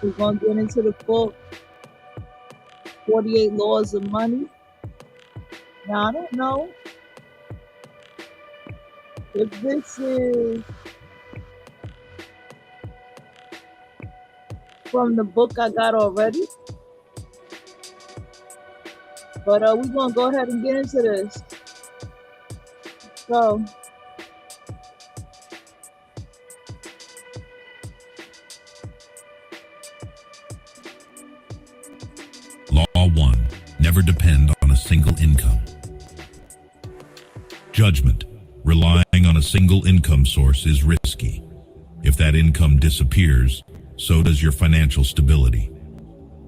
We're going to get into the book, 48 Laws of Money. Now, I don't know if this is from the book I got already, but we're going to go ahead and get into this. So, Law 1. Never depend on a single income. Judgment. Relying on a single income source is risky. If that income disappears, so does your financial stability.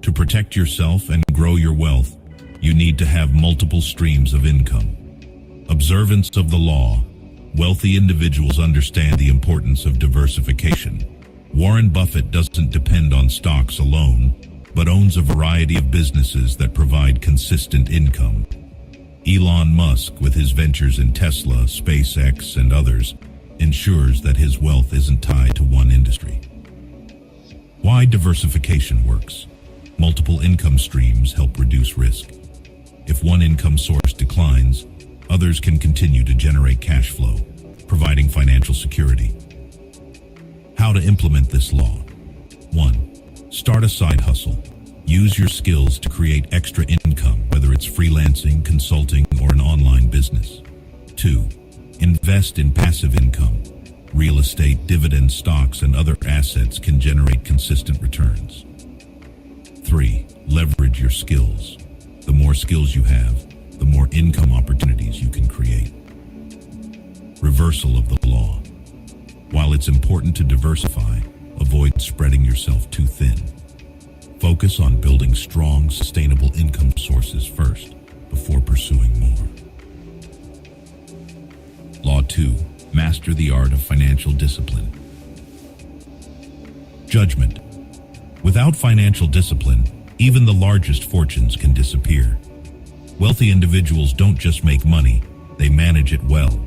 To protect yourself and grow your wealth, you need to have multiple streams of income. Observance of the law. Wealthy individuals understand the importance of diversification. Warren Buffett doesn't depend on stocks alone, but owns a variety of businesses that provide consistent income. Elon Musk, with his ventures in Tesla, SpaceX, and others, ensures that his wealth isn't tied to one industry. Why diversification works. Multiple income streams help reduce risk. If one income source declines, others can continue to generate cash flow, providing financial security. How to implement this law. 1. Start a side hustle. Use your skills to create extra income, whether it's freelancing, consulting, or an online business. 2. Invest in passive income. Real estate, dividend stocks, and other assets can generate consistent returns. 3. Leverage your skills. The more skills you have, the more income opportunities you can create. Reversal of the law. While it's important to diversify, avoid spreading yourself too thin. Focus on building strong, sustainable income sources first, before pursuing more. Law 2. Master the art of financial discipline. Judgment. Without financial discipline, even the largest fortunes can disappear. Wealthy individuals don't just make money, they manage it well.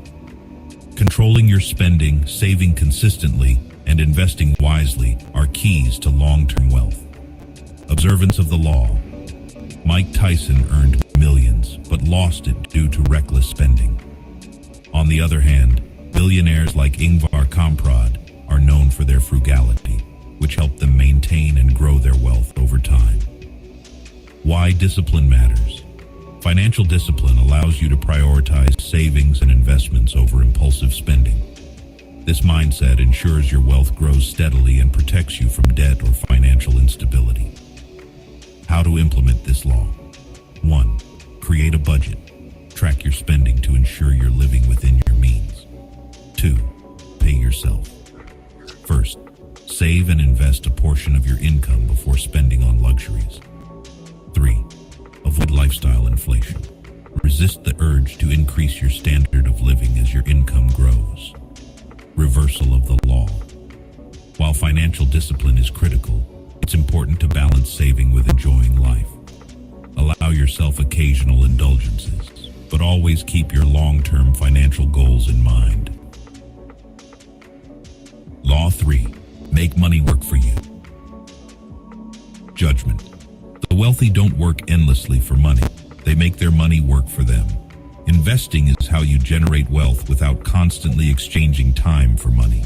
Controlling your spending, saving consistently, and investing wisely are keys to long-term wealth. Observance of the law. Mike Tyson earned millions, but lost it due to reckless spending. On the other hand, billionaires like Ingvar Kamprad are known for their frugality, which helped them maintain and grow their wealth over time. Why discipline matters. Financial discipline allows you to prioritize savings and investments over impulsive spending. This mindset ensures your wealth grows steadily and protects you from debt or financial instability. How to implement this law. 1. Create a budget. Track your spending to ensure you're living within your means. 2. Pay yourself. First, save and invest a portion of your income before spending on luxuries. 3. Avoid lifestyle inflation. Resist the urge to increase your standard of living as your income grows. Reversal of the law. While financial discipline is critical, it's important to balance saving with enjoying life. Allow yourself occasional indulgences, but always keep your long-term financial goals in mind. Law 3. Make money work for you. Judgment. The wealthy don't work endlessly for money. They make their money work for them. Investing is how you generate wealth without constantly exchanging time for money.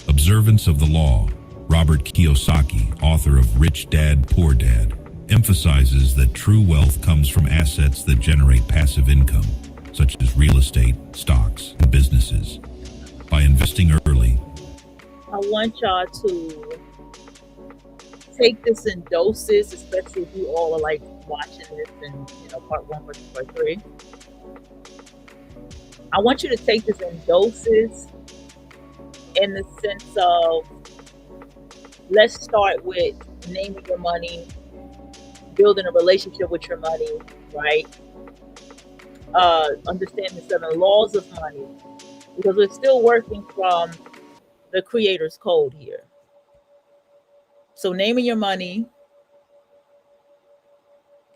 Observance of the law. Robert Kiyosaki, author of Rich Dad, Poor Dad, emphasizes that true wealth comes from assets that generate passive income, such as real estate, stocks, and businesses. By investing early, I want y'all to take this in doses, especially if you all are like watching this in part 1 versus part 3. I want you to take this in doses in the sense of, let's start with naming your money, building a relationship with your money, right? Understanding the 7 laws of money, because we're still working from the creator's code here. So naming your money,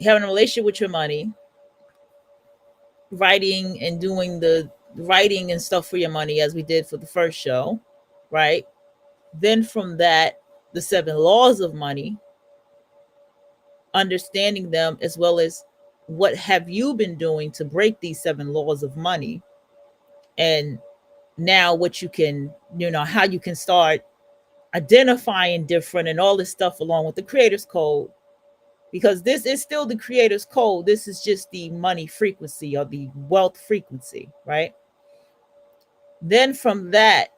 having a relationship with your money, writing and doing the writing and stuff for your money as we did for the first show, right? Then from that, the 7 laws of money, understanding them, as well as what have you been doing to break these 7 laws of money, and now what you can, how you can start identifying different and all this stuff along with the creator's code, because this is still the creator's code. This is just the money frequency or the wealth frequency, right? Then from that,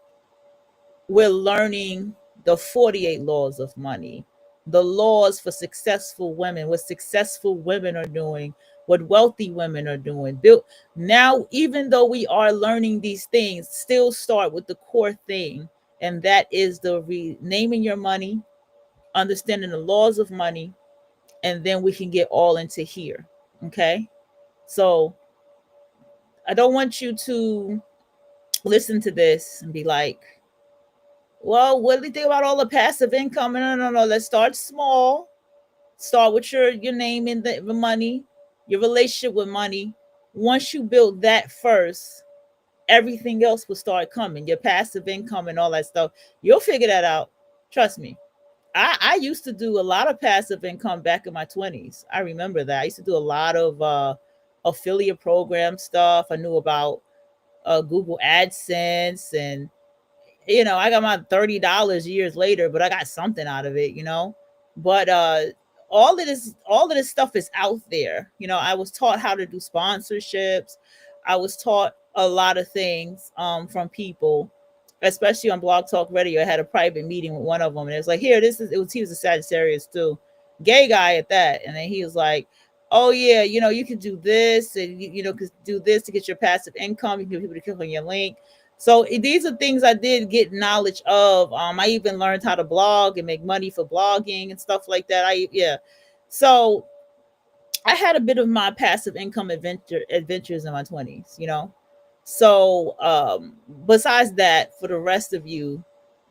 we're learning the 48 laws of money, the laws for successful women, what successful women are doing, what wealthy women are doing. Now, even though we are learning these things, still start with the core thing, and that is the naming your money, understanding the laws of money, and then we can get all into here. Okay, so I don't want you to listen to this and be like, well, what do you think about all the passive income? No. Let's start small. Start with your name and the money, your relationship with money. Once you build that first, everything else will start coming. Your passive income and all that stuff. You'll figure that out. Trust me. I used to do a lot of passive income back in my 20s. I remember that. I used to do a lot of affiliate program stuff. I knew about Google AdSense, and I got my $30 years later, but I got something out of it, But all of this stuff is out there. I was taught how to do sponsorships. I was taught a lot of things from people, especially on Blog Talk Radio. I had a private meeting with one of them, and it was like, here, he was a Sagittarius too, gay guy at that. And then he was like, oh yeah, you can do this, and could do this to get your passive income. You can get people to click on your link. So these are things I did get knowledge of. I even learned how to blog and make money for blogging and stuff like that. So I had a bit of my passive income adventures in my 20s, So besides that, for the rest of you,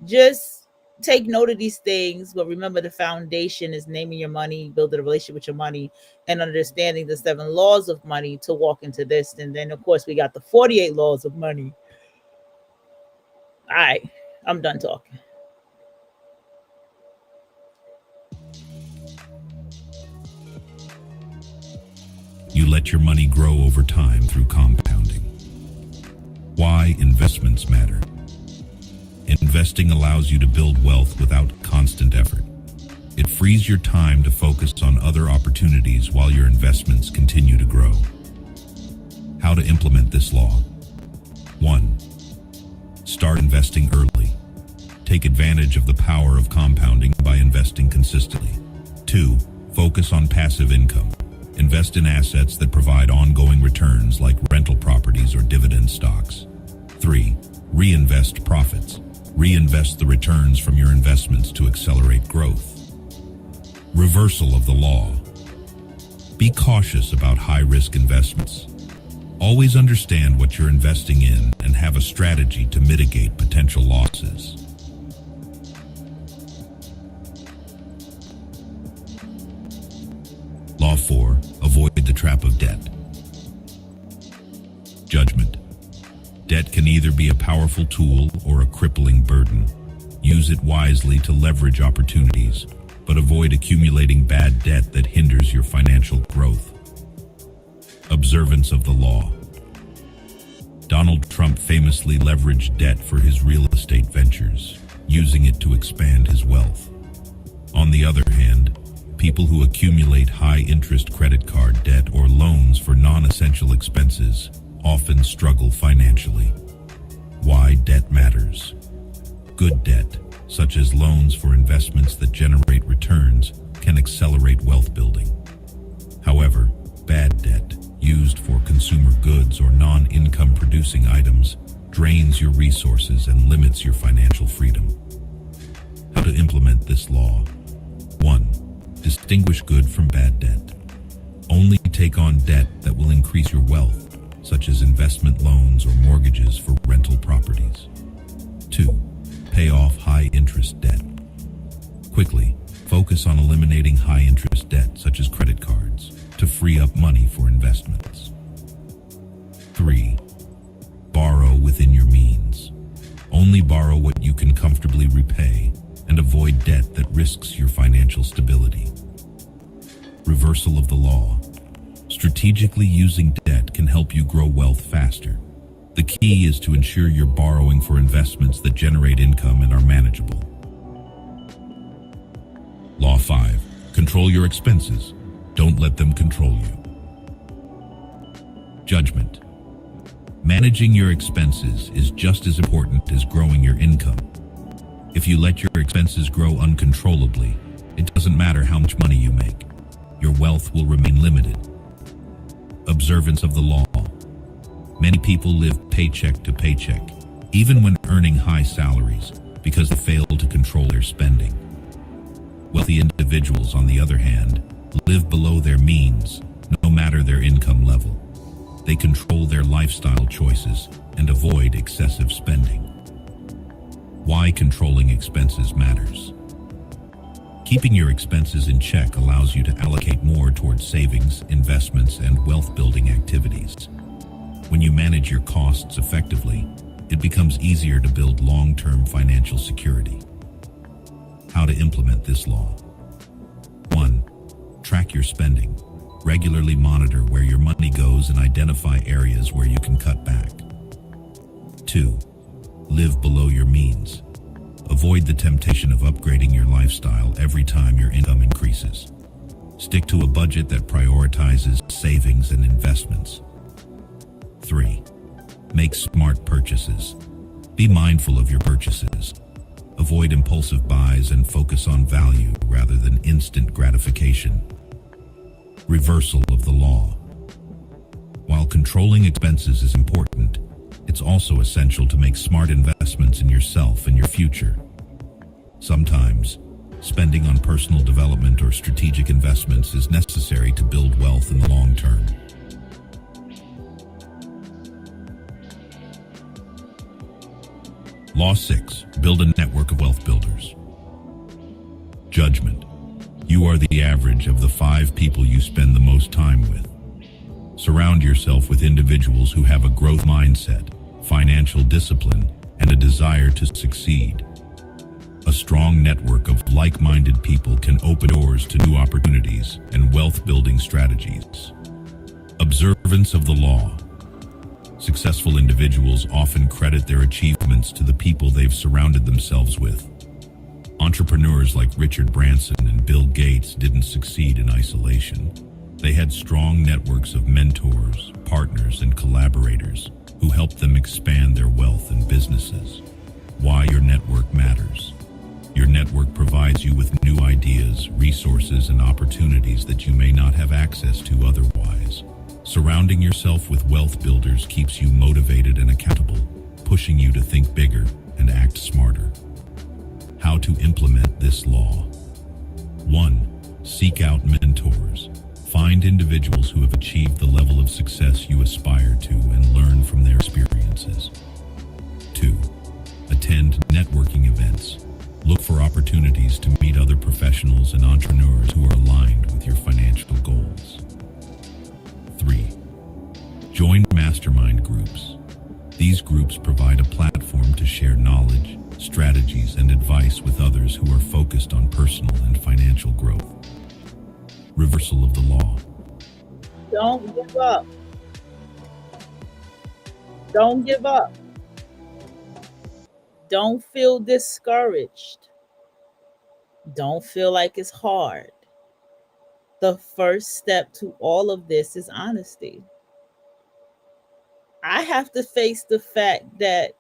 just take note of these things. But remember, the foundation is naming your money, building a relationship with your money, and understanding the 7 laws of money to walk into this. And then, of course, we got the 48 laws of money. All right, I'm done talking. You let your money grow over time through compounding. Why investments matter. Investing allows you to build wealth without constant effort. It frees your time to focus on other opportunities while your investments continue to grow. How to implement this law. 1. Start investing early. Take advantage of the power of compounding by investing consistently. 2. Focus on passive income. Invest in assets that provide ongoing returns like rental properties or dividend stocks. 3. Reinvest profits. Reinvest the returns from your investments to accelerate growth. Reversal of the law. Be cautious about high-risk investments. Always understand what you're investing in and have a strategy to mitigate potential losses. Law 4. Avoid the trap of debt. Judgment. Debt can either be a powerful tool or a crippling burden. Use it wisely to leverage opportunities, but avoid accumulating bad debt that hinders your financial growth. Observance of the law. Donald Trump famously leveraged debt for his real estate ventures, using it to expand his wealth. On the other hand, people who accumulate high-interest credit card debt or loans for non-essential expenses often struggle financially. Why debt matters. Good debt, such as loans for investments that generate returns, can accelerate wealth building. However, bad debt, used for consumer goods or non-income producing items, drains your resources and limits your financial freedom. How to implement this law. 1. Distinguish good from bad debt. Only take on debt that will increase your wealth, such as investment loans or mortgages for rental properties. 2. Pay off high-interest debt. Quickly, focus on eliminating high-interest debt, such as credit cards, to free up money for investments. 3. Borrow within your means. Only borrow what you can comfortably repay, and avoid debt that risks your financial stability. Reversal of the law. Strategically using debt can help you grow wealth faster. The key is to ensure you're borrowing for investments that generate income and are manageable. Law 5. Control your expenses. Don't let them control you. Judgment. Managing your expenses is just as important as growing your income. If you let your expenses grow uncontrollably, it doesn't matter how much money you make. Your wealth will remain limited. Observance of the law. Many people live paycheck to paycheck, even when earning high salaries, because they fail to control their spending. Wealthy individuals, on the other hand, live below their means, no matter their income level. They control their lifestyle choices and avoid excessive spending. Why controlling expenses matters. Keeping your expenses in check allows you to allocate more towards savings, investments, and wealth-building activities. When you manage your costs effectively, it becomes easier to build long-term financial security. How to implement this law. 1. Track your spending. Regularly monitor where your money goes and identify areas where you can cut back. 2. Live below your means. Avoid the temptation of upgrading your lifestyle every time your income increases. Stick to a budget that prioritizes savings and investments. 3. Make smart purchases. Be mindful of your purchases. Avoid impulsive buys and focus on value rather than instant gratification. Reversal of the law. While controlling expenses is important, it's also essential to make smart investments in yourself and your future. Sometimes, spending on personal development or strategic investments is necessary to build wealth in the long term. Law 6. Build a network of wealth builders. Judgment. You are the average of the 5 people you spend the most time with. Surround yourself with individuals who have a growth mindset, financial discipline, and a desire to succeed. A strong network of like-minded people can open doors to new opportunities and wealth-building strategies. Observance of the law. Successful individuals often credit their achievements to the people they've surrounded themselves with. Entrepreneurs like Richard Branson and Bill Gates didn't succeed in isolation. They had strong networks of mentors, partners, and collaborators who helped them expand their wealth and businesses. Why your network matters. Your network provides you with new ideas, resources, and opportunities that you may not have access to otherwise. Surrounding yourself with wealth builders keeps you motivated and accountable, pushing you to think bigger and act smarter. How to implement this law. 1. Seek out mentors. Find individuals who have achieved the level of success you aspire to and learn from their experiences. 2. Attend networking events. Look for opportunities to meet other professionals and entrepreneurs who are aligned with your financial goals. 3. Join mastermind groups. These groups provide a platform to share knowledge, strategies, and advice with others who are focused on personal and financial growth. Reversal of the law. Don't give up. Don't give up. Don't feel discouraged. Don't feel like it's hard. The first step to all of this is honesty. I have to face the fact that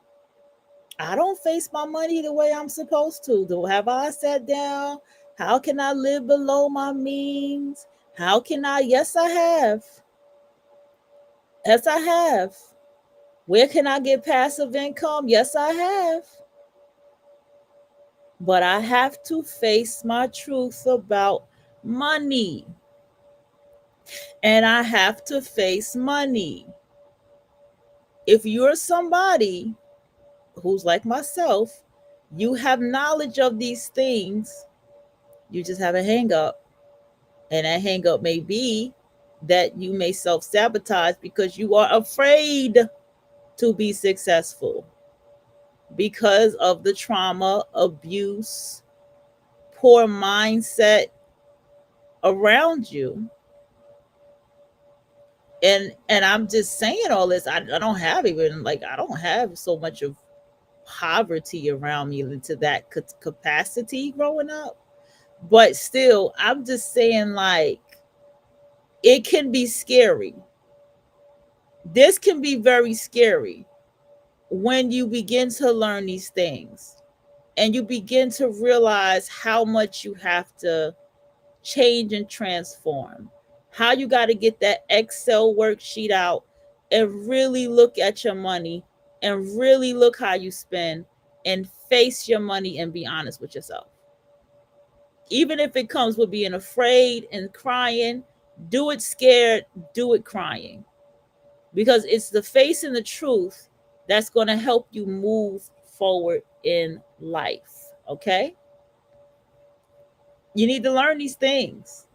I don't face my money the way I'm supposed to. Have I sat down? How can I live below my means? How can I? Yes, I have. Yes, I have. Where can I get passive income? Yes, I have. But I have to face my truth about money. And I have to face money. If you're somebody who's like myself, you have knowledge of these things, you just have a hang up. And that hang up may be that you may self-sabotage because you are afraid to be successful because of the trauma, abuse, poor mindset around you. And I'm just saying all this. I don't have even like I don't have so much of poverty around me to that capacity growing up. But still, I'm just saying like it can be scary. This can be very scary when you begin to learn these things and you begin to realize how much you have to change and transform. How you got to get that Excel worksheet out and really look at your money and really look how you spend and face your money and be honest with yourself. Even if it comes with being afraid and crying, do it scared, do it crying. Because it's the facing the truth that's going to help you move forward in life. Okay? You need to learn these things.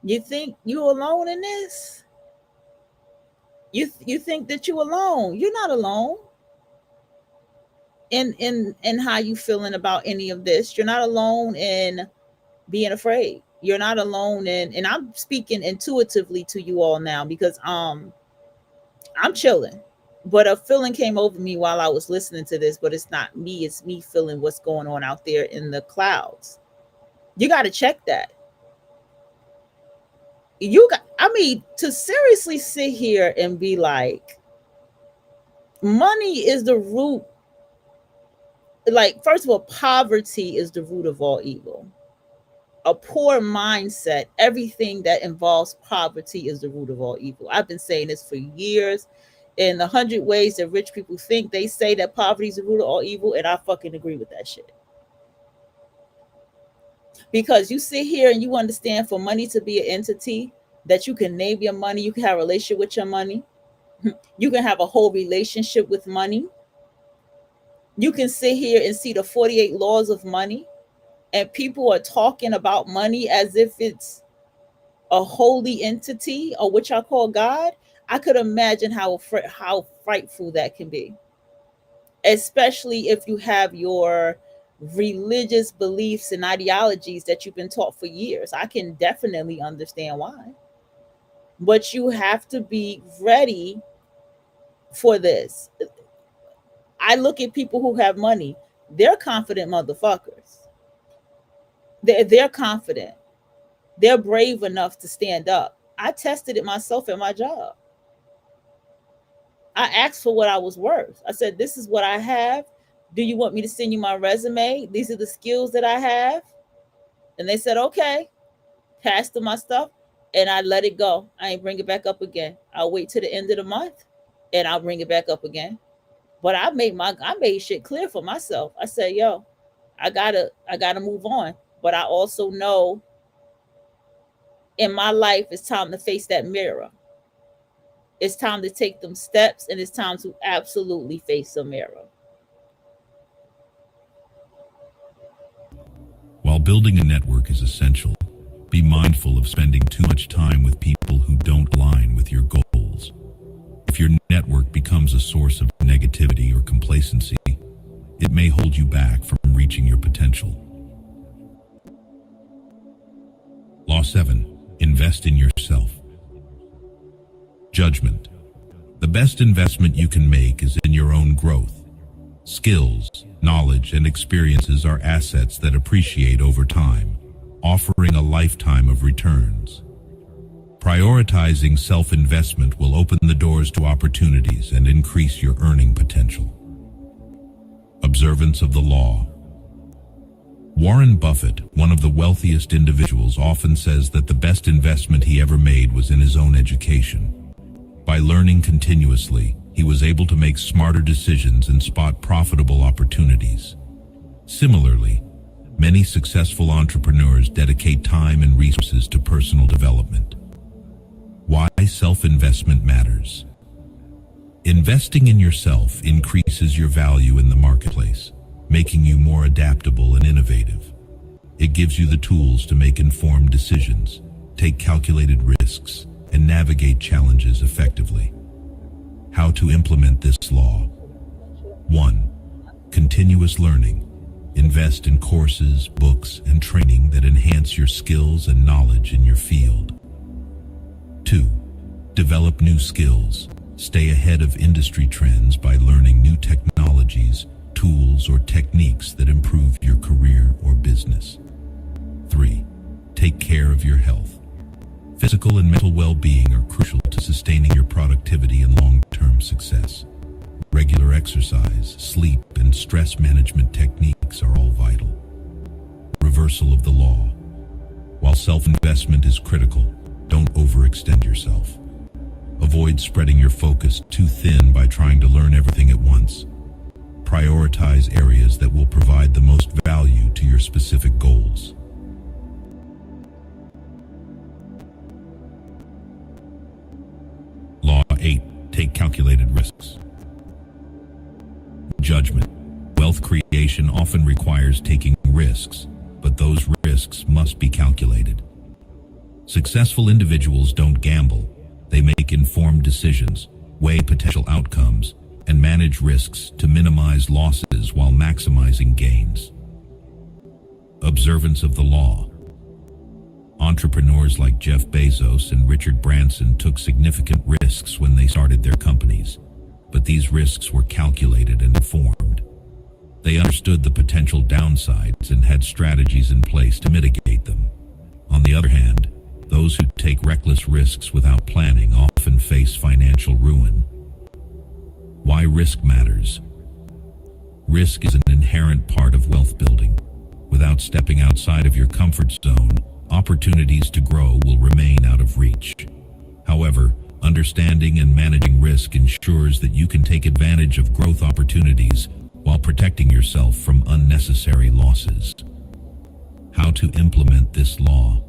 You think you alone in this? You think that you alone. You're not alone in how you feeling about any of this. You're not alone in being afraid. You're not alone in, and I'm speaking intuitively to you all now because I'm chilling. But a feeling came over me while I was listening to this, but it's not me, it's me feeling what's going on out there in the clouds. You got to check that. To seriously sit here and be like, money is the root. Like, first of all, poverty is the root of all evil. A poor mindset, everything that involves poverty is the root of all evil. I've been saying this for years. In the 100 ways that rich people think, they say that poverty is the root of all evil, and I fucking agree with that shit. Because you sit here and you understand for money to be an entity, that you can name your money, you can have a relationship with your money, you can have a whole relationship with money. You can sit here and see the 48 laws of money, and people are talking about money as if it's a holy entity, or which I call God. I could imagine how frightful that can be, especially if you have your religious beliefs and ideologies that you've been taught for years. I can definitely understand why. But you have to be ready for this. I look at people who have money. They're confident motherfuckers. They're confident. They're brave enough to stand up. I tested it myself at my job. I asked for what I was worth. I said, this is what I have. Do you want me to send you my resume? These are the skills that I have. And they said, okay. Passed them my stuff, and I let it go. I ain't bring it back up again. I'll wait till the end of the month, and I'll bring it back up again. But I made shit clear for myself. I said, yo, I gotta move on. But I also know in my life, it's time to face that mirror. It's time to take them steps, and it's time to absolutely face the mirror. While building a network is essential, be mindful of spending too much time with people who don't align with your goals. If your network becomes a source of negativity or complacency, it may hold you back from reaching your potential. Law 7. Invest in yourself. Judgment. The best investment you can make is in your own growth. Skills, knowledge, and experiences are assets that appreciate over time, offering a lifetime of returns. Prioritizing self-investment will open the doors to opportunities and increase your earning potential. Observance of the law. Warren Buffett, one of the wealthiest individuals, often says that the best investment he ever made was in his own education. By learning continuously, he was able to make smarter decisions and spot profitable opportunities. Similarly, many successful entrepreneurs dedicate time and resources to personal development. Why self-investment matters. Investing in yourself increases your value in the marketplace, making you more adaptable and innovative. It gives you the tools to make informed decisions, take calculated risks, and navigate challenges effectively. How to implement this law. 1. Continuous learning. Invest in courses, books, and training that enhance your skills and knowledge in your field. 2. Develop new skills. Stay ahead of industry trends by learning new technologies, tools, or techniques that improve your career or business. 3. Take care of your health. Physical and mental well-being are crucial to sustaining your productivity and long-term success. Regular exercise, sleep, and stress management techniques are all vital. Reversal of the law. While self-investment is critical, don't overextend yourself. Avoid spreading your focus too thin by trying to learn everything at once. Prioritize areas that will provide the most value to your specific goals. Law 8. Take calculated risks. Judgment. Wealth creation often requires taking risks, but those risks must be calculated. Successful individuals don't gamble. They make informed decisions, weigh potential outcomes, and manage risks to minimize losses while maximizing gains. Observance of the law. Entrepreneurs like Jeff Bezos and Richard Branson took significant risks when they started their companies, but these risks were calculated and informed. They understood the potential downsides and had strategies in place to mitigate them. On the other hand, those who take reckless risks without planning often face financial ruin. Why risk matters. Risk is an inherent part of wealth building. Without stepping outside of your comfort zone, opportunities to grow will remain out of reach. However, understanding and managing risk ensures that you can take advantage of growth opportunities while protecting yourself from unnecessary losses. How to implement this law?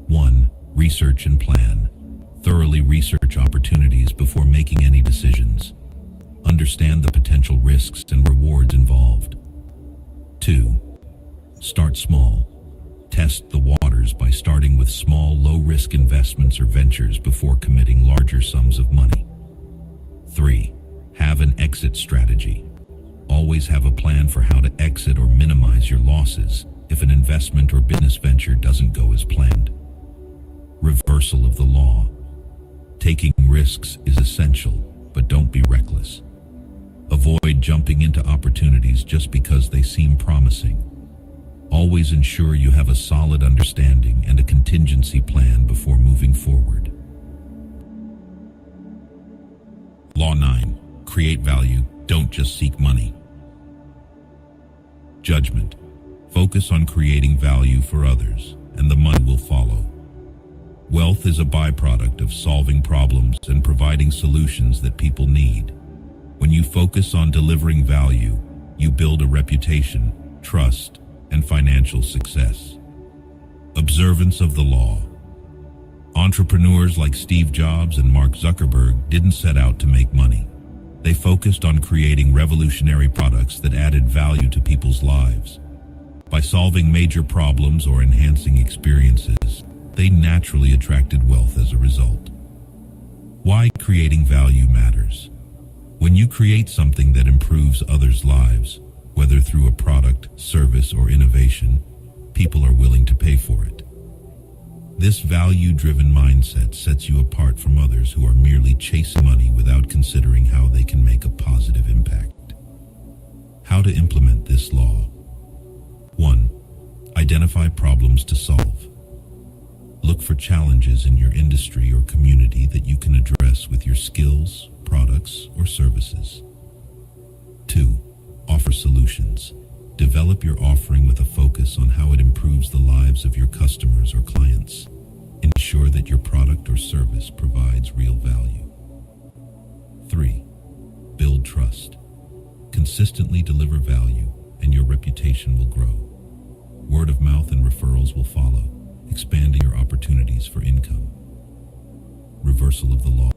1. Research and plan. Thoroughly research opportunities before making any decisions. Understand the potential risks and rewards involved. 2. Start small. Test the waters by starting with small, low-risk investments or ventures before committing larger sums of money. 3. Have an exit strategy. Always have a plan for how to exit or minimize your losses if an investment or business venture doesn't go as planned. Reversal of the law. Taking risks is essential, but don't be reckless. Avoid jumping into opportunities just because they seem promising. Always ensure you have a solid understanding and a contingency plan before moving forward. Law 9. Create value, don't just seek money. Judgment. Focus on creating value for others, and the money will follow. Wealth is a byproduct of solving problems and providing solutions that people need. When you focus on delivering value, you build a reputation, trust, and financial success. Observance of the law. Entrepreneurs like Steve Jobs and Mark Zuckerberg didn't set out to make money. They focused on creating revolutionary products that added value to people's lives. By solving major problems or enhancing experiences, they naturally attracted wealth as a result. Why creating value matters. When you create something that improves others' lives, whether through a product, service, or innovation, people are willing to pay for it. This value-driven mindset sets you apart from others who are merely chasing money without considering how they can make a positive impact. How to implement this law? 1. Identify problems to solve. Look for challenges in your industry or community that you can address with your skills, products, or services. 2. Offer solutions. Develop your offering with a focus on how it improves the lives of your customers or clients. Ensure that your product or service provides real value. 3. Build trust. Consistently deliver value, and your reputation will grow. Word of mouth and referrals will follow, expanding your opportunities for income. Reversal of the law.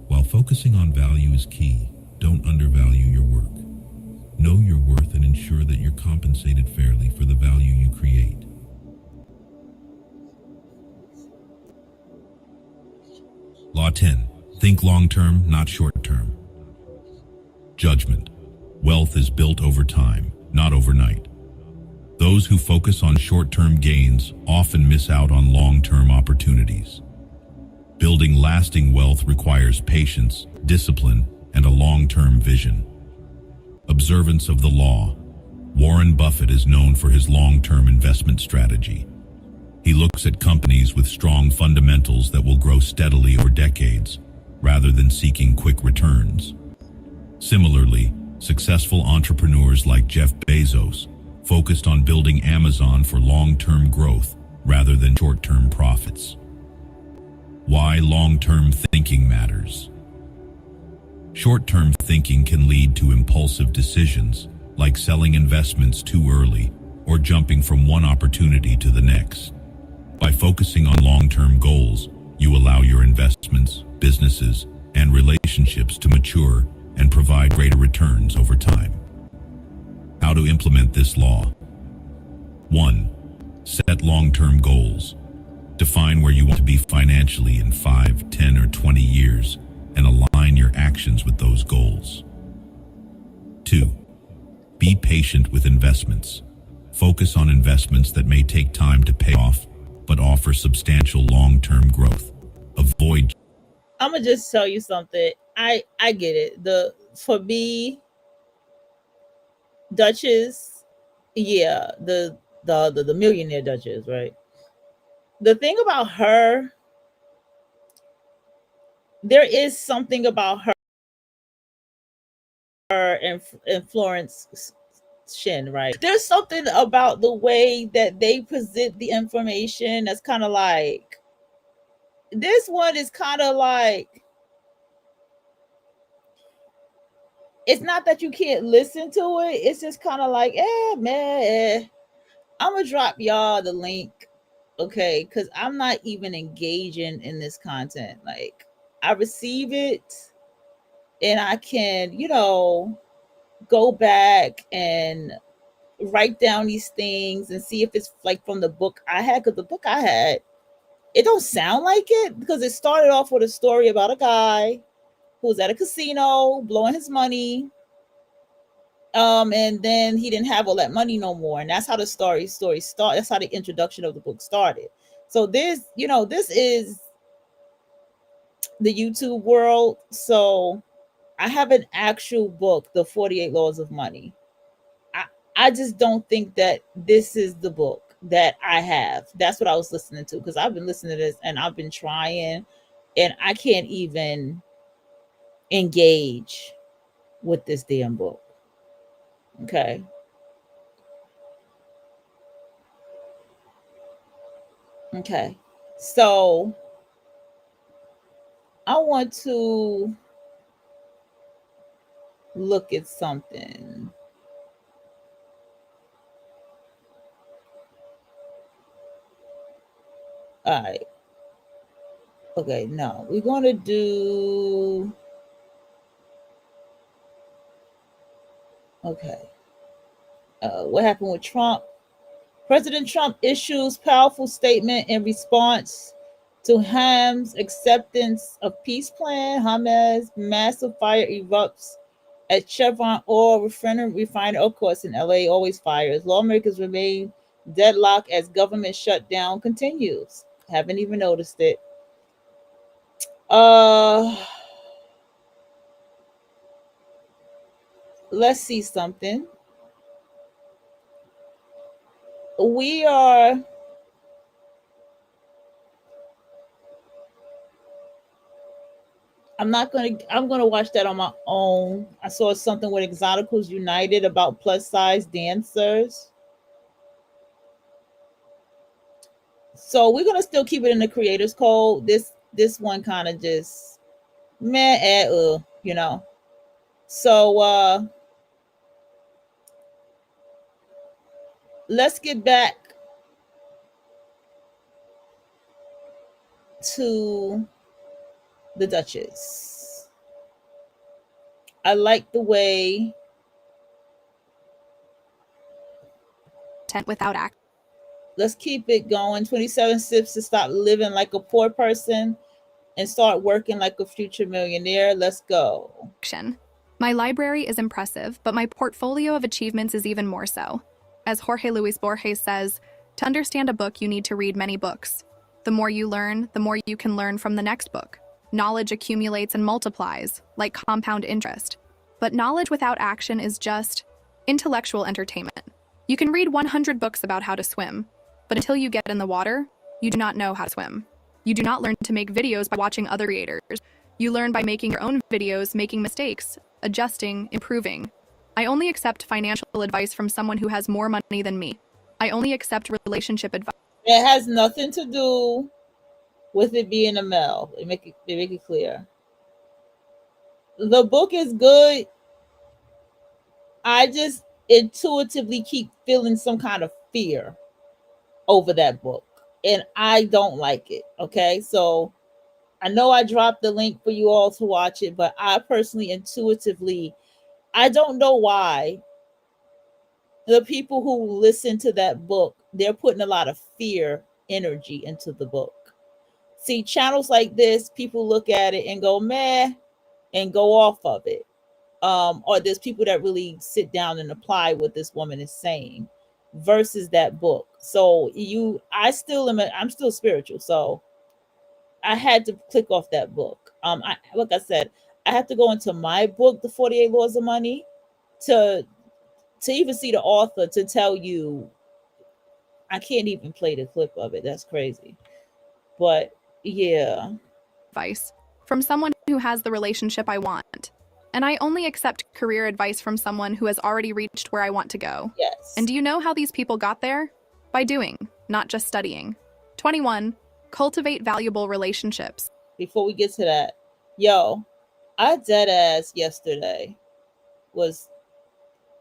While focusing on value is key, don't undervalue your work. Know your worth and ensure that you're compensated fairly for the value you create. Law 10. Think long-term, not short-term. Judgment. Wealth is built over time, not overnight. Those who focus on short-term gains often miss out on long-term opportunities. Building lasting wealth requires patience, discipline, and a long-term vision. Observance of the law. Warren Buffett is known for his long-term investment strategy. He looks at companies with strong fundamentals that will grow steadily over decades, rather than seeking quick returns. Similarly, successful entrepreneurs like Jeff Bezos focused on building Amazon for long-term growth rather than short-term profits. Why long-term thinking matters. Short-term thinking can lead to impulsive decisions, like selling investments too early or jumping from one opportunity to the next. By focusing on long-term goals, you allow your investments, businesses, and relationships to mature and provide greater returns over time. How to implement this law. 1. Set long-term goals. Define where you want to be financially in 5, 10, or 20 years and align your actions with those goals. 2. Be patient with investments. Focus on investments that may take time to pay off, but offer substantial long-term growth. Avoid. I'm gonna just tell you something. I get it. For me, Duchess, yeah, the millionaire Duchess, right? The thing about her, there is something about her and Florence Shin, right? There's something about the way that they present the information that's kind of like, this one is kind of like, it's not that you can't listen to it. It's just kind of like, man, I'm gonna drop y'all the link, okay? Because I'm not even engaging in this content. Like, I receive it, and I can, go back and write down these things and see if it's like from the book I had. Because the book I had, it don't sound like it, because it started off with a story about a guy who was at a casino blowing his money. And then he didn't have all that money no more. And that's how the story started. That's how the introduction of the book started. So this is the YouTube world. So I have an actual book, The 48 Laws of Money. I just don't think that this is the book that I have. That's what I was listening to, because I've been listening to this and I've been trying, and I can't even engage with this damn book. Okay. Okay. So I want to look at something. All right. Okay, no, we're going to do. Okay. What happened with Trump? President Trump issues powerful statement in response to Ham's acceptance of peace plan. Hamas massive fire erupts at Chevron oil refinery, of course, in LA, always fires. Lawmakers remain deadlocked as government shutdown continues. Haven't even noticed it. Let's see something. I'm gonna watch that on my own. I saw something with Exoticals United about plus size dancers. So we're gonna still keep it in the creators code. This one kind of just So let's get back to the Duchess. I like the way without act. Let's keep it going. 27 steps to stop living like a poor person and start working like a future millionaire. Let's go. My library is impressive, but my portfolio of achievements is even more so. As Jorge Luis Borges says, to understand a book, you need to read many books. The more you learn, the more you can learn from the next book. Knowledge accumulates and multiplies, like compound interest. But knowledge without action is just intellectual entertainment. You can read 100 books about how to swim, but until you get in the water, you do not know how to swim. You do not learn to make videos by watching other creators. You learn by making your own videos, making mistakes, adjusting, improving. I only accept financial advice from someone who has more money than me. I only accept relationship advice. It has nothing to do with it being a male. They make it clear. The book is good. I just intuitively keep feeling some kind of fear over that book, and I don't like it. Okay, so I know I dropped the link for you all to watch it, but I personally intuitively, I don't know why the people who listen to that book, they're putting a lot of fear energy into the book. See, channels like this, people look at it and go, meh, and go off of it. Or there's people that really sit down and apply what this woman is saying versus that book. So I'm still spiritual. So I had to click off that book. Like I said, I have to go into my book, The 48 Laws of Money, to even see the author to tell you. I can't even play the clip of it. That's crazy. But yeah. Advice from someone who has the relationship I want. And I only accept career advice from someone who has already reached where I want to go. Yes. And do you know how these people got there? By doing, not just studying. 21. Cultivate valuable relationships. Before we get to that, I dead ass yesterday was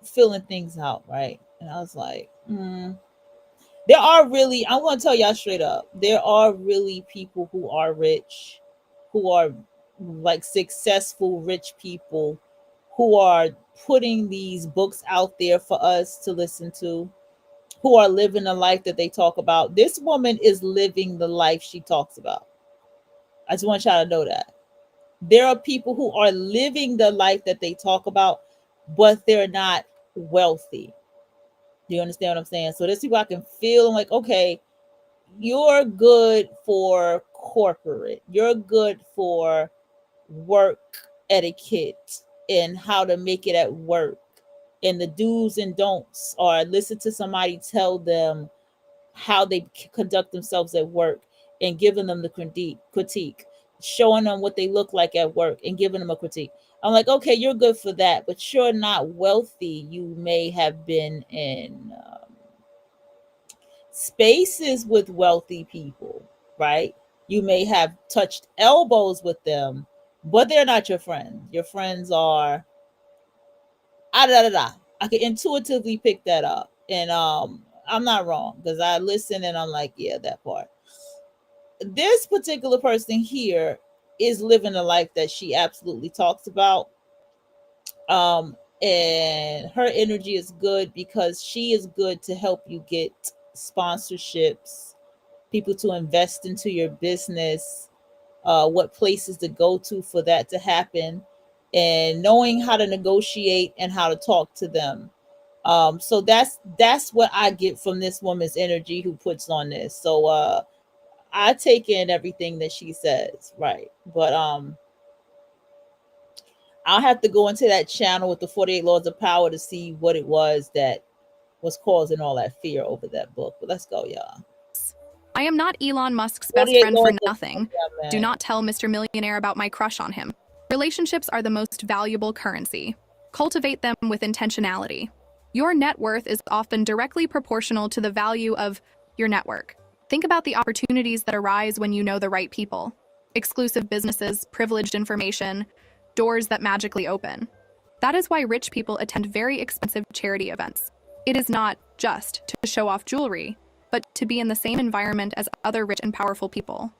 filling things out, right? And I was like, there are really, I want to tell y'all straight up, there are really people who are rich, who are like successful rich people who are putting these books out there for us to listen to, who are living the life that they talk about. This woman is living the life she talks about. I just want y'all to know that. There are people who are living the life that they talk about, but they're not wealthy. Do you understand what I'm saying? So there's people I can feel like, okay, you're good for corporate. You're good for work etiquette and how to make it at work. And the do's and don'ts, or listen to somebody tell them how they conduct themselves at work and giving them the critique, showing them what they look like at work and giving them a critique. I'm like, okay, you're good for that, but you're not wealthy. You may have been in spaces with wealthy people, right? You may have touched elbows with them, but they're not your friends. Your friends are I can intuitively pick that up. And I'm not wrong because I listen and I'm like, yeah, that part. This particular person here is living a life that she absolutely talks about. And her energy is good because she is good to help you get sponsorships, people to invest into your business, what places to go to for that to happen, and knowing how to negotiate and how to talk to them. So that's what I get from this woman's energy who puts on this. So I take in everything that she says, right? But I'll have to go into that channel with the 48 Laws of Power to see what it was that was causing all that fear over that book. But let's go, y'all. I am not Elon Musk's best friend for nothing. Do not tell Mr. Millionaire about my crush on him. Relationships are the most valuable currency. Cultivate them with intentionality. Your net worth is often directly proportional to the value of your network. Think about the opportunities that arise when you know the right people. Exclusive businesses, privileged information, doors that magically open. That is why rich people attend very expensive charity events. It is not just to show off jewelry, but to be in the same environment as other rich and powerful people.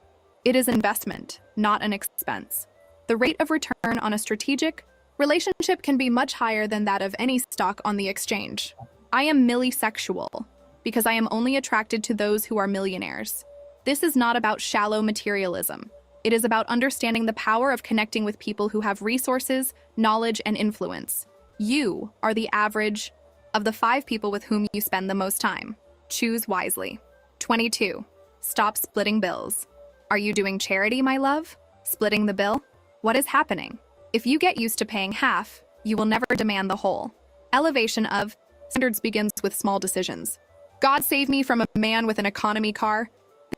It is investment, not an expense. The rate of return on a strategic relationship can be much higher than that of any stock on the exchange. I am millisexual because I am only attracted to those who are millionaires. This is not about shallow materialism. It is about understanding the power of connecting with people who have resources, knowledge, and influence. You are the average of the 5 people with whom you spend the most time. Choose wisely. 22. Stop splitting bills. Are you doing charity, my love? Splitting the bill? What is happening? If you get used to paying half, you will never demand the whole. Elevation of standards begins with small decisions. God save me from a man with an economy car.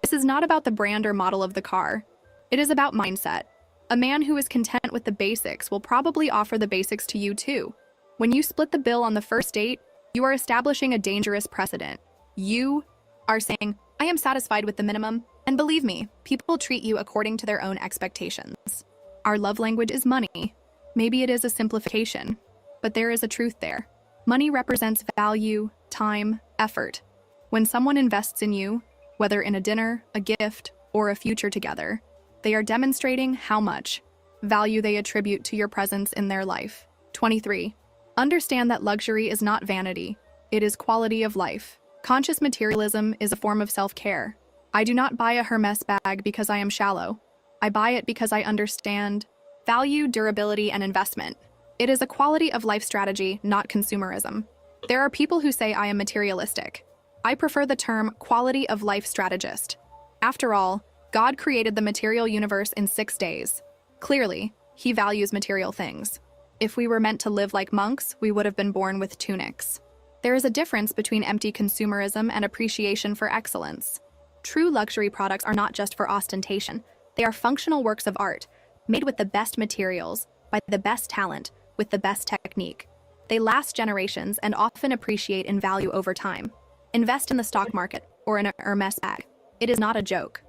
This is not about the brand or model of the car. It is about mindset. A man who is content with the basics will probably offer the basics to you too. When you split the bill on the first date, you are establishing a dangerous precedent. You are saying, I am satisfied with the minimum, and believe me, people treat you according to their own expectations. Our love language is money. Maybe it is a simplification, but there is a truth there. Money represents value, time, effort. When someone invests in you, whether in a dinner, a gift, or a future together, they are demonstrating how much value they attribute to your presence in their life. 23. Understand that luxury is not vanity. It is quality of life. Conscious materialism is a form of self-care. I do not buy a Hermes bag because I am shallow. I buy it because I understand value, durability, and investment. It is a quality of life strategy, not consumerism. There are people who say I am materialistic. I prefer the term quality of life strategist. After all, God created the material universe in 6 days. Clearly, he values material things. If we were meant to live like monks, we would have been born with tunics. There is a difference between empty consumerism and appreciation for excellence. True luxury products are not just for ostentation. They are functional works of art, made with the best materials, by the best talent, with the best technique. They last generations and often appreciate in value over time. Invest in the stock market or in a Hermes bag. It is not a joke.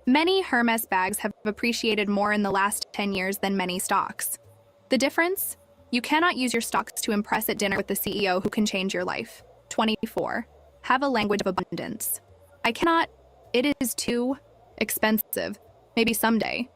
Many Hermes bags have appreciated more in the last 10 years than many stocks. The difference? You cannot use your stocks to impress at dinner with the CEO who can change your life. 24. Have a language of abundance. I cannot. It is too expensive. Maybe someday.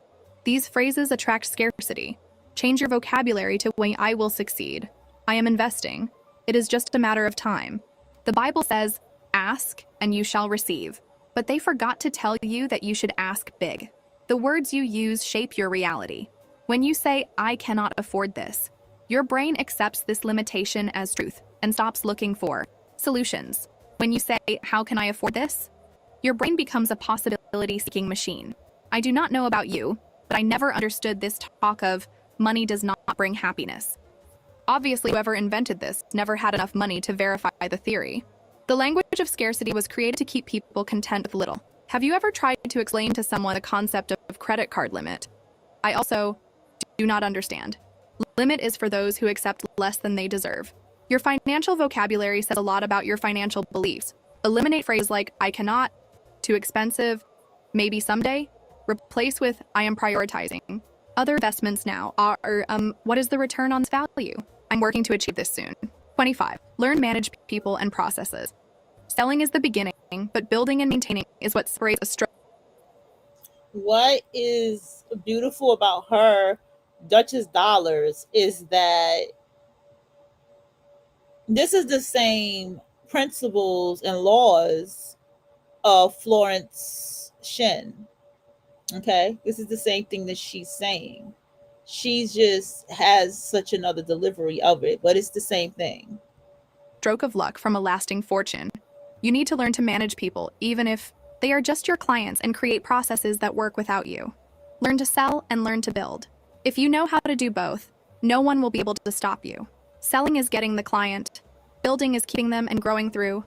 These phrases attract scarcity. Change your vocabulary to when I will succeed. I am investing. It is just a matter of time. The Bible says, ask and you shall receive. But they forgot to tell you that you should ask big. The words you use shape your reality. When you say, I cannot afford this, your brain accepts this limitation as truth and stops looking for solutions. When you say, how can I afford this? Your brain becomes a possibility-seeking machine. I do not know about you, but I never understood this talk of money does not bring happiness. Obviously, whoever invented this never had enough money to verify the theory. The language of scarcity was created to keep people content with little. Have you ever tried to explain to someone the concept of credit card limit? I also do not understand. Limit is for those who accept less than they deserve. Your financial vocabulary says a lot about your financial beliefs. Eliminate phrases like, I cannot, too expensive, maybe someday. Replace with, I am prioritizing. Other investments now are, what is the return on value? I'm working to achieve this soon. 25. Learn manage people and processes. Selling is the beginning, but building and maintaining is what separates a stroke. What is beautiful about her, Duchess Dollars, is that this is the same principles and laws of Florence Shin. Okay, this is the same thing that she's saying. She just has such another delivery of it, but it's the same thing. Stroke of luck from a lasting fortune. You need to learn to manage people, even if they are just your clients, and create processes that work without you. Learn to sell and learn to build. If you know how to do both, no one will be able to stop you. Selling is getting the client. Building is keeping them and growing through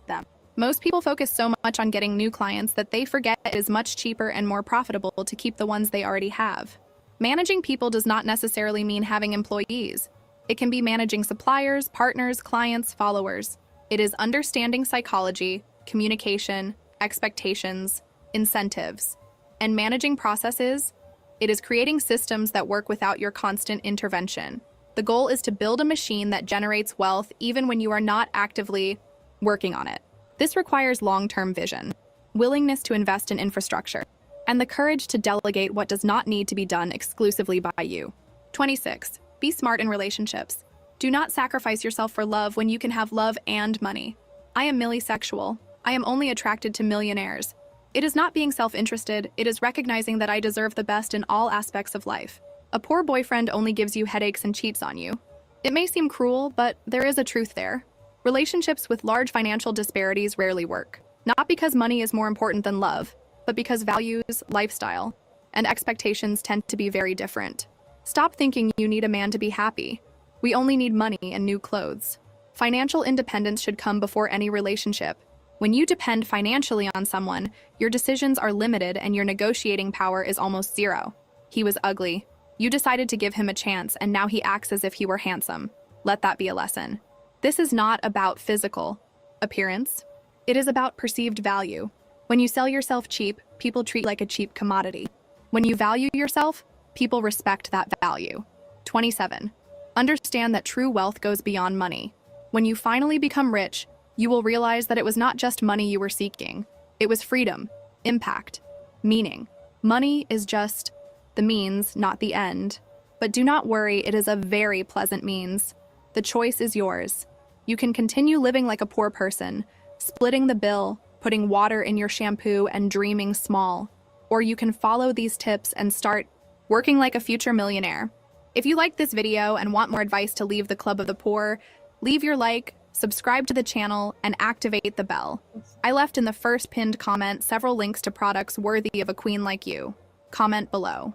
them. Most people focus so much on getting new clients that they forget it is much cheaper and more profitable to keep the ones they already have. Managing people does not necessarily mean having employees. It can be managing suppliers, partners, clients, followers. It is understanding psychology, communication, expectations, incentives, and managing processes. It is creating systems that work without your constant intervention. The goal is to build a machine that generates wealth even when you are not actively working on it. This requires long-term vision, willingness to invest in infrastructure, and the courage to delegate what does not need to be done exclusively by you. 26. Be smart in relationships. Do not sacrifice yourself for love when you can have love and money. I am millisexual. I am only attracted to millionaires. It is not being self-interested, it is recognizing that I deserve the best in all aspects of life. A poor boyfriend only gives you headaches and cheats on you. It may seem cruel, but there is a truth there. Relationships with large financial disparities rarely work. Not because money is more important than love, but because values, lifestyle, and expectations tend to be very different. Stop thinking you need a man to be happy. We only need money and new clothes. Financial independence should come before any relationship. When you depend financially on someone, your decisions are limited and your negotiating power is almost zero. He was ugly. You decided to give him a chance, and now he acts as if he were handsome. Let that be a lesson. This is not about physical appearance. It is about perceived value. When you sell yourself cheap, people treat you like a cheap commodity. When you value yourself, people respect that value. 27. Understand that true wealth goes beyond money. When you finally become rich, you will realize that it was not just money you were seeking. It was freedom, impact, meaning. Money is just the means, not the end. But do not worry, it is a very pleasant means. The choice is yours. You can continue living like a poor person, splitting the bill, putting water in your shampoo, and dreaming small. Or you can follow these tips and start working like a future millionaire. If you liked this video and want more advice to leave the Club of the Poor, leave your like, subscribe to the channel, and activate the bell. I left in the first pinned comment several links to products worthy of a queen like you. Comment below.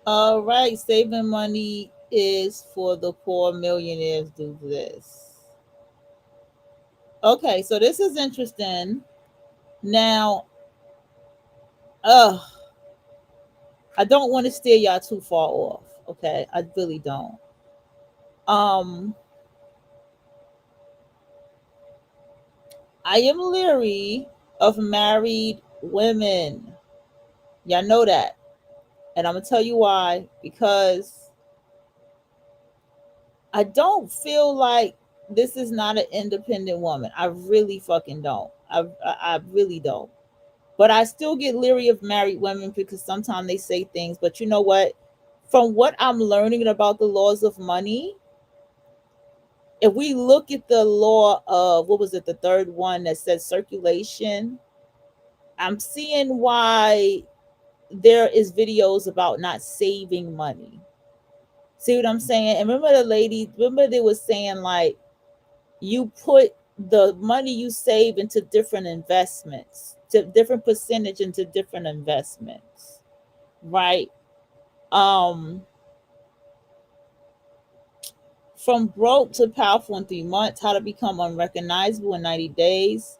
All right, saving money is for the poor. Millionaires do this. Okay, so this is interesting. Now, I don't want to steer y'all too far off. Okay, I really don't. I am leery of married women. Y'all know that. And I'm going to tell you why. Because I don't feel like this is not an independent woman. I really fucking don't. I really don't. But I still get leery of married women because sometimes they say things. But you know what? From what I'm learning about the laws of money, if we look at the law of, what was it, the third one that says circulation, I'm seeing why there is videos about not saving money. See what I'm saying? And remember they was saying like, you put the money you save into different investments, to different percentage into different investments, right? From broke to powerful in 3 months, how to become unrecognizable in 90 days.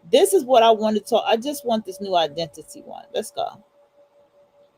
This is what I want to talk. I just want this new identity one. Let's go.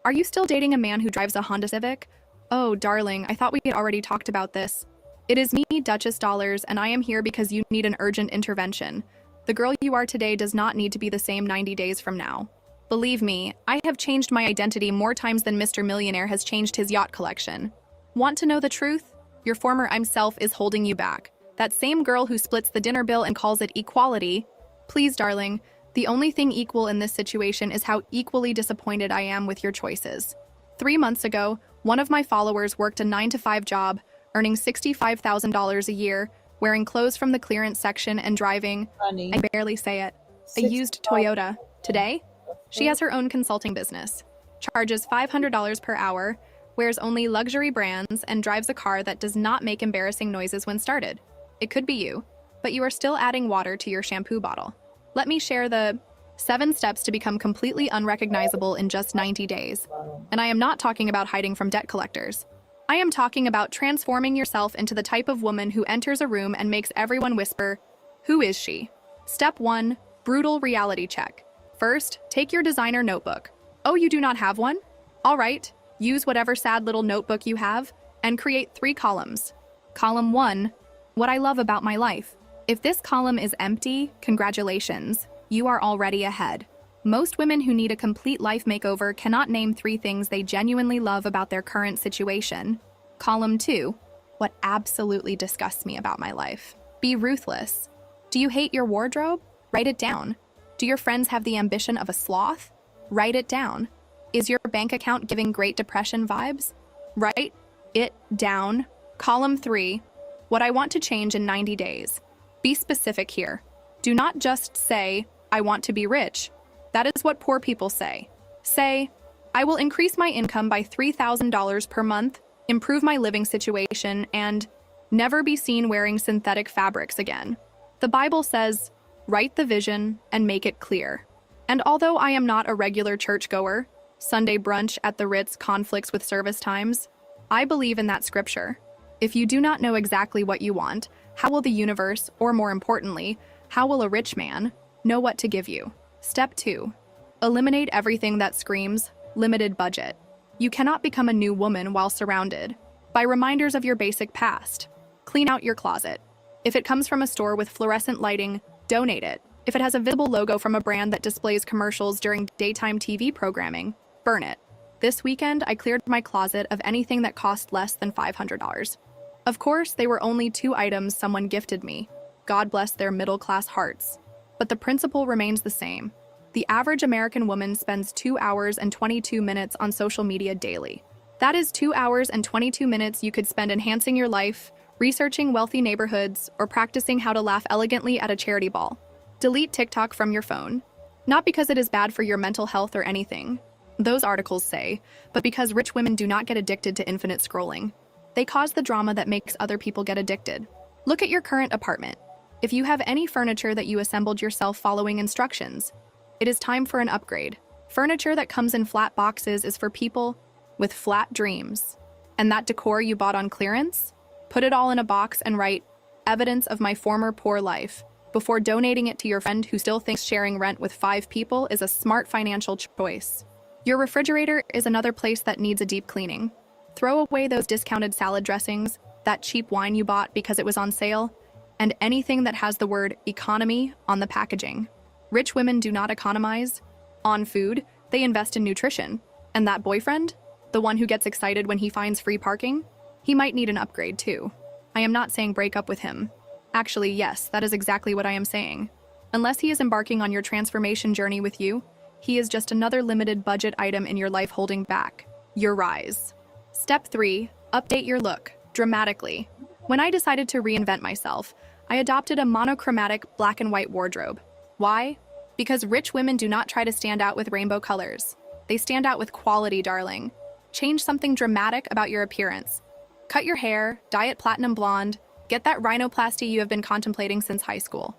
Are you still dating a man who drives a Honda Civic? Oh, darling, I thought we had already talked about this. It is me, Duchess Dollars, and I am here because you need an urgent intervention. The girl you are today does not need to be the same 90 days from now. Believe me, I have changed my identity more times than Mr. Millionaire has changed his yacht collection. Want to know the truth? Your former I'm self is holding you back. That same girl who splits the dinner bill and calls it equality. Please, darling, the only thing equal in this situation is how equally disappointed I am with your choices. 3 months ago, one of my followers worked a 9-to-5 job, earning $65,000 a year, wearing clothes from the clearance section and driving, I barely say it, a used Toyota. Today, she has her own consulting business, charges $500 per hour, wears only luxury brands, and drives a car that does not make embarrassing noises when started. It could be you, but you are still adding water to your shampoo bottle. Let me share the 7 steps to become completely unrecognizable in just 90 days. And I am not talking about hiding from debt collectors. I am talking about transforming yourself into the type of woman who enters a room and makes everyone whisper, "Who is she?" Step 1, brutal reality check. First, take your designer notebook. Oh, you do not have one? All right, use whatever sad little notebook you have and create 3 columns. Column 1, what I love about my life. If this column is empty, congratulations, you are already ahead. Most women who need a complete life makeover cannot name 3 things they genuinely love about their current situation. Column 2, what absolutely disgusts me about my life. Be ruthless. Do you hate your wardrobe? Write it down. Do your friends have the ambition of a sloth? Write it down. Is your bank account giving Great Depression vibes? Write it down. Column 3, what I want to change in 90 days. Be specific here. Do not just say, I want to be rich. That is what poor people say. Say, I will increase my income by $3,000 per month, improve my living situation, and never be seen wearing synthetic fabrics again. The Bible says, write the vision and make it clear. And although I am not a regular churchgoer, Sunday brunch at the Ritz conflicts with service times, I believe in that scripture. If you do not know exactly what you want, how will the universe, or more importantly, how will a rich man, know what to give you? Step 2. Eliminate everything that screams, limited budget. You cannot become a new woman while surrounded by reminders of your basic past. Clean out your closet. If it comes from a store with fluorescent lighting, donate it. If it has a visible logo from a brand that displays commercials during daytime TV programming, burn it. This weekend, I cleared my closet of anything that cost less than $500. Of course, they were only 2 items someone gifted me. God bless their middle-class hearts. But the principle remains the same. The average American woman spends 2 hours and 22 minutes on social media daily. That is 2 hours and 22 minutes you could spend enhancing your life, researching wealthy neighborhoods, or practicing how to laugh elegantly at a charity ball. Delete TikTok from your phone. Not because it is bad for your mental health or anything. Those articles say, but because rich women do not get addicted to infinite scrolling. They cause the drama that makes other people get addicted. Look at your current apartment. If you have any furniture that you assembled yourself following instructions, it is time for an upgrade. Furniture that comes in flat boxes is for people with flat dreams. And that decor you bought on clearance? Put it all in a box and write, evidence of my former poor life, before donating it to your friend who still thinks sharing rent with 5 people is a smart financial choice. Your refrigerator is another place that needs a deep cleaning. Throw away those discounted salad dressings, that cheap wine you bought because it was on sale, and anything that has the word economy on the packaging. Rich women do not economize on food, they invest in nutrition. And that boyfriend, the one who gets excited when he finds free parking, he might need an upgrade too. I am not saying break up with him. Actually, yes, that is exactly what I am saying. Unless he is embarking on your transformation journey with you, he is just another limited budget item in your life holding back your rise. Step 3, update your look dramatically. When I decided to reinvent myself, I adopted a monochromatic black and white wardrobe. Why? Because rich women do not try to stand out with rainbow colors. They stand out with quality, darling. Change something dramatic about your appearance. Cut your hair, dye it platinum blonde, get that rhinoplasty you have been contemplating since high school.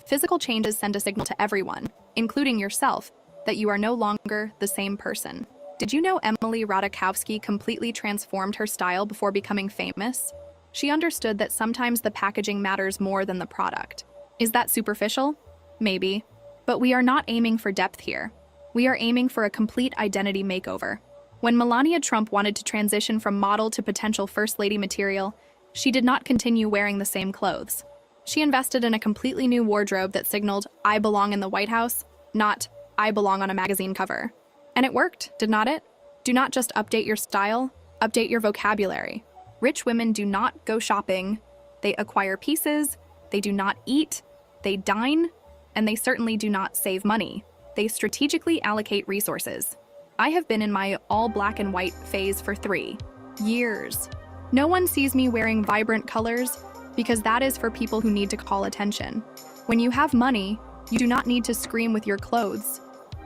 Physical changes send a signal to everyone, including yourself, that you are no longer the same person. Did you know Emily Ratajkowski completely transformed her style before becoming famous? She understood that sometimes the packaging matters more than the product. Is that superficial? Maybe. But we are not aiming for depth here. We are aiming for a complete identity makeover. When Melania Trump wanted to transition from model to potential first lady material, she did not continue wearing the same clothes. She invested in a completely new wardrobe that signaled, I belong in the White House, not, I belong on a magazine cover. And it worked, did not it? Do not just update your style, update your vocabulary. Rich women do not go shopping. They acquire pieces, they do not eat, they dine, and they certainly do not save money. They strategically allocate resources. I have been in my all black and white phase for 3 years. No one sees me wearing vibrant colors because that is for people who need to call attention. When you have money, you do not need to scream with your clothes.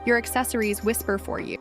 Your accessories whisper for you.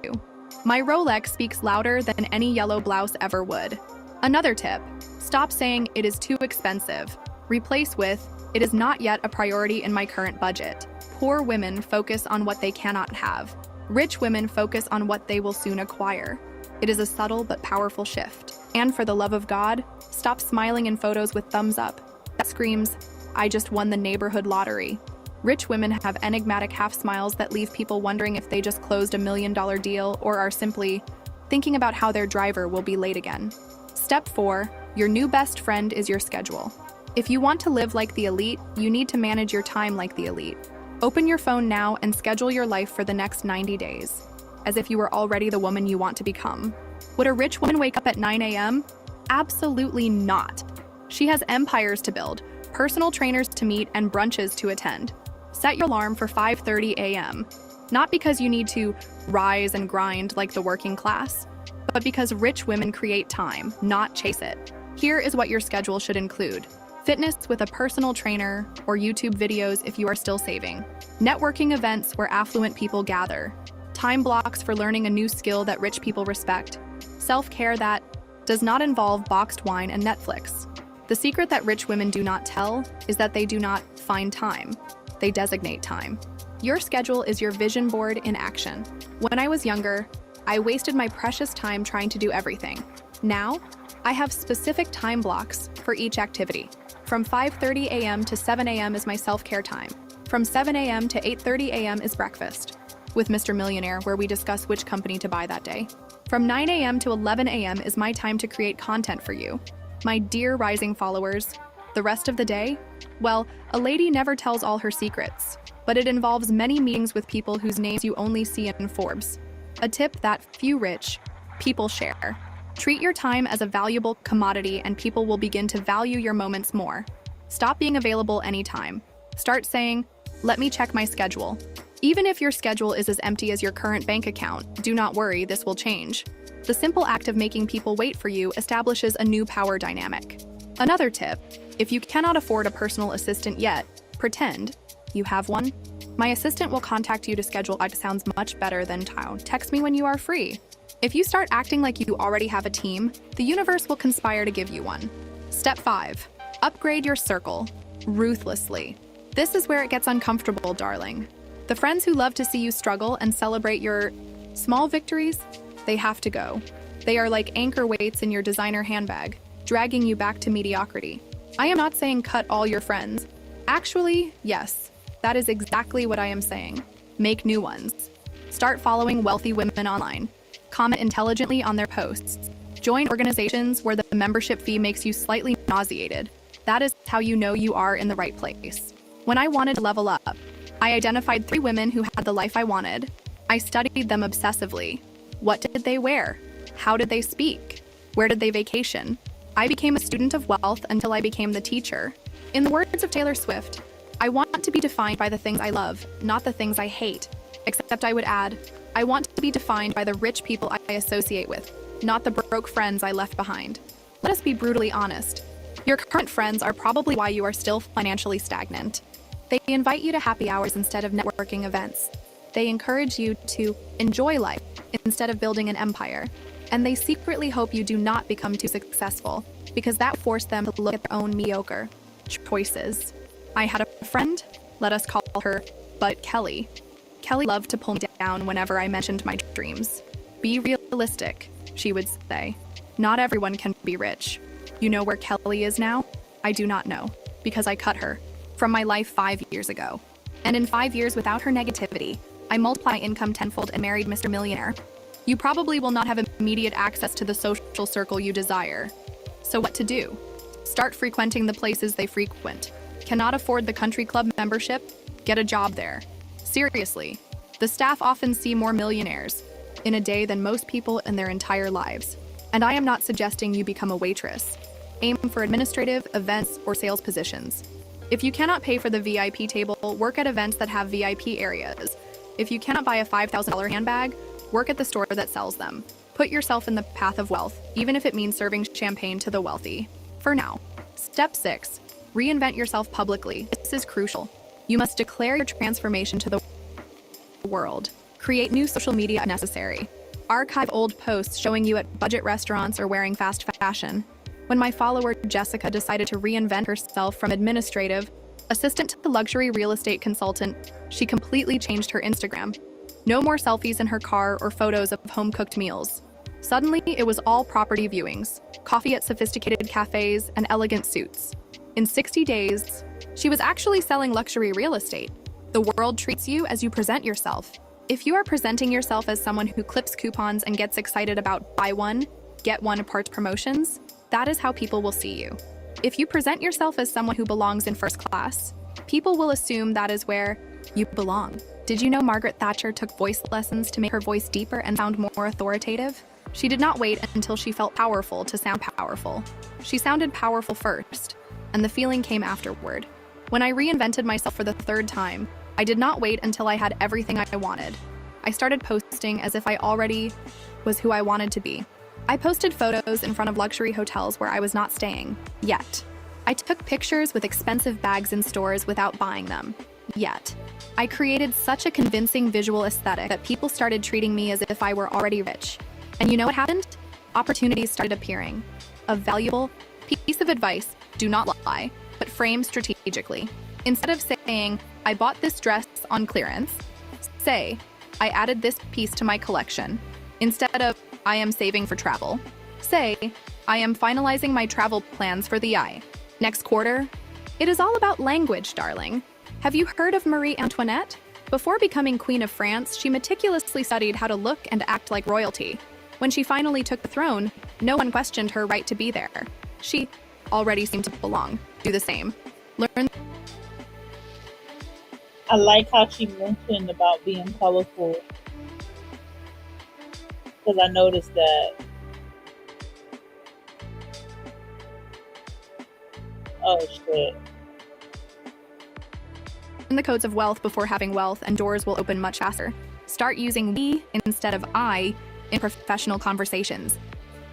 My Rolex speaks louder than any yellow blouse ever would. Another tip, stop saying it is too expensive. Replace with, it is not yet a priority in my current budget. Poor women focus on what they cannot have. Rich women focus on what they will soon acquire. It is a subtle but powerful shift. And for the love of God, stop smiling in photos with thumbs up. That screams, I just won the neighborhood lottery. Rich women have enigmatic half smiles that leave people wondering if they just closed $1 million deal or are simply thinking about how their driver will be late again. Step 4, your new best friend is your schedule. If you want to live like the elite, you need to manage your time like the elite. Open your phone now and schedule your life for the next 90 days, as if you were already the woman you want to become. Would a rich woman wake up at 9 a.m.? Absolutely not. She has empires to build, personal trainers to meet, and brunches to attend. Set your alarm for 5:30 a.m., not because you need to rise and grind like the working class, but because rich women create time, not chase it. Here is what your schedule should include. Fitness with a personal trainer, or YouTube videos if you are still saving. Networking events where affluent people gather. Time blocks for learning a new skill that rich people respect. Self-care that does not involve boxed wine and Netflix. The secret that rich women do not tell is that they do not find time. They designate time. Your schedule is your vision board in action. When I was younger, I wasted my precious time trying to do everything. Now, I have specific time blocks for each activity. From 5:30 a.m. to 7 a.m. is my self-care time. From 7 a.m. to 8:30 a.m. is breakfast with Mr. Millionaire, where we discuss which company to buy that day. From 9 a.m. to 11 a.m. is my time to create content for you. My dear rising followers, the rest of the day? Well, a lady never tells all her secrets, but it involves many meetings with people whose names you only see in Forbes. A tip that few rich people share. Treat your time as a valuable commodity and people will begin to value your moments more. Stop being available anytime. Start saying, "Let me check my schedule." Even if your schedule is as empty as your current bank account, do not worry, this will change. The simple act of making people wait for you establishes a new power dynamic. Another tip, if you cannot afford a personal assistant yet, pretend you have one. My assistant will contact you to schedule. It sounds much better than text me when you are free. If you start acting like you already have a team, the universe will conspire to give you one. Step 5. Upgrade your circle. Ruthlessly. This is where it gets uncomfortable, darling. The friends who love to see you struggle and celebrate your small victories, they have to go. They are like anchor weights in your designer handbag, dragging you back to mediocrity. I am not saying cut all your friends. Actually, yes, that is exactly what I am saying. Make new ones. Start following wealthy women online. Comment intelligently on their posts. Join organizations where the membership fee makes you slightly nauseated. That is how you know you are in the right place. When I wanted to level up, I identified 3 women who had the life I wanted. I studied them obsessively. What did they wear? How did they speak? Where did they vacation? I became a student of wealth until I became the teacher. In the words of Taylor Swift, I want to be defined by the things I love, not the things I hate. Except I would add, I want to be defined by the rich people I associate with, not the broke friends I left behind. Let us be brutally honest. Your current friends are probably why you are still financially stagnant. They invite you to happy hours instead of networking events. They encourage you to enjoy life instead of building an empire. And they secretly hope you do not become too successful, because that forced them to look at their own mediocre choices. I had a friend, let us call her But Kelly. Kelly loved to pull me down whenever I mentioned my dreams. Be realistic, she would say. Not everyone can be rich. You know where Kelly is now? I do not know, because I cut her from my life 5 years ago. And in 5 years without her negativity, I multiplied my income tenfold and married Mr. Millionaire. You probably will not have immediate access to the social circle you desire. So what to do? Start frequenting the places they frequent. Cannot afford the country club membership? Get a job there. Seriously, the staff often see more millionaires in a day than most people in their entire lives. And I am not suggesting you become a waitress. Aim for administrative, events, or sales positions. If you cannot pay for the VIP table, work at events that have VIP areas. If you cannot buy a $5,000 handbag, work at the store that sells them. Put yourself in the path of wealth, even if it means serving champagne to the wealthy. For now. Step 6. Reinvent yourself publicly. This is crucial. You must declare your transformation to the world. Create new social media if necessary. Archive old posts showing you at budget restaurants or wearing fast fashion. When my follower Jessica decided to reinvent herself from administrative assistant to luxury real estate consultant, she completely changed her Instagram. No more selfies in her car or photos of home-cooked meals. Suddenly, it was all property viewings, coffee at sophisticated cafes, and elegant suits. In 60 days, she was actually selling luxury real estate. The world treats you as you present yourself. If you are presenting yourself as someone who clips coupons and gets excited about buy one, get one parts promotions, that is how people will see you. If you present yourself as someone who belongs in first class, people will assume that is where you belong. Did you know Margaret Thatcher took voice lessons to make her voice deeper and sound more authoritative? She did not wait until she felt powerful to sound powerful. She sounded powerful first, and the feeling came afterward. When I reinvented myself for the 3rd time, I did not wait until I had everything I wanted. I started posting as if I already was who I wanted to be. I posted photos in front of luxury hotels where I was not staying, yet. I took pictures with expensive bags in stores without buying them. Yet, I created such a convincing visual aesthetic that people started treating me as if I were already rich. And you know what happened? Opportunities started appearing. A valuable piece of advice: do not lie, but frame strategically. Instead of saying, I bought this dress on clearance, say, I added this piece to my collection. Instead of, I am saving for travel, say, I am finalizing my travel plans for the next quarter. It is all about language, darling. Have you heard of Marie Antoinette? Before becoming Queen of France, she meticulously studied how to look and act like royalty. When she finally took the throne, no one questioned her right to be there. She already seemed to belong. Do the same. Learn. I like how she mentioned about being colorful, because I noticed that. Oh shit. Learn the codes of wealth before having wealth, and doors will open much faster. Start using we instead of I in professional conversations.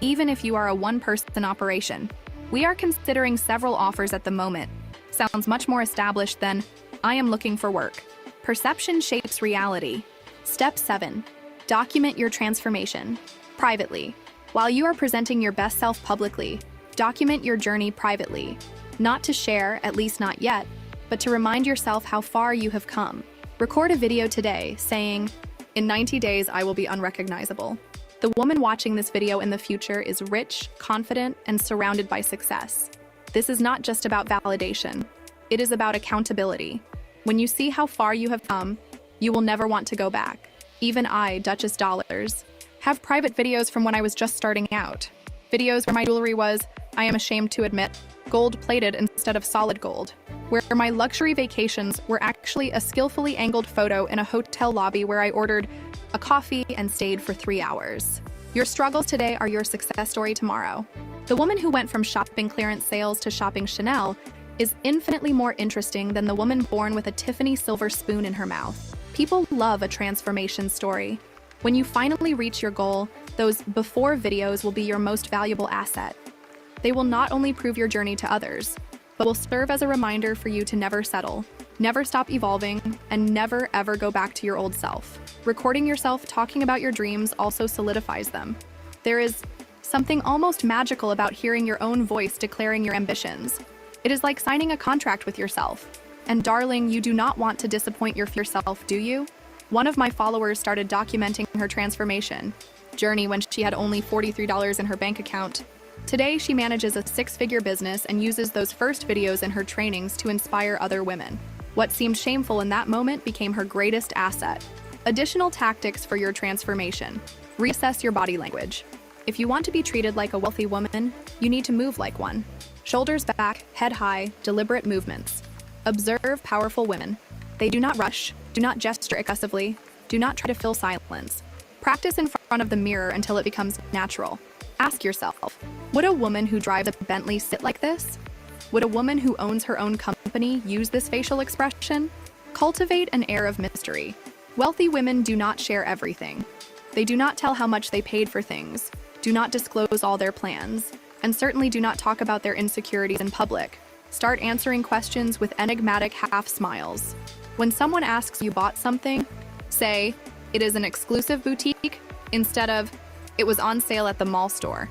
Even if you are a one-person operation, we are considering several offers at the moment. Sounds much more established than, I am looking for work. Perception shapes reality. Step 7. Document your transformation. Privately. While you are presenting your best self publicly, document your journey privately. Not to share, at least not yet, but to remind yourself how far you have come. Record a video today saying, in 90 days I will be unrecognizable. The woman watching this video in the future is rich, confident, and surrounded by success. This is not just about validation. It is about accountability. When you see how far you have come, you will never want to go back. Even I, Duchess Dollars, have private videos from when I was just starting out. Videos where my jewelry was, I am ashamed to admit, gold-plated instead of solid gold. Where my luxury vacations were actually a skillfully angled photo in a hotel lobby where I ordered a coffee and stayed for 3 hours. Your struggles today are your success story tomorrow. The woman who went from shopping clearance sales to shopping Chanel is infinitely more interesting than the woman born with a Tiffany silver spoon in her mouth. People love a transformation story. When you finally reach your goal, those before videos will be your most valuable asset. They will not only prove your journey to others, but will serve as a reminder for you to never settle, never stop evolving, and never ever go back to your old self. Recording yourself talking about your dreams also solidifies them. There is something almost magical about hearing your own voice declaring your ambitions. It is like signing a contract with yourself. And darling, you do not want to disappoint your self, do you? One of my followers started documenting her transformation journey when she had only $43 in her bank account. Today, she manages a 6-figure business and uses those first videos in her trainings to inspire other women. What seemed shameful in that moment became her greatest asset. Additional tactics for your transformation. Reassess your body language. If you want to be treated like a wealthy woman, you need to move like one. Shoulders back, head high, deliberate movements. Observe powerful women. They do not rush, do not gesture excessively, do not try to fill silence. Practice in front of the mirror until it becomes natural. Ask yourself, would a woman who drives a Bentley sit like this? Would a woman who owns her own company use this facial expression? Cultivate an air of mystery. Wealthy women do not share everything. They do not tell how much they paid for things, do not disclose all their plans, and certainly do not talk about their insecurities in public. Start answering questions with enigmatic half smiles. When someone asks you bought something, say, it is an exclusive boutique, instead of, it was on sale at the mall store.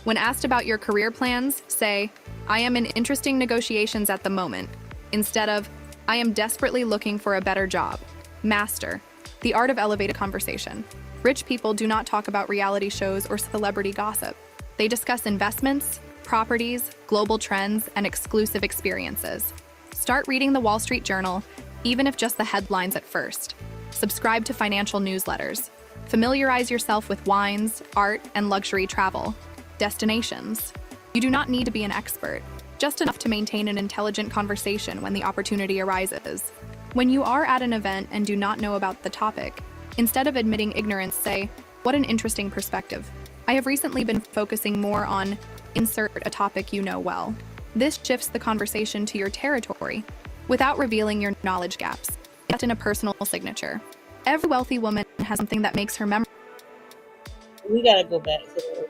When asked about your career plans, say, I am in interesting negotiations at the moment, instead of, I am desperately looking for a better job. Master the art of elevated conversation. Rich people do not talk about reality shows or celebrity gossip. They discuss investments, properties, global trends, and exclusive experiences. Start reading the Wall Street Journal, even if just the headlines at first. Subscribe to financial newsletters. Familiarize yourself with wines, art, and luxury travel. Destinations. You do not need to be an expert, just enough to maintain an intelligent conversation when the opportunity arises. When you are at an event and do not know about the topic, instead of admitting ignorance, say, what an interesting perspective. I have recently been focusing more on insert a topic you know well. This shifts the conversation to your territory without revealing your knowledge gaps, yet in a personal signature. Every wealthy woman has something that makes her memorable. We gotta go back to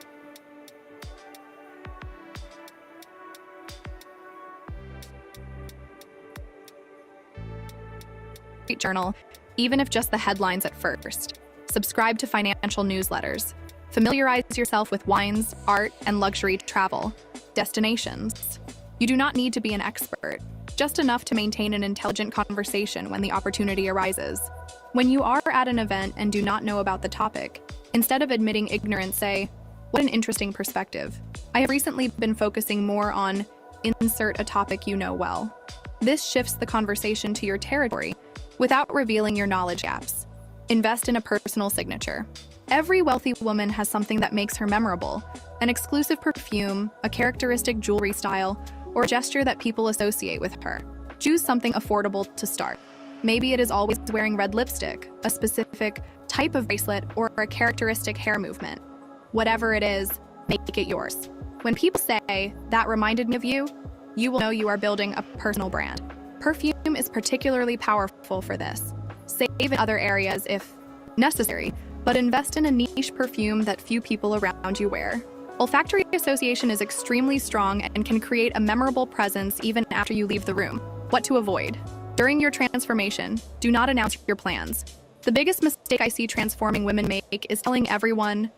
Street Journal, even if just the headlines at first. Subscribe to financial newsletters. Familiarize yourself with wines, art, and luxury travel destinations. You do not need to be an expert, just enough to maintain an intelligent conversation when the opportunity arises. When you are at an event and do not know about the topic, instead of admitting ignorance, say, "What an interesting perspective. I have recently been focusing more on insert a topic you know well." This shifts the conversation to your territory without revealing your knowledge gaps. Invest in a personal signature. Every wealthy woman has something that makes her memorable: an exclusive perfume, a characteristic jewelry style, or a gesture that people associate with her. Choose something affordable to start. Maybe it is always wearing red lipstick, a specific type of bracelet, or a characteristic hair movement. Whatever it is, make it yours. When people say, "That reminded me of you," you will know you are building a personal brand. Perfume is particularly powerful for this. Save in other areas if necessary, but invest in a niche perfume that few people around you wear. Olfactory association is extremely strong and can create a memorable presence even after you leave the room. What to avoid? During your transformation, do not announce your plans. The biggest mistake I see transforming women make is telling everyone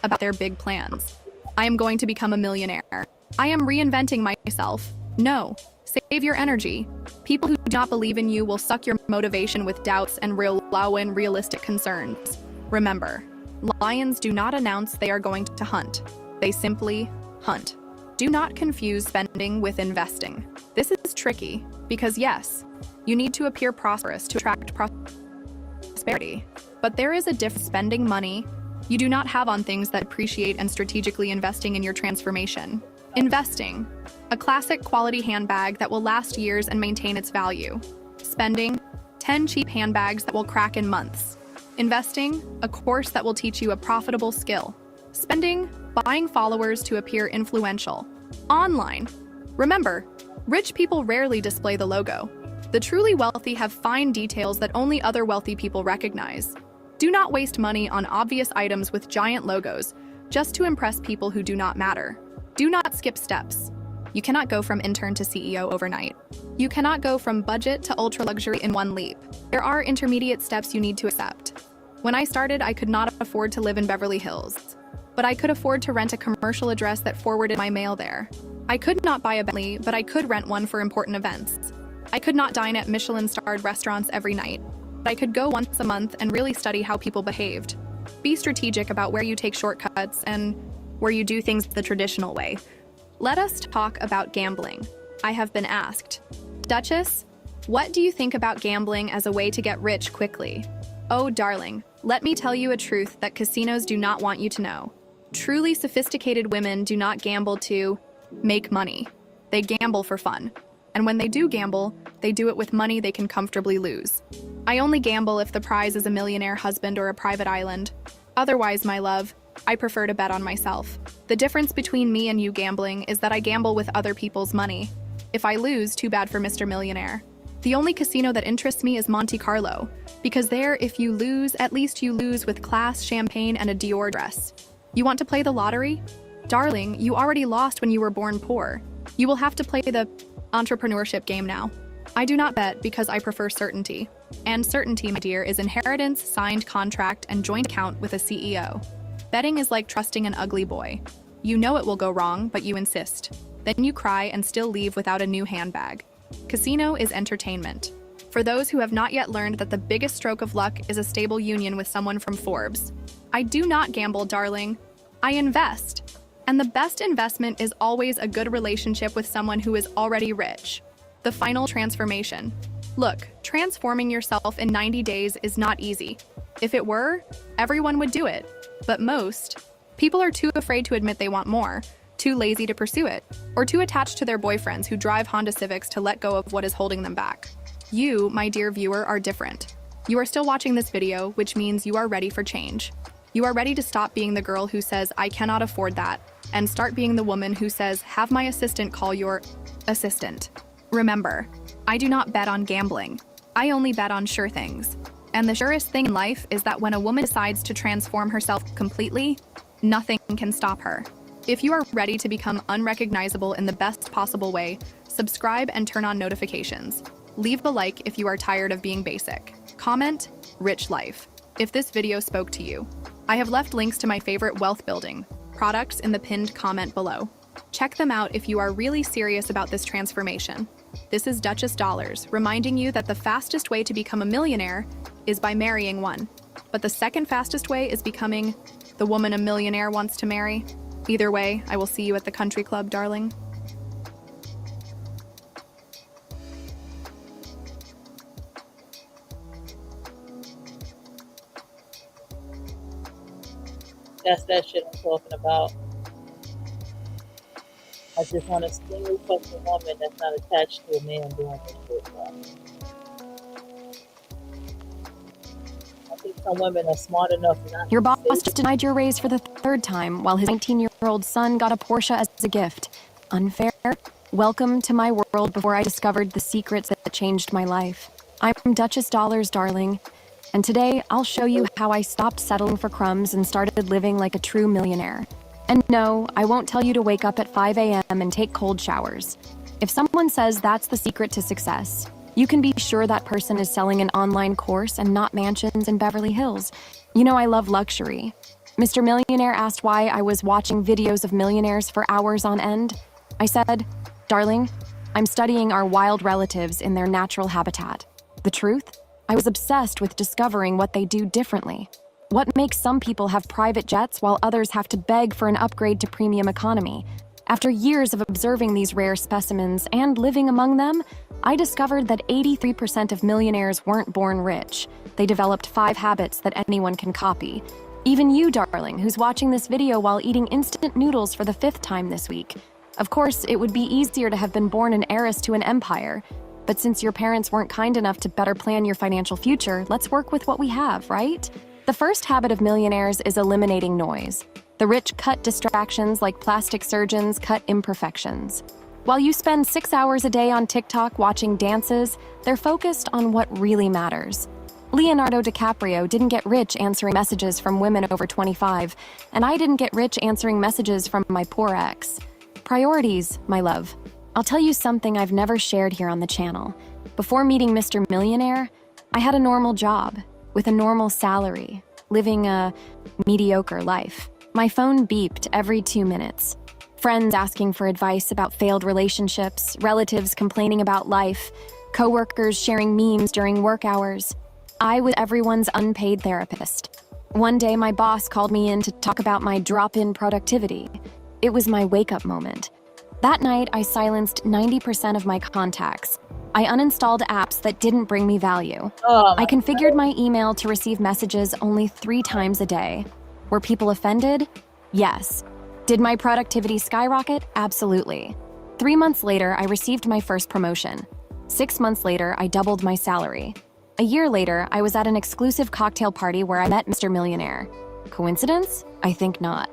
about their big plans. "I am going to become a millionaire. I am reinventing myself." No, save your energy. People who do not believe in you will suck your motivation with doubts and allow in realistic concerns. Remember, lions do not announce they are going to hunt. They simply hunt. Do not confuse spending with investing. This is tricky because yes, you need to appear prosperous to attract prosperity, but there is a difference spending money you do not have on things that appreciate and strategically investing in your transformation. Investing, a classic quality handbag that will last years and maintain its value. Spending, 10 cheap handbags that will crack in months. Investing, a course that will teach you a profitable skill. Spending, buying followers to appear influential. Online. Remember, rich people rarely display the logo. The truly wealthy have fine details that only other wealthy people recognize. Do not waste money on obvious items with giant logos just to impress people who do not matter. Do not skip steps. You cannot go from intern to CEO overnight. You cannot go from budget to ultra luxury in one leap. There are intermediate steps you need to accept. When I started, I could not afford to live in Beverly Hills, but I could afford to rent a commercial address that forwarded my mail there. I could not buy a Bentley, but I could rent one for important events. I could not dine at Michelin-starred restaurants every night, but I could go once a month and really study how people behaved. Be strategic about where you take shortcuts and where you do things the traditional way. Let us talk about gambling. I have been asked, "Duchess, what do you think about gambling as a way to get rich quickly?" Oh, darling, let me tell you a truth that casinos do not want you to know. Truly sophisticated women do not gamble to make money. They gamble for fun. And when they do gamble, they do it with money they can comfortably lose. I only gamble if the prize is a millionaire husband or a private island. Otherwise, my love, I prefer to bet on myself. The difference between me and you gambling is that I gamble with other people's money. If I lose, too bad for Mr. Millionaire. The only casino that interests me is Monte Carlo, because there, if you lose, at least you lose with class, champagne, and a Dior dress. You want to play the lottery? Darling, you already lost when you were born poor. You will have to play the entrepreneurship game now. I do not bet because I prefer certainty. And certainty, my dear, is inheritance, signed contract, and joint account with a CEO. Betting is like trusting an ugly boy. You know it will go wrong, but you insist. Then you cry and still leave without a new handbag. Casino is entertainment. For those who have not yet learned that the biggest stroke of luck is a stable union with someone from Forbes. I do not gamble, darling. I invest. And the best investment is always a good relationship with someone who is already rich. The final transformation. Look, transforming yourself in 90 days is not easy. If it were, everyone would do it. But most people are too afraid to admit they want more, too lazy to pursue it, or too attached to their boyfriends who drive Honda Civics to let go of what is holding them back. You, my dear viewer, are different. You are still watching this video, which means you are ready for change. You are ready to stop being the girl who says, "I cannot afford that," and start being the woman who says, "Have my assistant call your assistant." Remember, I do not bet on gambling. I only bet on sure things. And the surest thing in life is that when a woman decides to transform herself completely, nothing can stop her. If you are ready to become unrecognizable in the best possible way, subscribe and turn on notifications. Leave a like if you are tired of being basic. Comment, rich life, if this video spoke to you. I have left links to my favorite wealth building products in the pinned comment below. Check them out if you are really serious about this transformation. This is Duchess Dollars, reminding you that the fastest way to become a millionaire is by marrying one. But the second fastest way is becoming the woman a millionaire wants to marry. Either way, I will see you at the country club, darling. That's that shit I'm talking about. I just want a single fucking woman that's not attached to a man doing this shit. Bro. I think some women are smart enough not Your to boss say just denied your raise for the third time while his 19-year-old son got a Porsche as a gift. Unfair? Welcome to my world before I discovered the secrets that changed my life. I'm Duchess Dollars, darling. And today, I'll show you how I stopped settling for crumbs and started living like a true millionaire. And no, I won't tell you to wake up at 5 a.m. and take cold showers. If someone says that's the secret to success, you can be sure that person is selling an online course and not mansions in Beverly Hills. You know I love luxury. Mr. Millionaire asked why I was watching videos of millionaires for hours on end. I said, darling, I'm studying our wild relatives in their natural habitat. The truth? I was obsessed with discovering what they do differently. What makes some people have private jets while others have to beg for an upgrade to premium economy? After years of observing these rare specimens and living among them, I discovered that 83% of millionaires weren't born rich. They developed 5 habits that anyone can copy. Even you, darling, who's watching this video while eating instant noodles for the 5th time this week. Of course, it would be easier to have been born an heiress to an empire. But since your parents weren't kind enough to better plan your financial future, let's work with what we have, right? The first habit of millionaires is eliminating noise. The rich cut distractions like plastic surgeons cut imperfections. While you spend 6 hours a day on TikTok watching dances, they're focused on what really matters. Leonardo DiCaprio didn't get rich answering messages from women over 25, and I didn't get rich answering messages from my poor ex. Priorities, my love. I'll tell you something I've never shared here on the channel. Before meeting Mr. Millionaire, I had a normal job, with a normal salary, living a mediocre life. My phone beeped every 2 minutes. Friends asking for advice about failed relationships, relatives complaining about life, coworkers sharing memes during work hours. I was everyone's unpaid therapist. One day, my boss called me in to talk about my drop-in productivity. It was my wake-up moment. That night, I silenced 90% of my contacts. I uninstalled apps that didn't bring me value. I configured my email to receive messages only 3 times a day. Were people offended? Yes. Did my productivity skyrocket? Absolutely. 3 months later, I received my first promotion. 6 months later, I doubled my salary. A year later, I was at an exclusive cocktail party where I met Mr. Millionaire. Coincidence? I think not.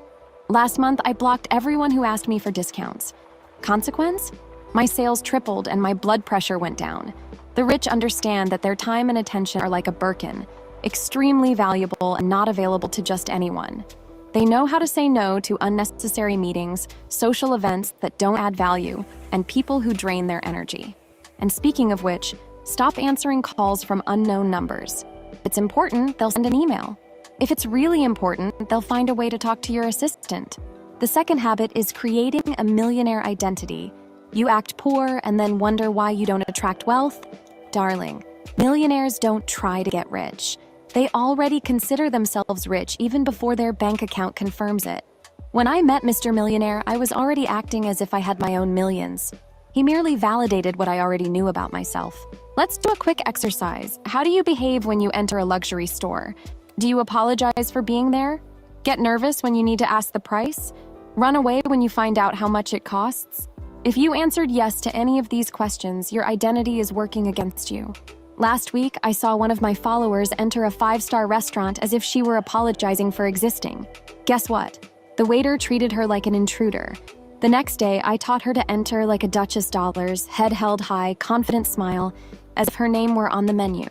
Last month, I blocked everyone who asked me for discounts. Consequence? My sales tripled and my blood pressure went down. The rich understand that their time and attention are like a Birkin, extremely valuable and not available to just anyone. They know how to say no to unnecessary meetings, social events that don't add value, and people who drain their energy. And speaking of which, stop answering calls from unknown numbers. If it's important, they'll send an email. If it's really important, they'll find a way to talk to your assistant. The second habit is creating a millionaire identity. You act poor and then wonder why you don't attract wealth? Darling, millionaires don't try to get rich. They already consider themselves rich even before their bank account confirms it. When I met Mr. Millionaire, I was already acting as if I had my own millions. He merely validated what I already knew about myself. Let's do a quick exercise. How do you behave when you enter a luxury store? Do you apologize for being there? Get nervous when you need to ask the price? Run away when you find out how much it costs? If you answered yes to any of these questions, your identity is working against you. Last week, I saw one of my followers enter a 5-star restaurant as if she were apologizing for existing. Guess what? The waiter treated her like an intruder. The next day, I taught her to enter like a Duchess Dollars, head held high, confident smile, as if her name were on the menu.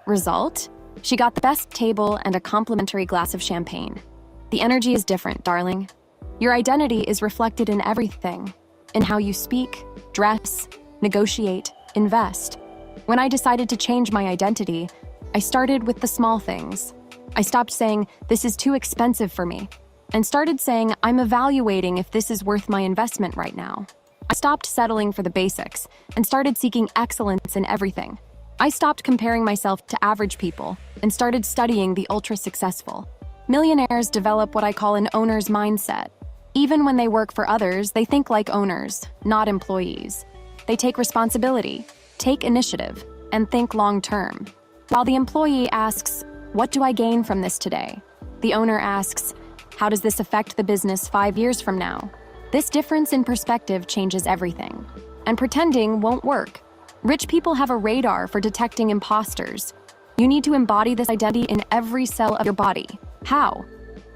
Result? She got the best table and a complimentary glass of champagne. The energy is different, darling. Your identity is reflected in everything. In how you speak, dress, negotiate, invest. When I decided to change my identity, I started with the small things. I stopped saying, "This is too expensive for me," and started saying, "I'm evaluating if this is worth my investment right now." I stopped settling for the basics and started seeking excellence in everything. I stopped comparing myself to average people and started studying the ultra-successful. Millionaires develop what I call an owner's mindset. Even when they work for others, they think like owners, not employees. They take responsibility, take initiative, and think long-term. While the employee asks, "What do I gain from this today?" the owner asks, "How does this affect the business 5 years from now?" This difference in perspective changes everything. And pretending won't work. Rich people have a radar for detecting imposters. You need to embody this identity in every cell of your body. How?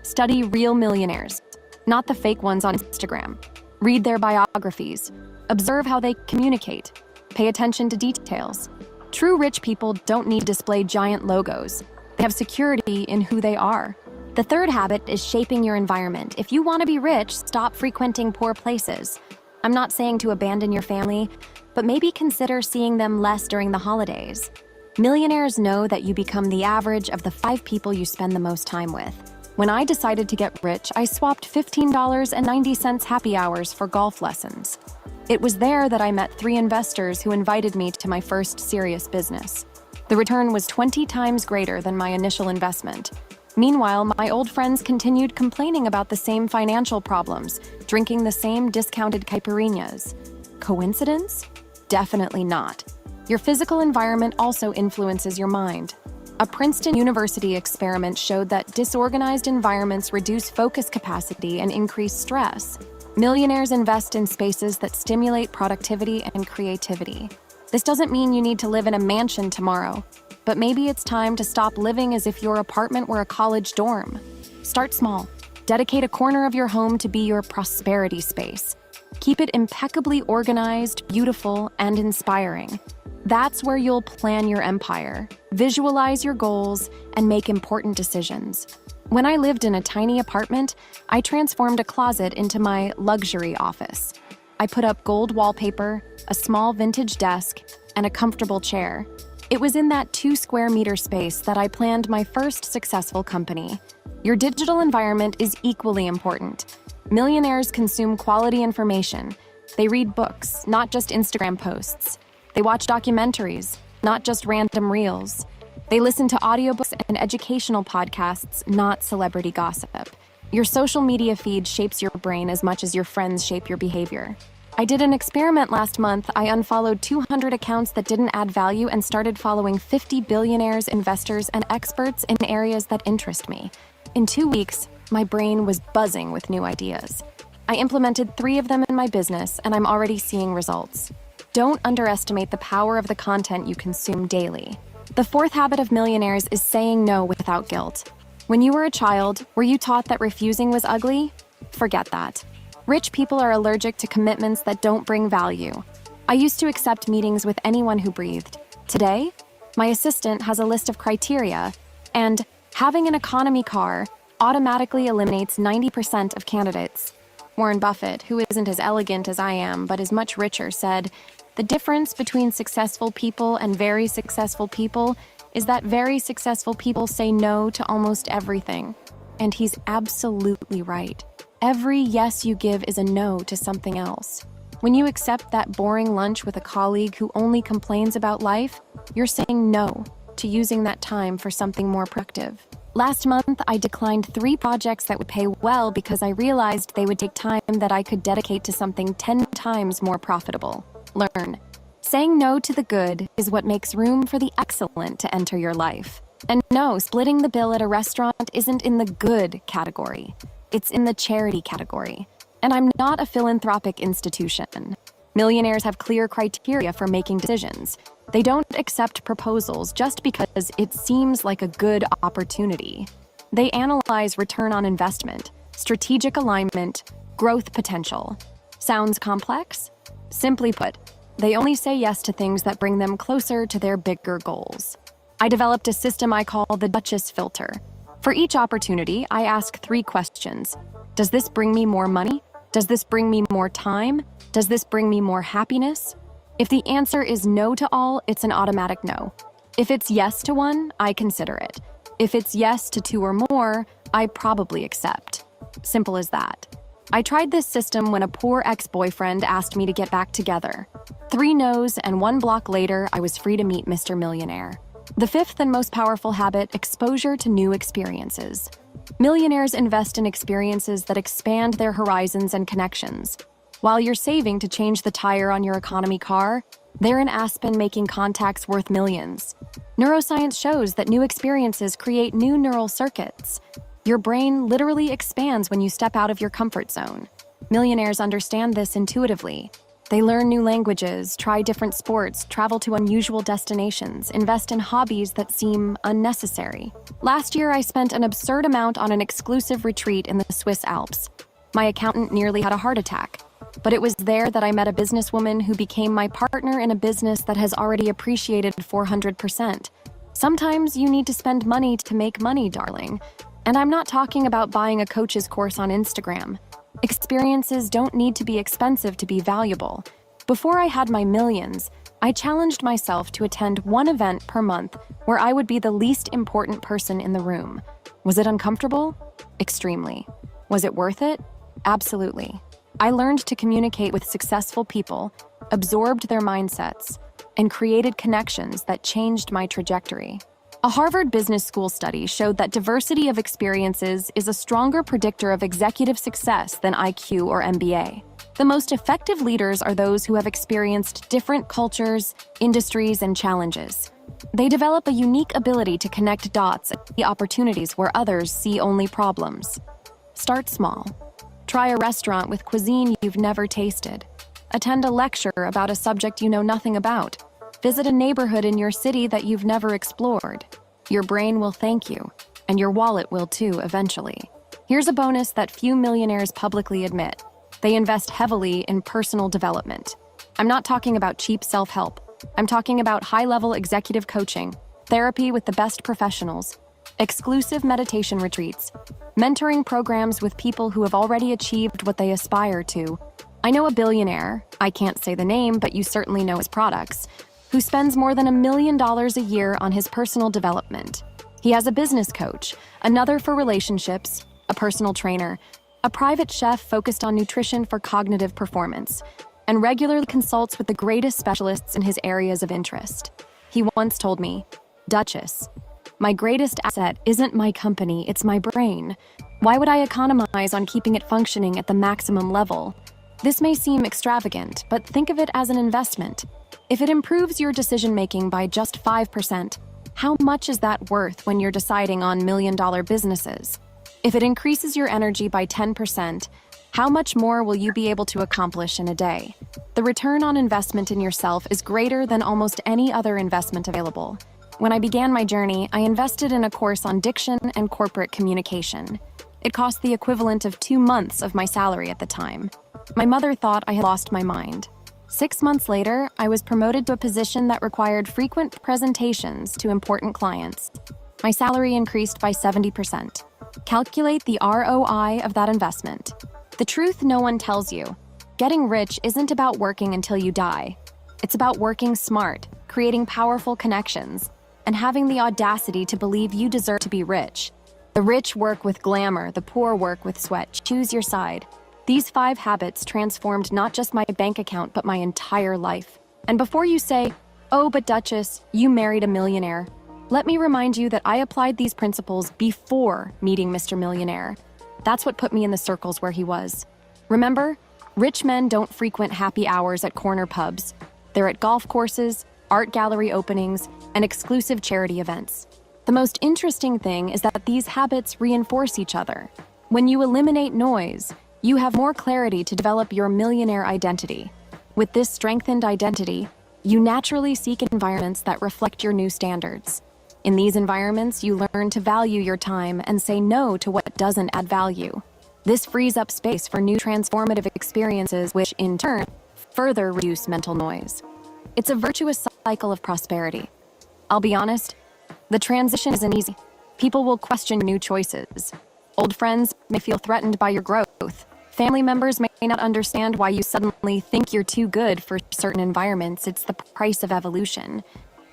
Study real millionaires, not the fake ones on Instagram. Read their biographies. Observe how they communicate. Pay attention to details. True rich people don't need to display giant logos. They have security in who they are. The third habit is shaping your environment. If you want to be rich, stop frequenting poor places. I'm not saying to abandon your family, but maybe consider seeing them less during the holidays. Millionaires know that you become the average of the 5 people you spend the most time with. When I decided to get rich, I swapped $15.90 happy hours for golf lessons. It was there that I met 3 investors who invited me to my first serious business. The return was 20 times greater than my initial investment. Meanwhile, my old friends continued complaining about the same financial problems, drinking the same discounted caipirinhas. Coincidence? Definitely not. Your physical environment also influences your mind. A Princeton University experiment showed that disorganized environments reduce focus capacity and increase stress. Millionaires invest in spaces that stimulate productivity and creativity. This doesn't mean you need to live in a mansion tomorrow, but maybe it's time to stop living as if your apartment were a college dorm. Start small. Dedicate a corner of your home to be your prosperity space. Keep it impeccably organized, beautiful, and inspiring. That's where you'll plan your empire, visualize your goals, and make important decisions. When I lived in a tiny apartment, I transformed a closet into my luxury office. I put up gold wallpaper, a small vintage desk, and a comfortable chair. It was in that 2-square-meter space that I planned my first successful company. Your digital environment is equally important. Millionaires consume quality information. They read books, not just Instagram posts. They watch documentaries, not just random reels. They listen to audiobooks and educational podcasts, not celebrity gossip. Your social media feed shapes your brain as much as your friends shape your behavior. I did an experiment last month. I unfollowed 200 accounts that didn't add value and started following 50 billionaires, investors, and experts in areas that interest me. In 2 weeks, my brain was buzzing with new ideas. I implemented 3 of them in my business, and I'm already seeing results. Don't underestimate the power of the content you consume daily. The 4th habit of millionaires is saying no without guilt. When you were a child, were you taught that refusing was ugly? Forget that. Rich people are allergic to commitments that don't bring value. I used to accept meetings with anyone who breathed. Today, my assistant has a list of criteria, and having an economy car automatically eliminates 90% of candidates. Warren Buffett, who isn't as elegant as I am but is much richer, said, "The difference between successful people and very successful people is that very successful people say no to almost everything." And he's absolutely right. Every yes you give is a no to something else. When you accept that boring lunch with a colleague who only complains about life, you're saying no to using that time for something more productive. Last month, I declined 3 projects that would pay well because I realized they would take time that I could dedicate to something 10 times more profitable. Learn. Saying no to the good is what makes room for the excellent to enter your life. And no, splitting the bill at a restaurant isn't in the good category. It's in the charity category. And I'm not a philanthropic institution. Millionaires have clear criteria for making decisions. They don't accept proposals just because it seems like a good opportunity. They analyze return on investment, strategic alignment, growth potential. Sounds complex? Simply put, they only say yes to things that bring them closer to their bigger goals. I developed a system I call the Duchess filter. For each opportunity, I ask 3 questions. Does this bring me more money? Does this bring me more time? Does this bring me more happiness? If the answer is no to all, it's an automatic no. If it's yes to one, I consider it. If it's yes to two or more, I probably accept. Simple as that. I tried this system when a poor ex-boyfriend asked me to get back together. 3 no's, and 1 block later, I was free to meet Mr. Millionaire. The 5th and most powerful habit, exposure to new experiences. Millionaires invest in experiences that expand their horizons and connections. While you're saving to change the tire on your economy car, they're in Aspen making contacts worth millions. Neuroscience shows that new experiences create new neural circuits. Your brain literally expands when you step out of your comfort zone. Millionaires understand this intuitively. They learn new languages, try different sports, travel to unusual destinations, invest in hobbies that seem unnecessary. Last year, I spent an absurd amount on an exclusive retreat in the Swiss Alps. My accountant nearly had a heart attack, but it was there that I met a businesswoman who became my partner in a business that has already appreciated 400%. Sometimes you need to spend money to make money, darling. And I'm not talking about buying a coach's course on Instagram. Experiences don't need to be expensive to be valuable. Before I had my millions, I challenged myself to attend 1 event per month where I would be the least important person in the room. Was it uncomfortable? Extremely. Was it worth it? Absolutely. I learned to communicate with successful people, absorbed their mindsets, and created connections that changed my trajectory. A Harvard Business School study showed that diversity of experiences is a stronger predictor of executive success than IQ or MBA. The most effective leaders are those who have experienced different cultures, industries, and challenges. They develop a unique ability to connect dots and see opportunities where others see only problems. Start small. Try a restaurant with cuisine you've never tasted. Attend a lecture about a subject you know nothing about. Visit a neighborhood in your city that you've never explored. Your brain will thank you, and your wallet will too eventually. Here's a bonus that few millionaires publicly admit. They invest heavily in personal development. I'm not talking about cheap self-help. I'm talking about high-level executive coaching, therapy with the best professionals, exclusive meditation retreats, mentoring programs with people who have already achieved what they aspire to. I know a billionaire, I can't say the name, but you certainly know his products, who spends more than $1 million a year on his personal development. He has a business coach, another for relationships, a personal trainer, a private chef focused on nutrition for cognitive performance, and regularly consults with the greatest specialists in his areas of interest. He once told me, "Duchess, my greatest asset isn't my company, it's my brain. Why would I economize on keeping it functioning at the maximum level? This may seem extravagant, but think of it as an investment. If it improves your decision-making by just 5%, how much is that worth when you're deciding on million-dollar businesses? If it increases your energy by 10%, how much more will you be able to accomplish in a day? The return on investment in yourself is greater than almost any other investment available. When I began my journey, I invested in a course on diction and corporate communication. It cost the equivalent of 2 months of my salary at the time. My mother thought I had lost my mind. 6 months later, I was promoted to a position that required frequent presentations to important clients. My salary increased by 70%. Calculate the ROI of that investment. The truth no one tells you. Getting rich isn't about working until you die. It's about working smart, creating powerful connections, and having the audacity to believe you deserve to be rich. The rich work with glamour, the poor work with sweat. Choose your side. These 5 habits transformed not just my bank account, but my entire life. And before you say, "Oh, but Duchess, you married a millionaire," let me remind you that I applied these principles before meeting Mr. Millionaire. That's what put me in the circles where he was. Remember, rich men don't frequent happy hours at corner pubs. They're at golf courses, art gallery openings, and exclusive charity events. The most interesting thing is that these habits reinforce each other. When you eliminate noise, you have more clarity to develop your millionaire identity. With this strengthened identity, you naturally seek environments that reflect your new standards. In these environments, you learn to value your time and say no to what doesn't add value. This frees up space for new transformative experiences, which in turn further reduce mental noise. It's a virtuous cycle of prosperity. I'll be honest, the transition isn't easy. People will question your new choices. Old friends may feel threatened by your growth. Family members may not understand why you suddenly think you're too good for certain environments. It's the price of evolution.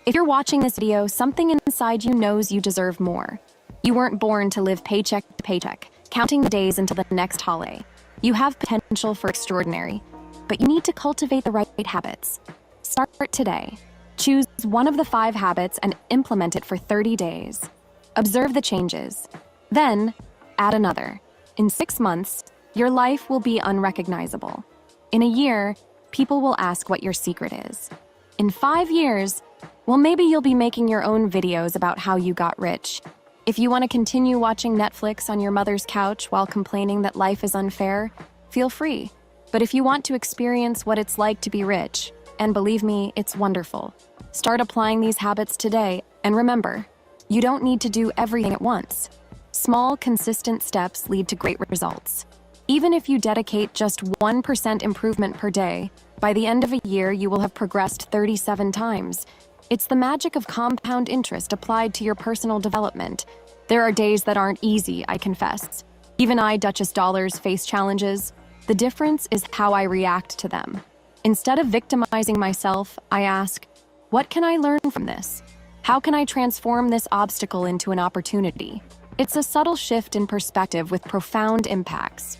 If you're watching this video, something inside you knows you deserve more. You weren't born to live paycheck to paycheck, counting the days until the next holiday. You have potential for extraordinary, but you need to cultivate the right habits. Start today. Choose one of the 5 habits and implement it for 30 days. Observe the changes. Then, add another. In 6 months, your life will be unrecognizable. In a year, people will ask what your secret is. In 5 years, well, maybe you'll be making your own videos about how you got rich. If you want to continue watching Netflix on your mother's couch while complaining that life is unfair, feel free. But if you want to experience what it's like to be rich, and believe me, it's wonderful, start applying these habits today. And remember, you don't need to do everything at once. Small, consistent steps lead to great results. Even if you dedicate just 1% improvement per day, by the end of a year you will have progressed 37 times. It's the magic of compound interest applied to your personal development. There are days that aren't easy, I confess. Even I, Duchess Dollars, face challenges. The difference is how I react to them. Instead of victimizing myself, I ask, what can I learn from this? How can I transform this obstacle into an opportunity? It's a subtle shift in perspective with profound impacts.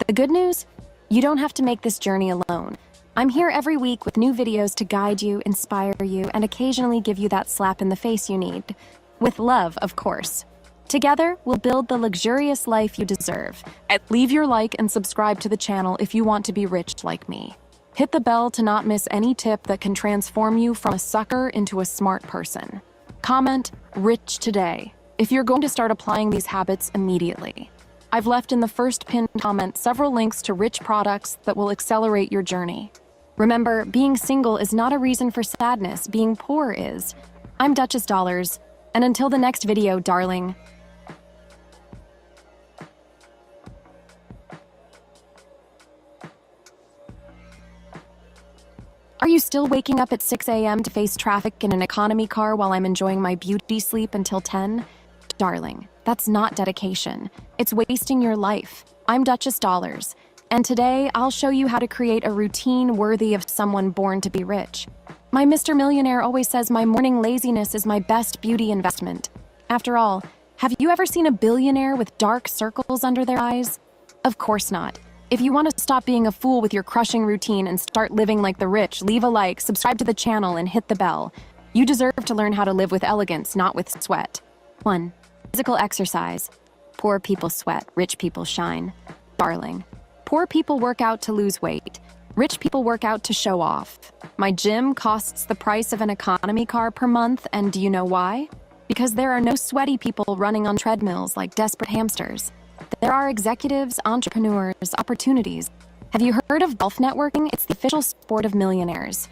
The good news? You don't have to make this journey alone. I'm here every week with new videos to guide you, inspire you, and occasionally give you that slap in the face you need. With love, of course. Together, we'll build the luxurious life you deserve. Leave your like and subscribe to the channel if you want to be rich like me. Hit the bell to not miss any tip that can transform you from a sucker into a smart person. Comment, "Rich today," if you're going to start applying these habits immediately. I've left in the first pinned comment several links to rich products that will accelerate your journey. Remember, being single is not a reason for sadness, being poor is. I'm Duchess Dollars, and until the next video, darling. Are you still waking up at 6 a.m. to face traffic in an economy car while I'm enjoying my beauty sleep until 10? Darling, that's not dedication. It's wasting your life. I'm Duchess Dollars, and today I'll show you how to create a routine worthy of someone born to be rich. My Mr. Millionaire always says my morning laziness is my best beauty investment. After all, have you ever seen a billionaire with dark circles under their eyes? Of course not. If you want to stop being a fool with your crushing routine and start living like the rich, leave a like, subscribe to the channel, and hit the bell. You deserve to learn how to live with elegance, not with sweat. 1. Physical exercise. Poor people sweat, rich people shine. Darling, poor people work out to lose weight. Rich people work out to show off. My gym costs the price of an economy car per month, and do you know why? Because there are no sweaty people running on treadmills like desperate hamsters. There are executives, entrepreneurs, opportunities. Have you heard of golf networking? It's the official sport of millionaires.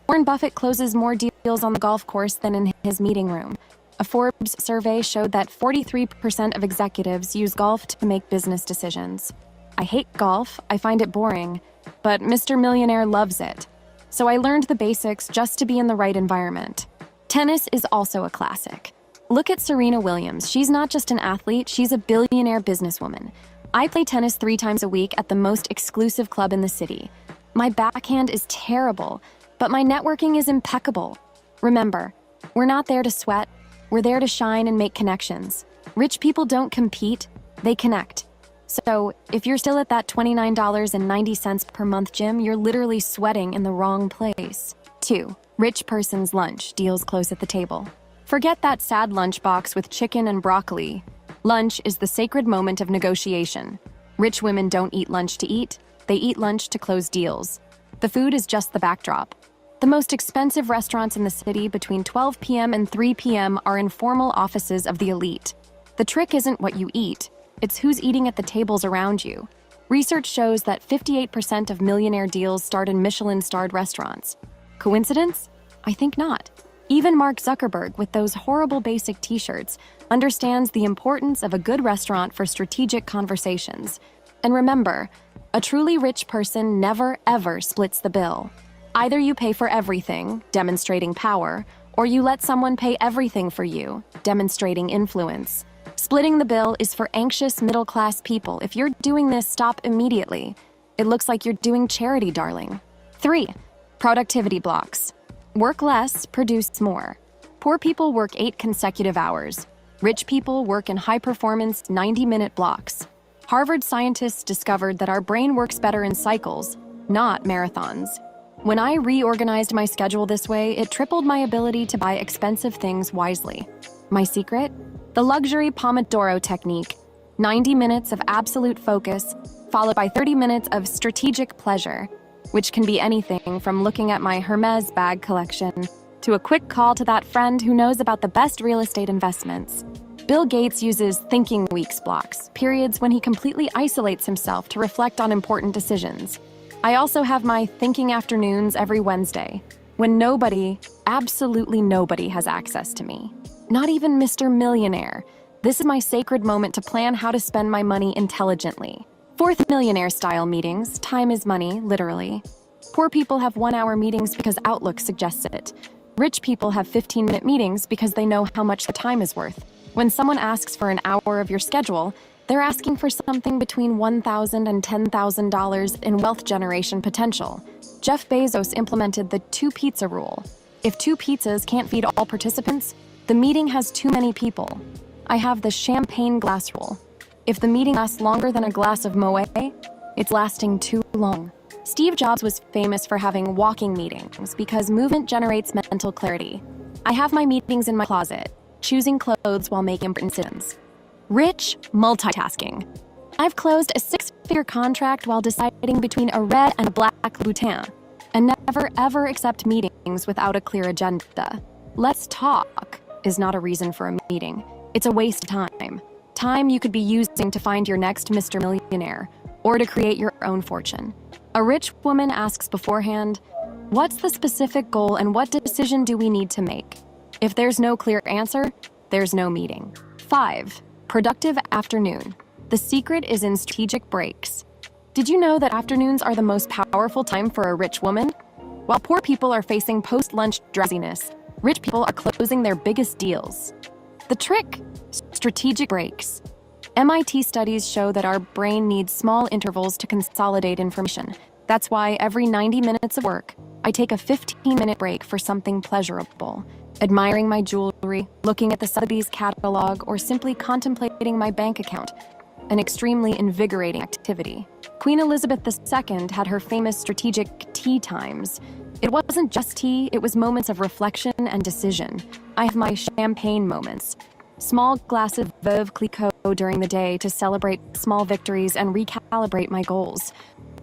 Warren Buffett closes more deals on the golf course than in his meeting room. A Forbes survey showed that 43% of executives use golf to make business decisions. I hate golf, I find it boring, but Mr. Millionaire loves it. So I learned the basics just to be in the right environment. Tennis is also a classic. Look at Serena Williams. She's not just an athlete, she's a billionaire businesswoman. I play tennis 3 times a week at the most exclusive club in the city. My backhand is terrible, but my networking is impeccable. Remember, we're not there to sweat, we're there to shine and make connections. Rich people don't compete, they connect. So, if you're still at that $29.90 per month gym, you're literally sweating in the wrong place. 2. Rich person's lunch, deals close at the table. Forget that sad lunchbox with chicken and broccoli. Lunch is the sacred moment of negotiation. Rich women don't eat lunch to eat, they eat lunch to close deals. The food is just the backdrop. The most expensive restaurants in the city between 12 p.m. and 3 p.m. are informal offices of the elite. The trick isn't what you eat, it's who's eating at the tables around you. Research shows that 58% of millionaire deals start in Michelin-starred restaurants. Coincidence? I think not. Even Mark Zuckerberg, with those horrible basic t-shirts, understands the importance of a good restaurant for strategic conversations. And remember, a truly rich person never, ever splits the bill. Either you pay for everything, demonstrating power, or you let someone pay everything for you, demonstrating influence. Splitting the bill is for anxious middle-class people. If you're doing this, stop immediately. It looks like you're doing charity, darling. 3. Productivity blocks. Work less, produce more. Poor people work 8 consecutive hours. Rich people work in high-performance 90-minute blocks. Harvard scientists discovered that our brain works better in cycles, not marathons. When I reorganized my schedule this way, it tripled my ability to buy expensive things wisely. My secret? The luxury Pomodoro technique. 90 minutes of absolute focus, followed by 30 minutes of strategic pleasure, which can be anything from looking at my Hermes bag collection to a quick call to that friend who knows about the best real estate investments. Bill Gates uses thinking weeks blocks, periods when he completely isolates himself to reflect on important decisions. I also have my thinking afternoons every Wednesday, when nobody, absolutely nobody, has access to me. Not even Mr. Millionaire. This is my sacred moment to plan how to spend my money intelligently. 4th, millionaire-style meetings. Time is money, literally. Poor people have 1-hour meetings because Outlook suggests it. Rich people have 15-minute meetings because they know how much the time is worth. When someone asks for an hour of your schedule, they're asking for something between $1,000 and $10,000 in wealth generation potential. Jeff Bezos implemented the 2-pizza rule. If 2 pizzas can't feed all participants, the meeting has too many people. I have the champagne glass rule. If the meeting lasts longer than a glass of Moet, it's lasting too long. Steve Jobs was famous for having walking meetings because movement generates mental clarity. I have my meetings in my closet, choosing clothes while making important decisions. Rich multitasking. I've closed a 6-figure contract while deciding between a red and a black Louboutin, and never ever accept meetings without a clear agenda. Let's talk is not a reason for a meeting. It's a waste of time. Time you could be using to find your next Mr. Millionaire or to create your own fortune. A rich woman asks beforehand, what's the specific goal and what decision do we need to make? If there's no clear answer, there's no meeting. 5. Productive afternoon. The secret is in strategic breaks. Did you know that afternoons are the most powerful time for a rich woman? While poor people are facing post-lunch drowsiness, rich people are closing their biggest deals. The trick? Strategic breaks. MIT studies show that our brain needs small intervals to consolidate information. That's why every 90 minutes of work, I take a 15-minute break for something pleasurable. Admiring my jewelry, looking at the Sotheby's catalog, or simply contemplating my bank account. An extremely invigorating activity. Queen Elizabeth II had her famous strategic tea times. It wasn't just tea, it was moments of reflection and decision. I have my champagne moments. Small glasses of Veuve Clicquot during the day to celebrate small victories and recalibrate my goals.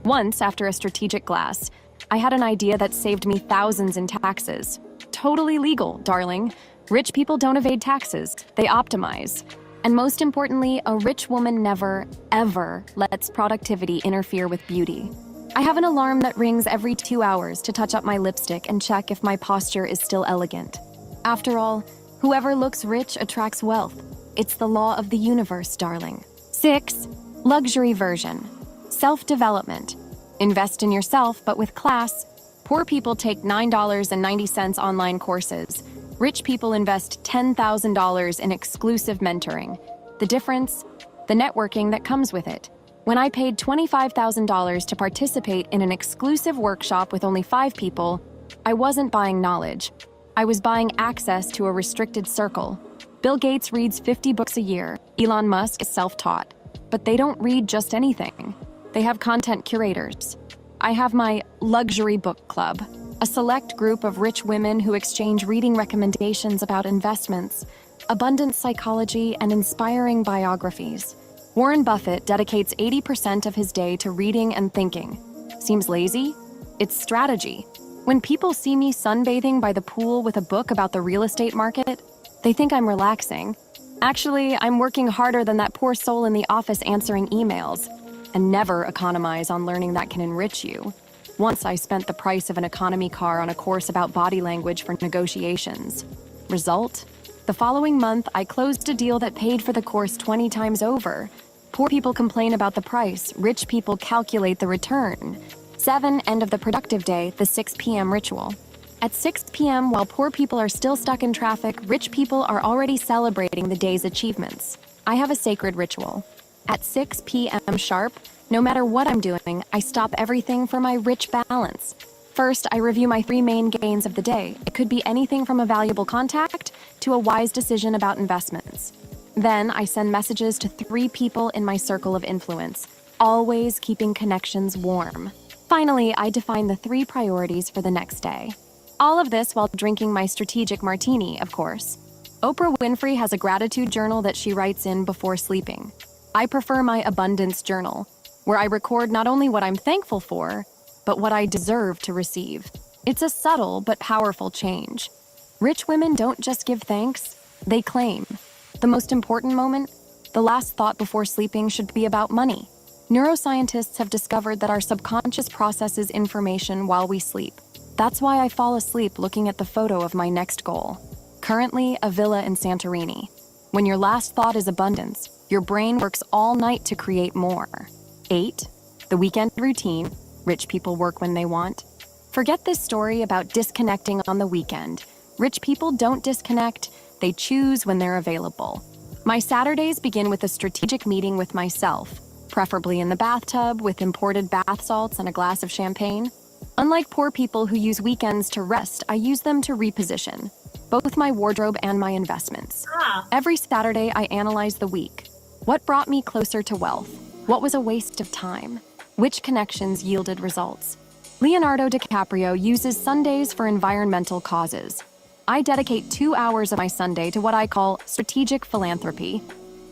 Once, after a strategic glass, I had an idea that saved me thousands in taxes. Totally legal, darling. Rich people don't evade taxes, they optimize. And most importantly, a rich woman never, ever lets productivity interfere with beauty. I have an alarm that rings every 2 hours to touch up my lipstick and check if my posture is still elegant. After all, whoever looks rich attracts wealth. It's the law of the universe, darling. 6. Luxury version. Self-development. Invest in yourself, but with class. Poor people take $9.90 online courses. Rich people invest $10,000 in exclusive mentoring. The difference? The networking that comes with it. When I paid $25,000 to participate in an exclusive workshop with only 5 people, I wasn't buying knowledge. I was buying access to a restricted circle. Bill Gates reads 50 books a year. Elon Musk is self-taught. But they don't read just anything. They have content curators. I have my luxury book club, a select group of rich women who exchange reading recommendations about investments, abundant psychology, and inspiring biographies. Warren Buffett dedicates 80% of his day to reading and thinking. Seems lazy? It's strategy. When people see me sunbathing by the pool with a book about the real estate market, they think I'm relaxing. Actually, I'm working harder than that poor soul in the office answering emails. And never economize on learning that can enrich you. Once I spent the price of an economy car on a course about body language for negotiations. Result? The following month, I closed a deal that paid for the course 20 times over. Poor people complain about the price, rich people calculate the return. 7. End of the productive day, the 6 p.m. ritual. At 6 p.m., while poor people are still stuck in traffic, rich people are already celebrating the day's achievements. I have a sacred ritual. At 6 p.m. sharp, no matter what I'm doing, I stop everything for my rich balance. First, I review my 3 main gains of the day. It could be anything from a valuable contact to a wise decision about investments. Then, I send messages to 3 people in my circle of influence, always keeping connections warm. Finally, I define the 3 priorities for the next day. All of this while drinking my strategic martini, of course. Oprah Winfrey has a gratitude journal that she writes in before sleeping. I prefer my abundance journal, where I record not only what I'm thankful for, but what I deserve to receive. It's a subtle but powerful change. Rich women don't just give thanks, they claim. The most important moment, the last thought before sleeping, should be about money. Neuroscientists have discovered that our subconscious processes information while we sleep. That's why I fall asleep looking at the photo of my next goal. Currently, a villa in Santorini. When your last thought is abundance, your brain works all night to create more. 8. The weekend routine. Rich people work when they want. Forget this story about disconnecting on the weekend. Rich people don't disconnect, they choose when they're available. My Saturdays begin with a strategic meeting with myself, preferably in the bathtub with imported bath salts and a glass of champagne. Unlike poor people who use weekends to rest, I use them to reposition, both my wardrobe and my investments. Every Saturday, I analyze the week. What brought me closer to wealth? What was a waste of time? Which connections yielded results? Leonardo DiCaprio uses Sundays for environmental causes. I dedicate 2 hours of my Sunday to what I call strategic philanthropy.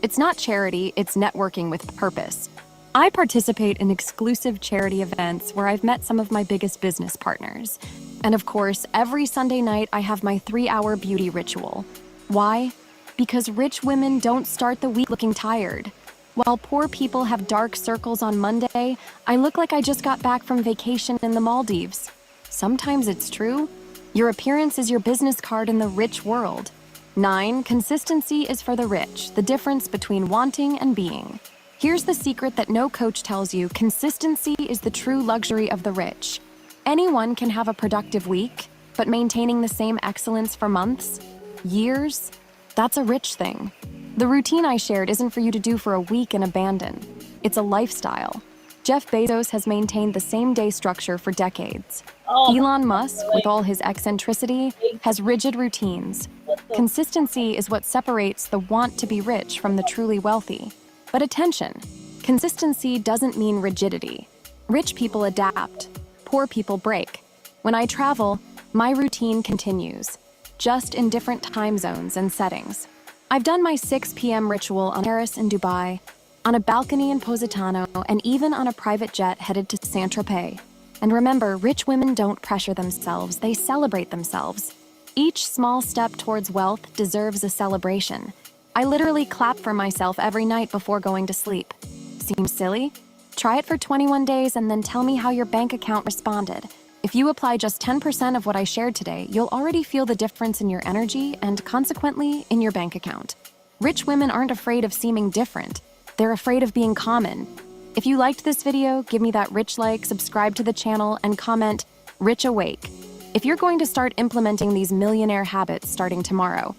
It's not charity, it's networking with purpose. I participate in exclusive charity events where I've met some of my biggest business partners. And of course, every Sunday night I have my 3-hour beauty ritual. Why? Because rich women don't start the week looking tired. While poor people have dark circles on Monday, I look like I just got back from vacation in the Maldives. Sometimes it's true. Your appearance is your business card in the rich world. 9. Consistency is for the rich, the difference between wanting and being. Here's the secret that no coach tells you: consistency is the true luxury of the rich. Anyone can have a productive week, but maintaining the same excellence for months, years, that's a rich thing. The routine I shared isn't for you to do for a week and abandon. It's a lifestyle. Jeff Bezos has maintained the same day structure for decades. Elon Musk, with all his eccentricity, has rigid routines. Consistency is what separates the want to be rich from the truly wealthy. But attention, consistency doesn't mean rigidity. Rich people adapt. Poor people break. When I travel, my routine continues, just in different time zones and settings. I've done my 6 p.m. ritual on Paris and Dubai, on a balcony in Positano, and even on a private jet headed to Saint-Tropez. And remember, rich women don't pressure themselves, they celebrate themselves. Each small step towards wealth deserves a celebration. I literally clap for myself every night before going to sleep. Seems silly? Try it for 21 days and then tell me how your bank account responded. If you apply just 10% of what I shared today, you'll already feel the difference in your energy and, consequently, in your bank account. Rich women aren't afraid of seeming different. They're afraid of being common. If you liked this video, give me that rich like, subscribe to the channel, and comment, Rich Awake. If you're going to start implementing these millionaire habits starting tomorrow.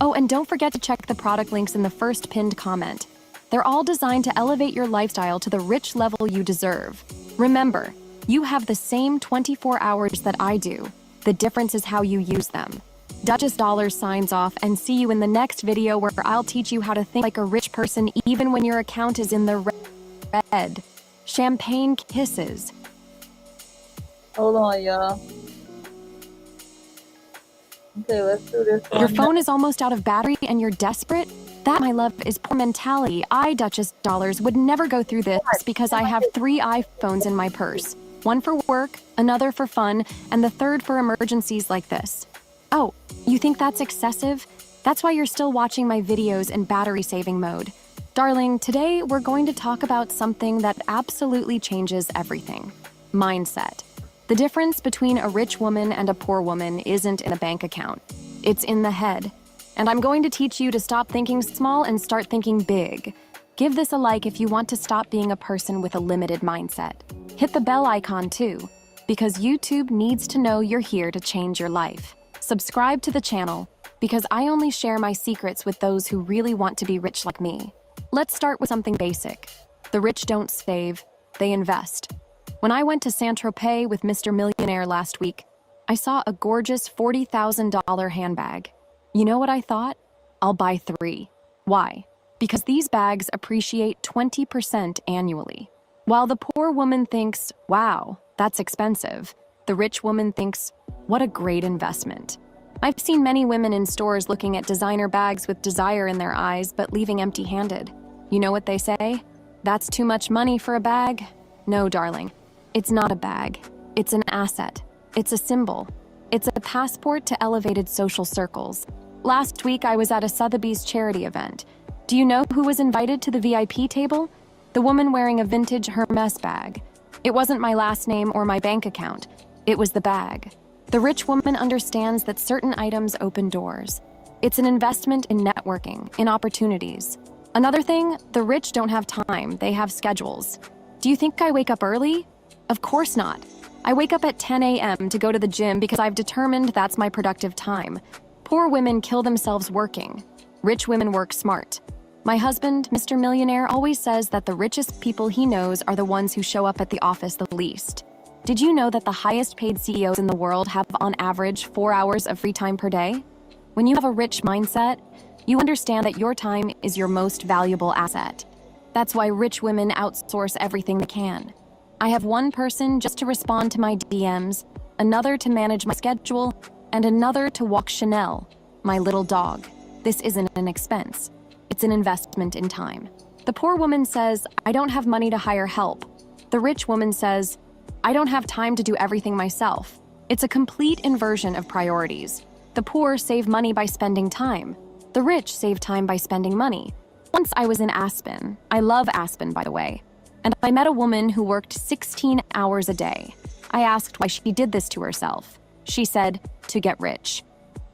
Oh, and don't forget to check the product links in the first pinned comment. They're all designed to elevate your lifestyle to the rich level you deserve. Remember, you have the same 24 hours that I do. The difference is how you use them. Duchess Dollars signs off, and see you in the next video where I'll teach you how to think like a rich person even when your account is in the red. Champagne kisses. Hold on, y'all. Okay, let's do this one. Your phone is almost out of battery and you're desperate? That, my love, is poor mentality. I, Duchess Dollars, would never go through this because I have 3 iPhones in my purse. One for work, another for fun, and the third for emergencies like this. Oh, you think that's excessive? That's why you're still watching my videos in battery-saving mode. Darling, today we're going to talk about something that absolutely changes everything. Mindset. The difference between a rich woman and a poor woman isn't in a bank account. It's in the head. And I'm going to teach you to stop thinking small and start thinking big. Give this a like if you want to stop being a person with a limited mindset. Hit the bell icon too, because YouTube needs to know you're here to change your life. Subscribe to the channel, because I only share my secrets with those who really want to be rich like me. Let's start with something basic. The rich don't save, they invest. When I went to Saint-Tropez with Mr. Millionaire last week, I saw a gorgeous $40,000 handbag. You know what I thought? I'll buy 3. Why? Because these bags appreciate 20% annually. While the poor woman thinks, wow, that's expensive, the rich woman thinks, what a great investment. I've seen many women in stores looking at designer bags with desire in their eyes but leaving empty-handed. You know what they say? That's too much money for a bag? No, darling. It's not a bag. It's an asset. It's a symbol. It's a passport to elevated social circles. Last week, I was at a Sotheby's charity event. Do you know who was invited to the VIP table? The woman wearing a vintage Hermes bag. It wasn't my last name or my bank account. It was the bag. The rich woman understands that certain items open doors. It's an investment in networking, in opportunities. Another thing, the rich don't have time, they have schedules. Do you think I wake up early? Of course not. I wake up at 10 a.m. to go to the gym because I've determined that's my productive time. Poor women kill themselves working. Rich women work smart. My husband, Mr. Millionaire, always says that the richest people he knows are the ones who show up at the office the least. Did you know that the highest paid CEOs in the world have on average 4 hours of free time per day? When you have a rich mindset, you understand that your time is your most valuable asset. That's why rich women outsource everything they can. I have one person just to respond to my DMs, another to manage my schedule, and another to walk Chanel, my little dog. This isn't an expense. It's an investment in time. The poor woman says, I don't have money to hire help. The rich woman says, I don't have time to do everything myself. It's a complete inversion of priorities. The poor save money by spending time. The rich save time by spending money. Once I was in Aspen. I love Aspen, by the way. And I met a woman who worked 16 hours a day. I asked why she did this to herself. She said, to get rich.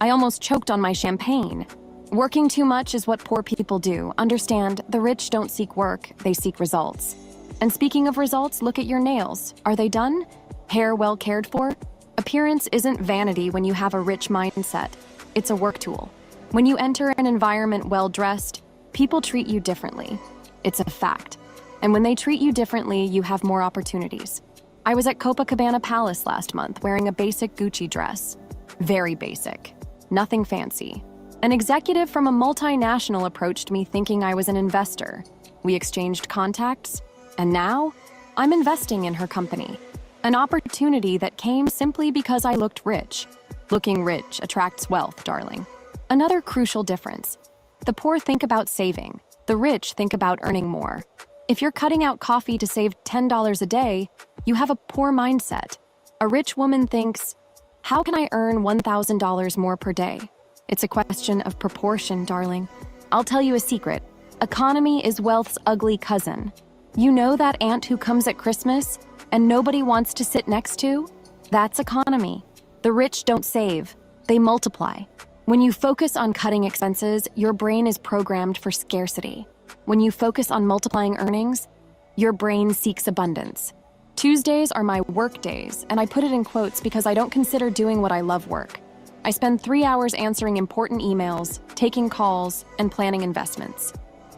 I almost choked on my champagne. Working too much is what poor people do. Understand, the rich don't seek work, they seek results. And speaking of results, look at your nails. Are they done? Hair well cared for? Appearance isn't vanity when you have a rich mindset. It's a work tool. When you enter an environment well-dressed, people treat you differently. It's a fact. And when they treat you differently, you have more opportunities. I was at Copacabana Palace last month wearing a basic Gucci dress. Very basic. Nothing fancy. An executive from a multinational approached me thinking I was an investor. We exchanged contacts, and now I'm investing in her company. An opportunity that came simply because I looked rich. Looking rich attracts wealth, darling. Another crucial difference. The poor think about saving. The rich think about earning more. If you're cutting out coffee to save $10 a day, you have a poor mindset. A rich woman thinks, how can I earn $1,000 more per day? It's a question of proportion, darling. I'll tell you a secret. Economy is wealth's ugly cousin. You know that aunt who comes at Christmas and nobody wants to sit next to? That's economy. The rich don't save, they multiply. When you focus on cutting expenses, your brain is programmed for scarcity. When you focus on multiplying earnings, your brain seeks abundance. Tuesdays are my work days, and I put it in quotes because I don't consider doing what I love work. I spend 3 hours answering important emails, taking calls, and planning investments.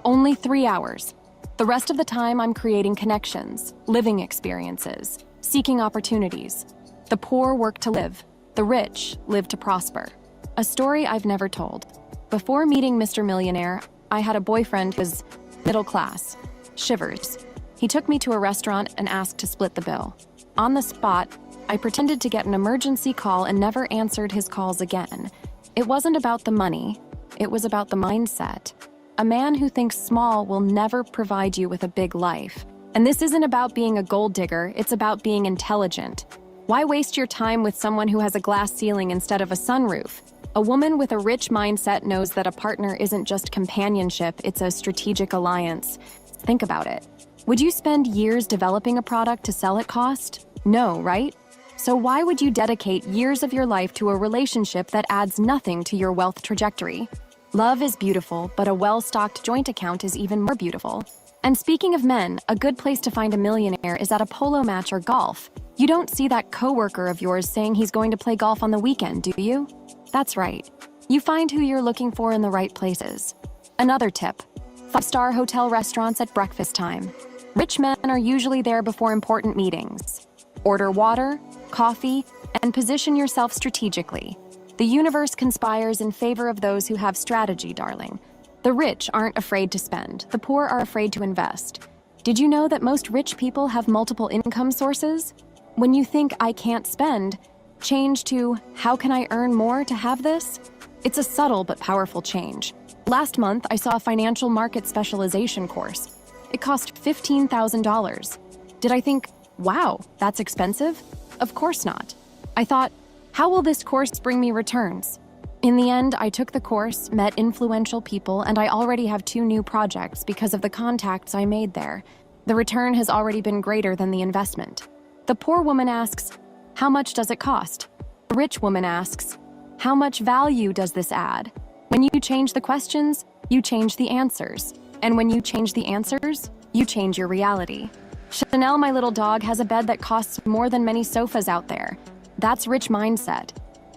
Only 3 hours. The rest of the time, I'm creating connections, living experiences, seeking opportunities. The poor work to live. The rich live to prosper. A story I've never told. Before meeting Mr. Millionaire, I had a boyfriend who was middle class. Shivers. He took me to a restaurant and asked to split the bill. On the spot, I pretended to get an emergency call and never answered his calls again. It wasn't about the money. It was about the mindset. A man who thinks small will never provide you with a big life. And this isn't about being a gold digger, it's about being intelligent. Why waste your time with someone who has a glass ceiling instead of a sunroof? A woman with a rich mindset knows that a partner isn't just companionship, it's a strategic alliance. Think about it. Would you spend years developing a product to sell at cost? No, right? So why would you dedicate years of your life to a relationship that adds nothing to your wealth trajectory? Love is beautiful, but a well-stocked joint account is even more beautiful. And speaking of men, a good place to find a millionaire is at a polo match or golf. You don't see that coworker of yours saying he's going to play golf on the weekend, do you? That's right. You find who you're looking for in the right places. Another tip: 5-star hotel restaurants at breakfast time. Rich men are usually there before important meetings. Order water, coffee, and position yourself strategically. The universe conspires in favor of those who have strategy, darling. The rich aren't afraid to spend. The poor are afraid to invest. Did you know that most rich people have multiple income sources? When you think I can't spend, change to how can I earn more to have this? It's a subtle but powerful change. Last month, I saw a financial market specialization course. It cost $15,000. Did I think, wow, that's expensive? Of course not. I thought, how will this course bring me returns? In the end, I took the course, met influential people, and I already have 2 new projects because of the contacts I made there. The return has already been greater than the investment. The poor woman asks, how much does it cost? The rich woman asks, how much value does this add? When you change the questions, you change the answers. And when you change the answers, you change your reality. Chanel, my little dog, has a bed that costs more than many sofas out there. That's rich mindset.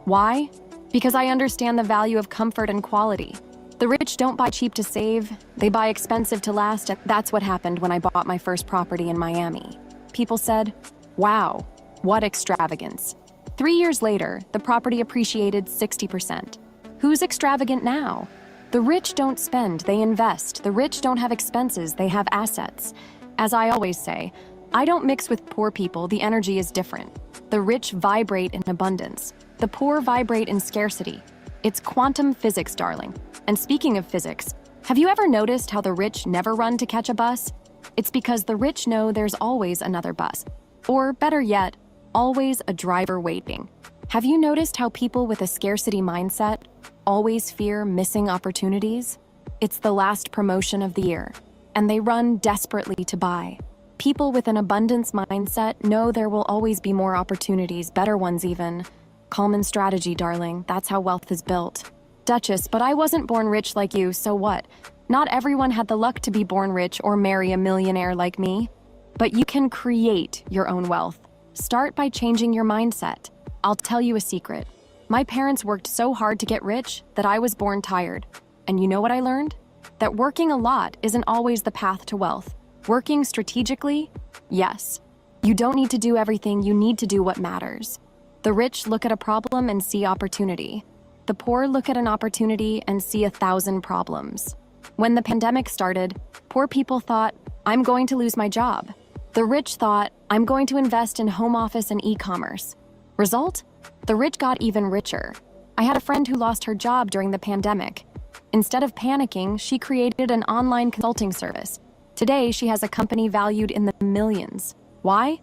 Why? Because I understand the value of comfort and quality. The rich don't buy cheap to save, they buy expensive to last, and that's what happened when I bought my first property in Miami. People said, wow, what extravagance. 3 years later, the property appreciated 60%. Who's extravagant now? The rich don't spend, they invest. The rich don't have expenses, they have assets. As I always say, I don't mix with poor people, the energy is different. The rich vibrate in abundance. The poor vibrate in scarcity. It's quantum physics, darling. And speaking of physics, have you ever noticed how the rich never run to catch a bus? It's because the rich know there's always another bus. Or better yet, always a driver waiting. Have you noticed how people with a scarcity mindset always fear missing opportunities? It's the last promotion of the year, and they run desperately to buy. People with an abundance mindset know there will always be more opportunities, better ones even. Common strategy, darling. That's how wealth is built. Duchess, but I wasn't born rich like you, so what? Not everyone had the luck to be born rich or marry a millionaire like me. But you can create your own wealth. Start by changing your mindset. I'll tell you a secret. My parents worked so hard to get rich that I was born tired. And you know what I learned? That working a lot isn't always the path to wealth. Working strategically? Yes. You don't need to do everything, you need to do what matters. The rich look at a problem and see opportunity. The poor look at an opportunity and see 1,000 problems. When the pandemic started, poor people thought, I'm going to lose my job. The rich thought, I'm going to invest in home office and e-commerce. Result? The rich got even richer. I had a friend who lost her job during the pandemic. Instead of panicking, she created an online consulting service. Today, she has a company valued in the millions. Why?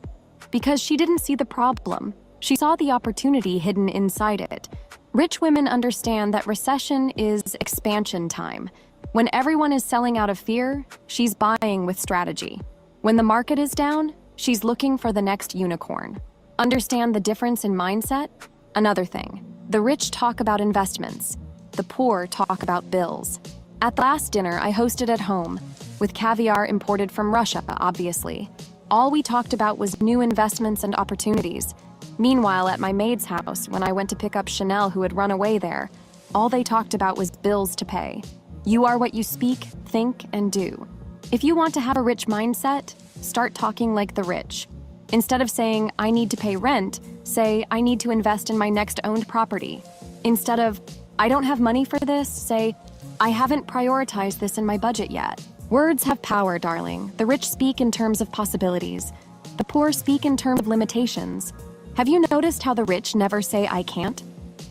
Because she didn't see the problem. She saw the opportunity hidden inside it. Rich women understand that recession is expansion time. When everyone is selling out of fear, she's buying with strategy. When the market is down, she's looking for the next unicorn. Understand the difference in mindset? Another thing, the rich talk about investments. The poor talk about bills. At the last dinner I hosted at home, with caviar imported from Russia, obviously. All we talked about was new investments and opportunities. Meanwhile, at my maid's house, when I went to pick up Chanel who had run away there, all they talked about was bills to pay. You are what you speak, think, and do. If you want to have a rich mindset, start talking like the rich. Instead of saying, I need to pay rent, say, I need to invest in my next owned property. Instead of, I don't have money for this, say, I haven't prioritized this in my budget yet. Words have power, darling. The rich speak in terms of possibilities. The poor speak in terms of limitations. Have you noticed how the rich never say, I can't?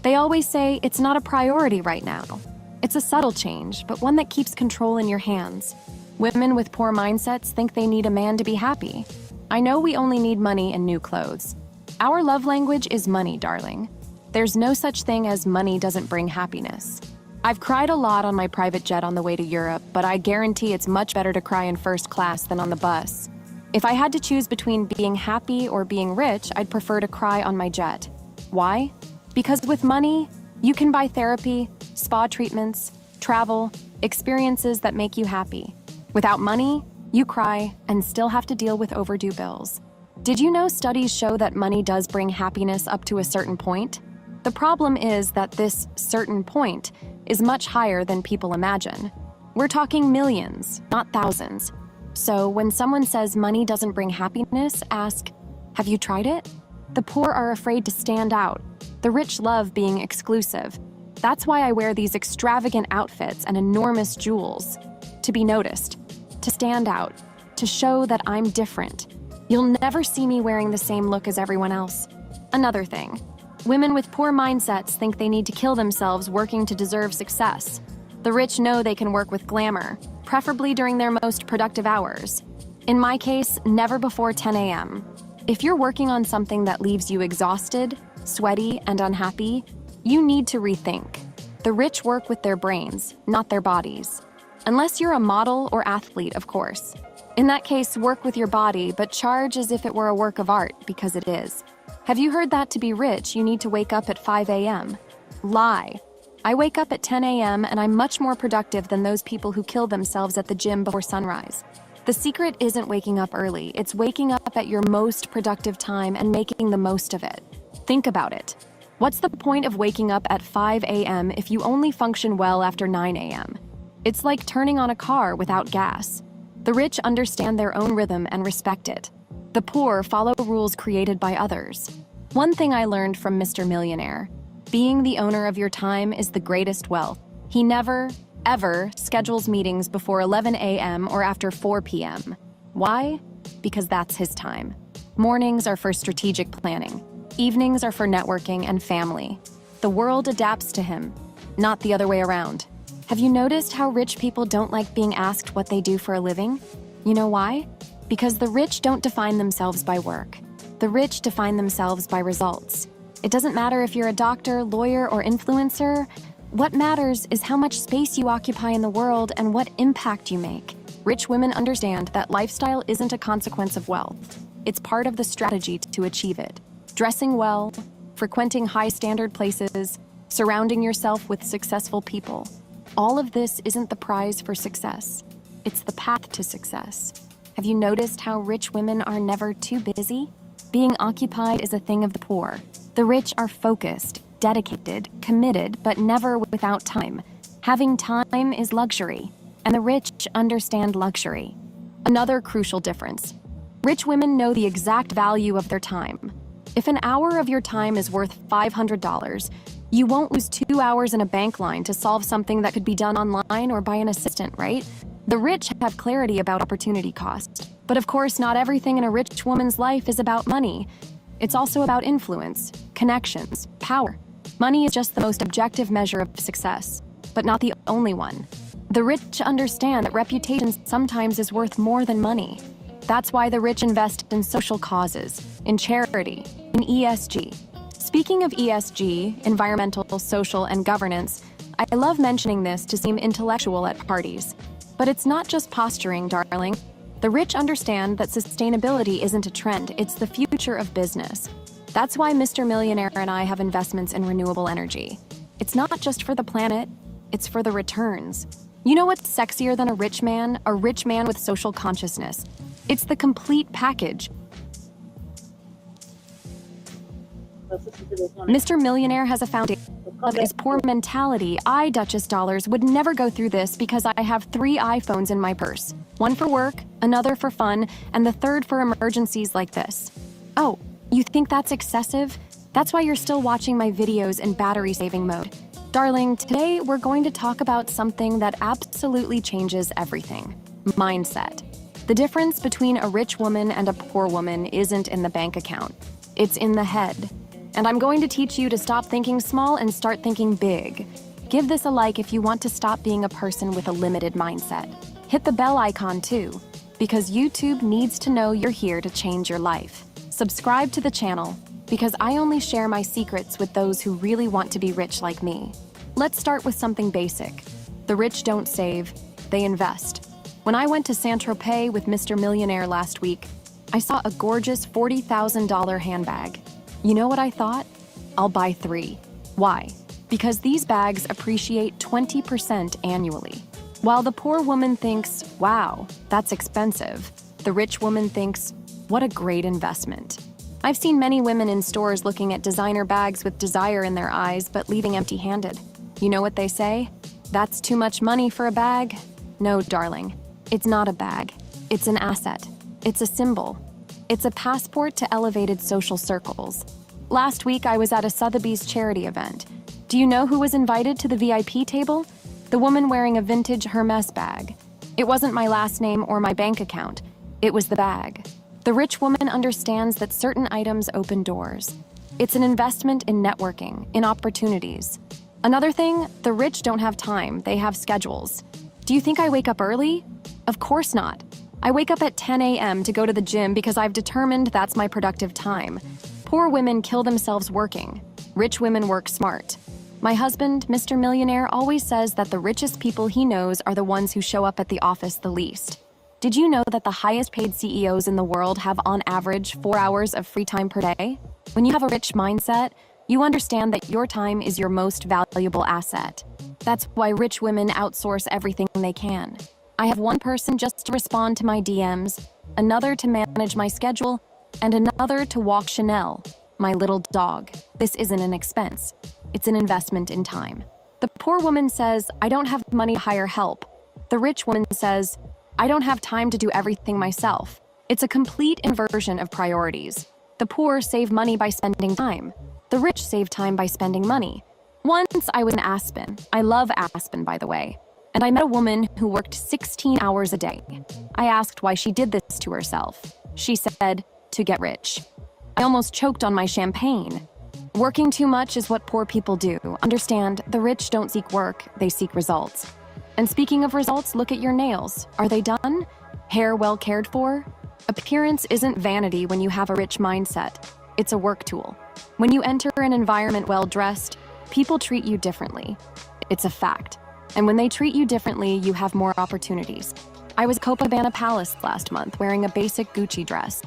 They always say, it's not a priority right now. It's a subtle change, but one that keeps control in your hands. Women with poor mindsets think they need a man to be happy. I know we only need money and new clothes. Our love language is money, darling. There's no such thing as money doesn't bring happiness. I've cried a lot on my private jet on the way to Europe, but I guarantee it's much better to cry in first class than on the bus. If I had to choose between being happy or being rich, I'd prefer to cry on my jet. Why? Because with money, you can buy therapy, spa treatments, travel, experiences that make you happy. Without money, you cry and still have to deal with overdue bills. Did you know studies show that money does bring happiness up to a certain point? The problem is that this certain point is much higher than people imagine. We're talking millions, not thousands. So when someone says money doesn't bring happiness, ask, have you tried it? The poor are afraid to stand out. The rich love being exclusive. That's why I wear these extravagant outfits and enormous jewels. To be noticed, to stand out, to show that I'm different. You'll never see me wearing the same look as everyone else. Another thing, women with poor mindsets think they need to kill themselves working to deserve success. The rich know they can work with glamour, preferably during their most productive hours. In my case, never before 10 a.m. If you're working on something that leaves you exhausted, sweaty, and unhappy, you need to rethink. The rich work with their brains, not their bodies. Unless you're a model or athlete, of course. In that case, work with your body, but charge as if it were a work of art, because it is. Have you heard that to be rich, you need to wake up at 5 a.m.? Lie. I wake up at 10 a.m. and I'm much more productive than those people who kill themselves at the gym before sunrise. The secret isn't waking up early, it's waking up at your most productive time and making the most of it. Think about it. What's the point of waking up at 5 a.m. if you only function well after 9 a.m.? It's like turning on a car without gas. The rich understand their own rhythm and respect it. The poor follow rules created by others. One thing I learned from Mr. Millionaire: being the owner of your time is the greatest wealth. He never, ever schedules meetings before 11 a.m. or after 4 p.m. Why? Because that's his time. Mornings are for strategic planning. Evenings are for networking and family. The world adapts to him, not the other way around. Have you noticed how rich people don't like being asked what they do for a living? You know why? Because the rich don't define themselves by work. The rich define themselves by results. It doesn't matter if you're a doctor, lawyer, or influencer. What matters is how much space you occupy in the world and what impact you make. Rich women understand that lifestyle isn't a consequence of wealth. It's part of the strategy to achieve it. Dressing well, frequenting high-standard places, surrounding yourself with successful people. All of this isn't the prize for success. It's the path to success. Have you noticed how rich women are never too busy? Being occupied is a thing of the poor. The rich are focused, dedicated, committed, but never without time. Having time is luxury, and the rich understand luxury. Another crucial difference. Rich women know the exact value of their time. If an hour of your time is worth $500, you won't lose 2 hours in a bank line to solve something that could be done online or by an assistant, right? The rich have clarity about opportunity cost. But of course, not everything in a rich woman's life is about money. It's also about influence, connections, power. Money is just the most objective measure of success, but not the only one. The rich understand that reputation sometimes is worth more than money. That's why the rich invest in social causes, in charity, in ESG. Speaking of ESG, environmental, social, and governance, I love mentioning this to seem intellectual at parties. But it's not just posturing, darling. The rich understand that sustainability isn't a trend, it's the future of business. That's why Mr. Millionaire and I have investments in renewable energy. It's not just for the planet, it's for the returns. You know what's sexier than a rich man? A rich man with social consciousness. It's the complete package. Mr. Millionaire has a foundation of his poor mentality. I, Duchess Dollars, would never go through this because I have 3 iPhones in my purse. One for work, another for fun, and the third for emergencies like this. Oh, you think that's excessive? That's why you're still watching my videos in battery-saving mode. Darling, today we're going to talk about something that absolutely changes everything. Mindset. The difference between a rich woman and a poor woman isn't in the bank account. It's in the head. And I'm going to teach you to stop thinking small and start thinking big. Give this a like if you want to stop being a person with a limited mindset. Hit the bell icon too, because YouTube needs to know you're here to change your life. Subscribe to the channel, because I only share my secrets with those who really want to be rich like me. Let's start with something basic. The rich don't save, they invest. When I went to Saint-Tropez with Mr. Millionaire last week, I saw a gorgeous $40,000 handbag. You know what I thought? I'll buy 3. Why? Because these bags appreciate 20% annually. While the poor woman thinks, wow, that's expensive, the rich woman thinks, what a great investment. I've seen many women in stores looking at designer bags with desire in their eyes but leaving empty-handed. You know what they say? That's too much money for a bag? No, darling. It's not a bag. It's an asset. It's a symbol. It's a passport to elevated social circles. Last week, I was at a Sotheby's charity event. Do you know who was invited to the VIP table? The woman wearing a vintage Hermes bag. It wasn't my last name or my bank account. It was the bag. The rich woman understands that certain items open doors. It's an investment in networking, in opportunities. Another thing, the rich don't have time, they have schedules. Do you think I wake up early? Of course not. I wake up at 10 a.m. to go to the gym because I've determined that's my productive time. Poor women kill themselves working. Rich women work smart. My husband, Mr. Millionaire, always says that the richest people he knows are the ones who show up at the office the least. Did you know that the highest paid CEOs in the world have on average 4 hours of free time per day? When you have a rich mindset, you understand that your time is your most valuable asset. That's why rich women outsource everything they can. I have one person just to respond to my DMs, another to manage my schedule, and another to walk Chanel, my little dog. This isn't an expense. It's an investment in time. The poor woman says, I don't have money to hire help. The rich woman says, I don't have time to do everything myself. It's a complete inversion of priorities. The poor save money by spending time. The rich save time by spending money. Once I was in Aspen. I love Aspen, by the way. And I met a woman who worked 16 hours a day. I asked why she did this to herself. She said, to get rich. I almost choked on my champagne. Working too much is what poor people do. Understand, the rich don't seek work, they seek results. And speaking of results, look at your nails. Are they done? Hair well cared for? Appearance isn't vanity when you have a rich mindset. It's a work tool. When you enter an environment well dressed, people treat you differently. It's a fact. And when they treat you differently, you have more opportunities. I was at Copacabana Palace last month wearing a basic Gucci dress.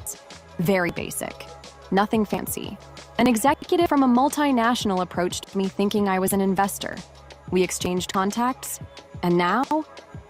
Very basic. Nothing fancy. An executive from a multinational approached me thinking I was an investor. We exchanged contacts, and now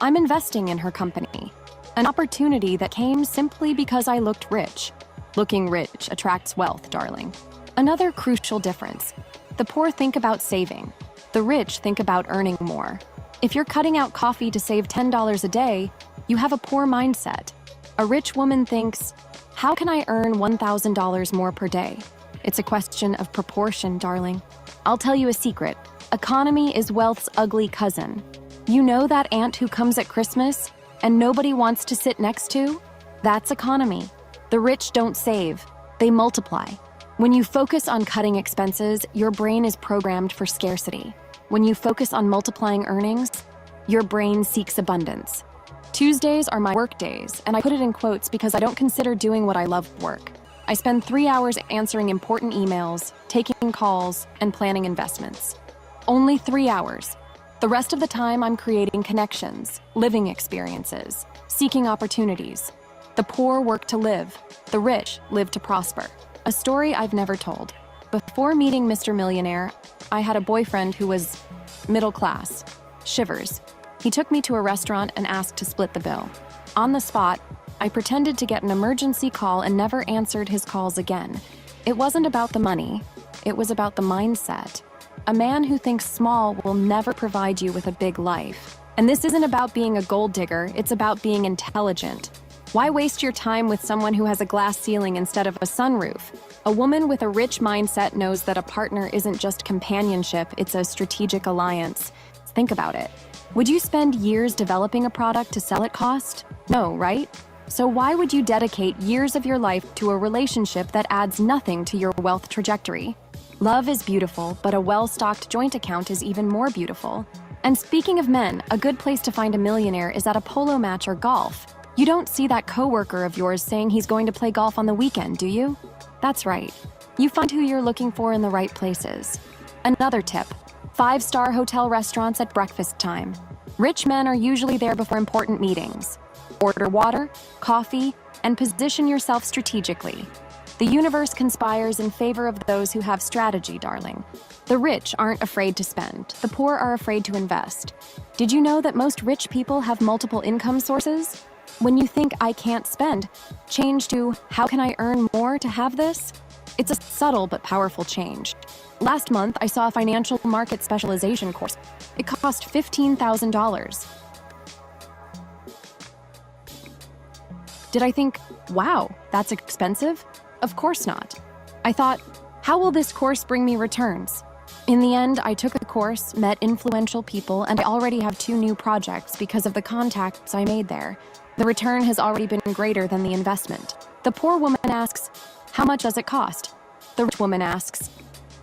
I'm investing in her company. An opportunity that came simply because I looked rich. Looking rich attracts wealth, darling. Another crucial difference. The poor think about saving. The rich think about earning more. If you're cutting out coffee to save $10 a day, you have a poor mindset. A rich woman thinks, how can I earn $1,000 more per day? It's a question of proportion, darling. I'll tell you a secret. Economy is wealth's ugly cousin. You know that aunt who comes at Christmas and nobody wants to sit next to? That's economy. The rich don't save, they multiply. When you focus on cutting expenses, your brain is programmed for scarcity. When you focus on multiplying earnings, your brain seeks abundance. Tuesdays are my work days, and I put it in quotes because I don't consider doing what I love work. I spend 3 hours answering important emails, taking calls, and planning investments. Only 3 hours. The rest of the time, I'm creating connections, living experiences, seeking opportunities. The poor work to live. The rich live to prosper. A story I've never told. Before meeting Mr. Millionaire, I had a boyfriend who was middle class. Shivers. He took me to a restaurant and asked to split the bill. On the spot, I pretended to get an emergency call and never answered his calls again. It wasn't about the money. It was about the mindset. A man who thinks small will never provide you with a big life. And this isn't about being a gold digger, it's about being intelligent. Why waste your time with someone who has a glass ceiling instead of a sunroof? A woman with a rich mindset knows that a partner isn't just companionship, it's a strategic alliance. Think about it. Would you spend years developing a product to sell at cost? No, right? So why would you dedicate years of your life to a relationship that adds nothing to your wealth trajectory? Love is beautiful, but a well-stocked joint account is even more beautiful. And speaking of men, a good place to find a millionaire is at a polo match or golf. You don't see that coworker of yours saying he's going to play golf on the weekend, do you? That's right. You find who you're looking for in the right places. Another tip: 5-star hotel restaurants at breakfast time. Rich men are usually there before important meetings. Order water, coffee, and position yourself strategically. The universe conspires in favor of those who have strategy, darling. The rich aren't afraid to spend. The poor are afraid to invest. Did you know that most rich people have multiple income sources? When you think I can't spend, change to how can I earn more to have this? It's a subtle but powerful change. Last month, I saw a financial market specialization course. It cost $15,000. Did I think, wow, that's expensive? Of course not. I thought, how will this course bring me returns? In the end, I took a course, met influential people, and I already have 2 new projects because of the contacts I made there. The return has already been greater than the investment. The poor woman asks, how much does it cost? The rich woman asks,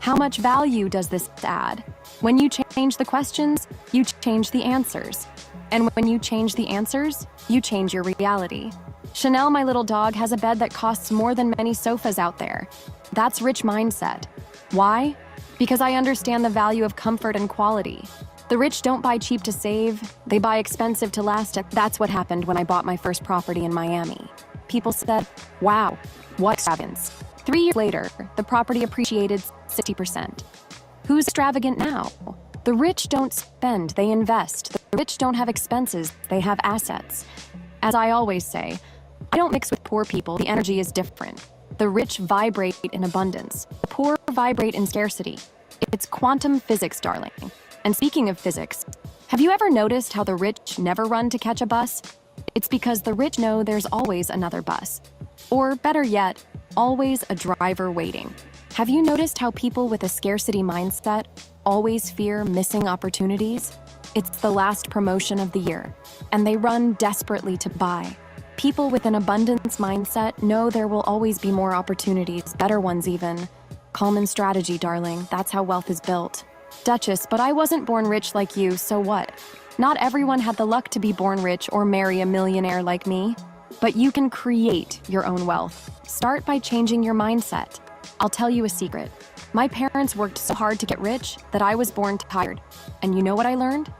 how much value does this add? When you change the questions, you change the answers. And when you change the answers, you change your reality. Chanel, my little dog, has a bed that costs more than many sofas out there. That's rich mindset. Why? Because I understand the value of comfort and quality. The rich don't buy cheap to save, they buy expensive to last. That's what happened when I bought my first property in Miami. People said, wow, what extravagance. 3 years later, the property appreciated 60%. Who's extravagant now? The rich don't spend, they invest. The rich don't have expenses, they have assets. As I always say, I don't mix with poor people, the energy is different. The rich vibrate in abundance. The poor vibrate in scarcity. It's quantum physics, darling. And speaking of physics, have you ever noticed how the rich never run to catch a bus? It's because the rich know there's always another bus. Or better yet, always a driver waiting. Have you noticed how people with a scarcity mindset always fear missing opportunities? It's the last promotion of the year, and they run desperately to buy. People with an abundance mindset know there will always be more opportunities, better ones even. Calm and strategy, darling. That's how wealth is built. Duchess, but I wasn't born rich like you, so what? Not everyone had the luck to be born rich or marry a millionaire like me. But you can create your own wealth. Start by changing your mindset. I'll tell you a secret. My parents worked so hard to get rich that I was born tired. And you know what I learned?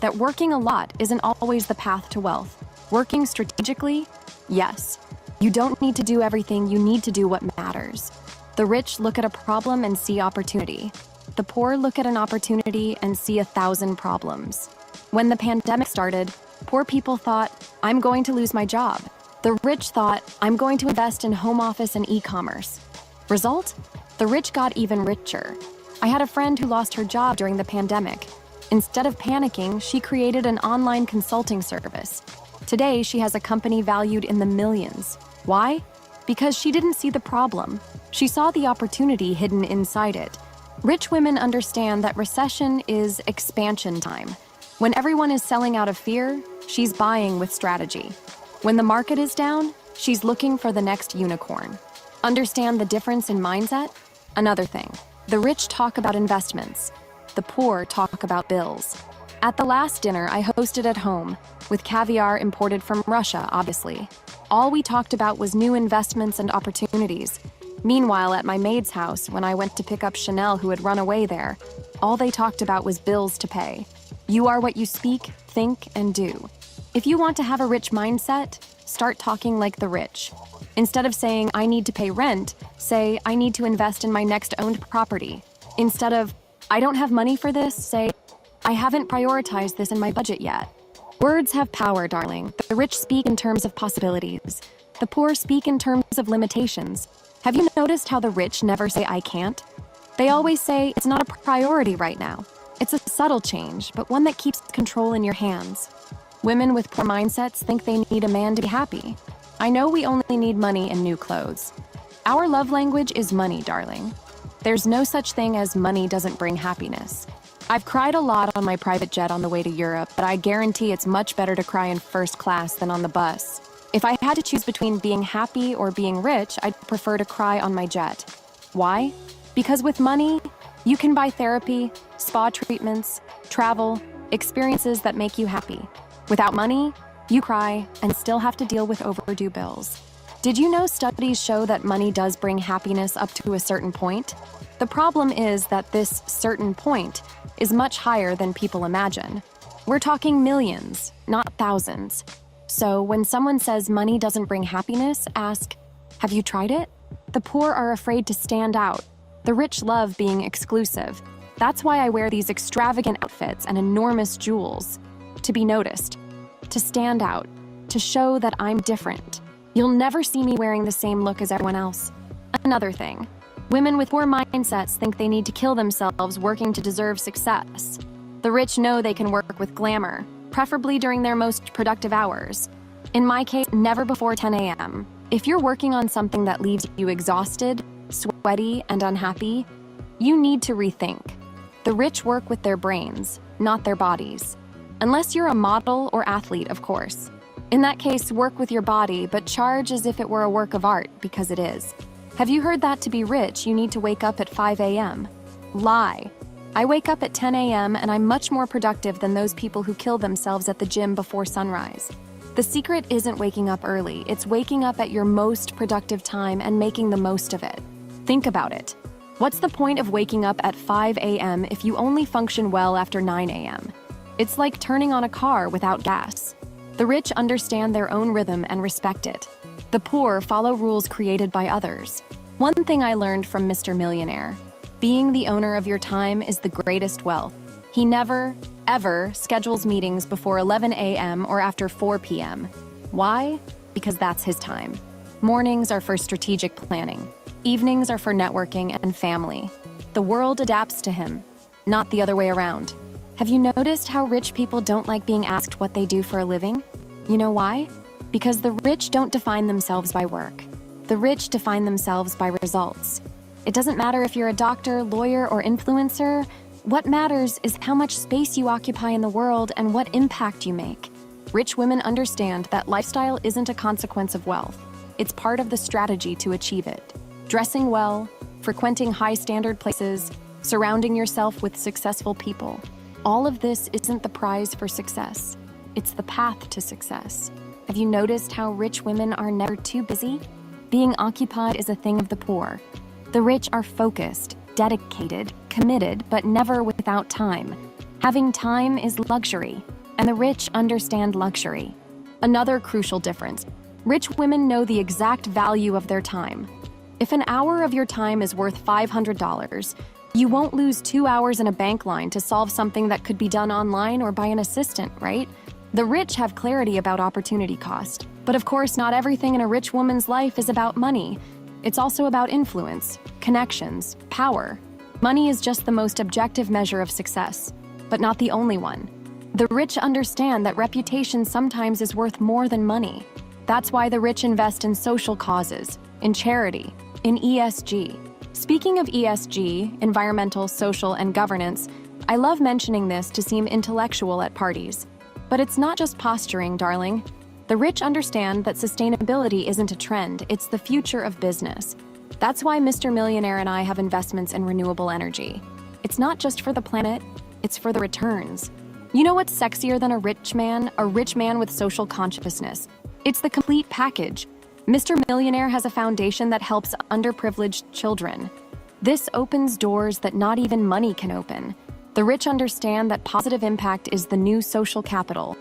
That working a lot isn't always the path to wealth. Working strategically? Yes. You don't need to do everything, you need to do what matters. The rich look at a problem and see opportunity. The poor look at an opportunity and see 1,000 problems. When the pandemic started, poor people thought, I'm going to lose my job. The rich thought, I'm going to invest in home office and e-commerce. Result? The rich got even richer. I had a friend who lost her job during the pandemic. Instead of panicking, she created an online consulting service. Today, she has a company valued in the millions. Why? Because she didn't see the problem. She saw the opportunity hidden inside it. Rich women understand that recession is expansion time. When everyone is selling out of fear, she's buying with strategy. When the market is down, she's looking for the next unicorn. Understand the difference in mindset? Another thing, the rich talk about investments. The poor talk about bills. At the last dinner I hosted at home, with caviar imported from Russia, obviously, all we talked about was new investments and opportunities. Meanwhile, at my maid's house, when I went to pick up Chanel who had run away there, all they talked about was bills to pay. You are what you speak, think, and do. If you want to have a rich mindset, start talking like the rich. Instead of saying, I need to pay rent, say, I need to invest in my next owned property. Instead of, I don't have money for this, say, I haven't prioritized this in my budget yet. Words have power, darling. The rich speak in terms of possibilities. The poor speak in terms of limitations. Have you noticed how the rich never say, I can't? They always say, it's not a priority right now. It's a subtle change, but one that keeps control in your hands. Women with poor mindsets think they need a man to be happy. I know we only need money and new clothes. Our love language is money, darling. There's no such thing as money doesn't bring happiness. I've cried a lot on my private jet on the way to Europe, but I guarantee it's much better to cry in first class than on the bus. If I had to choose between being happy or being rich, I'd prefer to cry on my jet. Why? Because with money, you can buy therapy, spa treatments, travel, experiences that make you happy. Without money, you cry and still have to deal with overdue bills. Did you know studies show that money does bring happiness up to a certain point? The problem is that this certain point is much higher than people imagine. We're talking millions, not thousands. So when someone says money doesn't bring happiness, ask, have you tried it? The poor are afraid to stand out. The rich love being exclusive. That's why I wear these extravagant outfits and enormous jewels. To be noticed, to stand out, to show that I'm different. You'll never see me wearing the same look as everyone else. Another thing, Women with poor mindsets think they need to kill themselves working to deserve success. The rich know they can work with glamour, preferably during their most productive hours. In my case, never before 10 a.m. If you're working on something that leaves you exhausted, sweaty, and unhappy, you need to rethink. The rich work with their brains, not their bodies. Unless you're a model or athlete, of course. In that case, work with your body, but charge as if it were a work of art, because it is. Have you heard that to be rich, you need to wake up at 5 a.m.? Lie. I wake up at 10 a.m. and I'm much more productive than those people who kill themselves at the gym before sunrise. The secret isn't waking up early, it's waking up at your most productive time and making the most of it. Think about it. What's the point of waking up at 5 a.m. if you only function well after 9 a.m.? It's like turning on a car without gas. The rich understand their own rhythm and respect it. The poor follow rules created by others. One thing I learned from Mr. Millionaire: being the owner of your time is the greatest wealth. He never, ever schedules meetings before 11 a.m. or after 4 p.m. Why? Because that's his time. Mornings are for strategic planning. Evenings are for networking and family. The world adapts to him, not the other way around. Have you noticed how rich people don't like being asked what they do for a living? You know why? Because the rich don't define themselves by work. The rich define themselves by results. It doesn't matter if you're a doctor, lawyer, or influencer. What matters is how much space you occupy in the world and what impact you make. Rich women understand that lifestyle isn't a consequence of wealth. It's part of the strategy to achieve it. Dressing well, frequenting high-standard places, surrounding yourself with successful people. All of this isn't the prize for success. It's the path to success. Have you noticed how rich women are never too busy? Being occupied is a thing of the poor. The rich are focused, dedicated, committed, but never without time. Having time is luxury, and the rich understand luxury. Another crucial difference: rich women know the exact value of their time. If an hour of your time is worth $500, you won't lose 2 hours in a bank line to solve something that could be done online or by an assistant, right? The rich have clarity about opportunity cost. But of course, not everything in a rich woman's life is about money. It's also about influence, connections, power. Money is just the most objective measure of success, but not the only one. The rich understand that reputation sometimes is worth more than money. That's why the rich invest in social causes, in charity, in ESG. Speaking of ESG, environmental, social, and governance, I love mentioning this to seem intellectual at parties. But it's not just posturing, darling. The rich understand that sustainability isn't a trend, it's the future of business. That's why Mr. Millionaire and I have investments in renewable energy. It's not just for the planet, it's for the returns. You know what's sexier than a rich man? A rich man with social consciousness. It's the complete package. Mr. Millionaire has a foundation that helps underprivileged children. This opens doors that not even money can open. The rich understand that positive impact is the new social capital.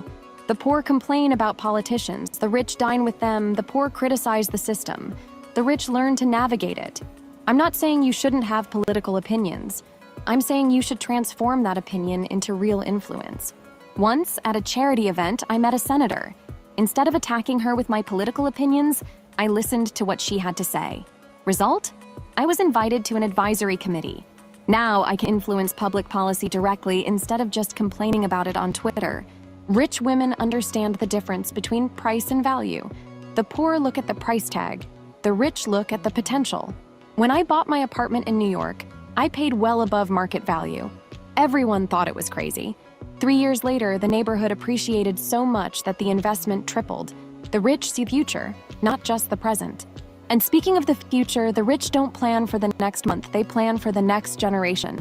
The poor complain about politicians, the rich dine with them, the poor criticize the system. The rich learn to navigate it. I'm not saying you shouldn't have political opinions. I'm saying you should transform that opinion into real influence. Once, at a charity event, I met a senator. Instead of attacking her with my political opinions, I listened to what she had to say. Result? I was invited to an advisory committee. Now I can influence public policy directly instead of just complaining about it on Twitter. Rich women understand the difference between price and value. The poor look at the price tag. The rich look at the potential. When I bought my apartment in New York, I paid well above market value. Everyone thought it was crazy. 3 years later, the neighborhood appreciated so much that the investment tripled. The rich see the future, not just the present. And speaking of the future, the rich don't plan for the next month, they plan for the next generation.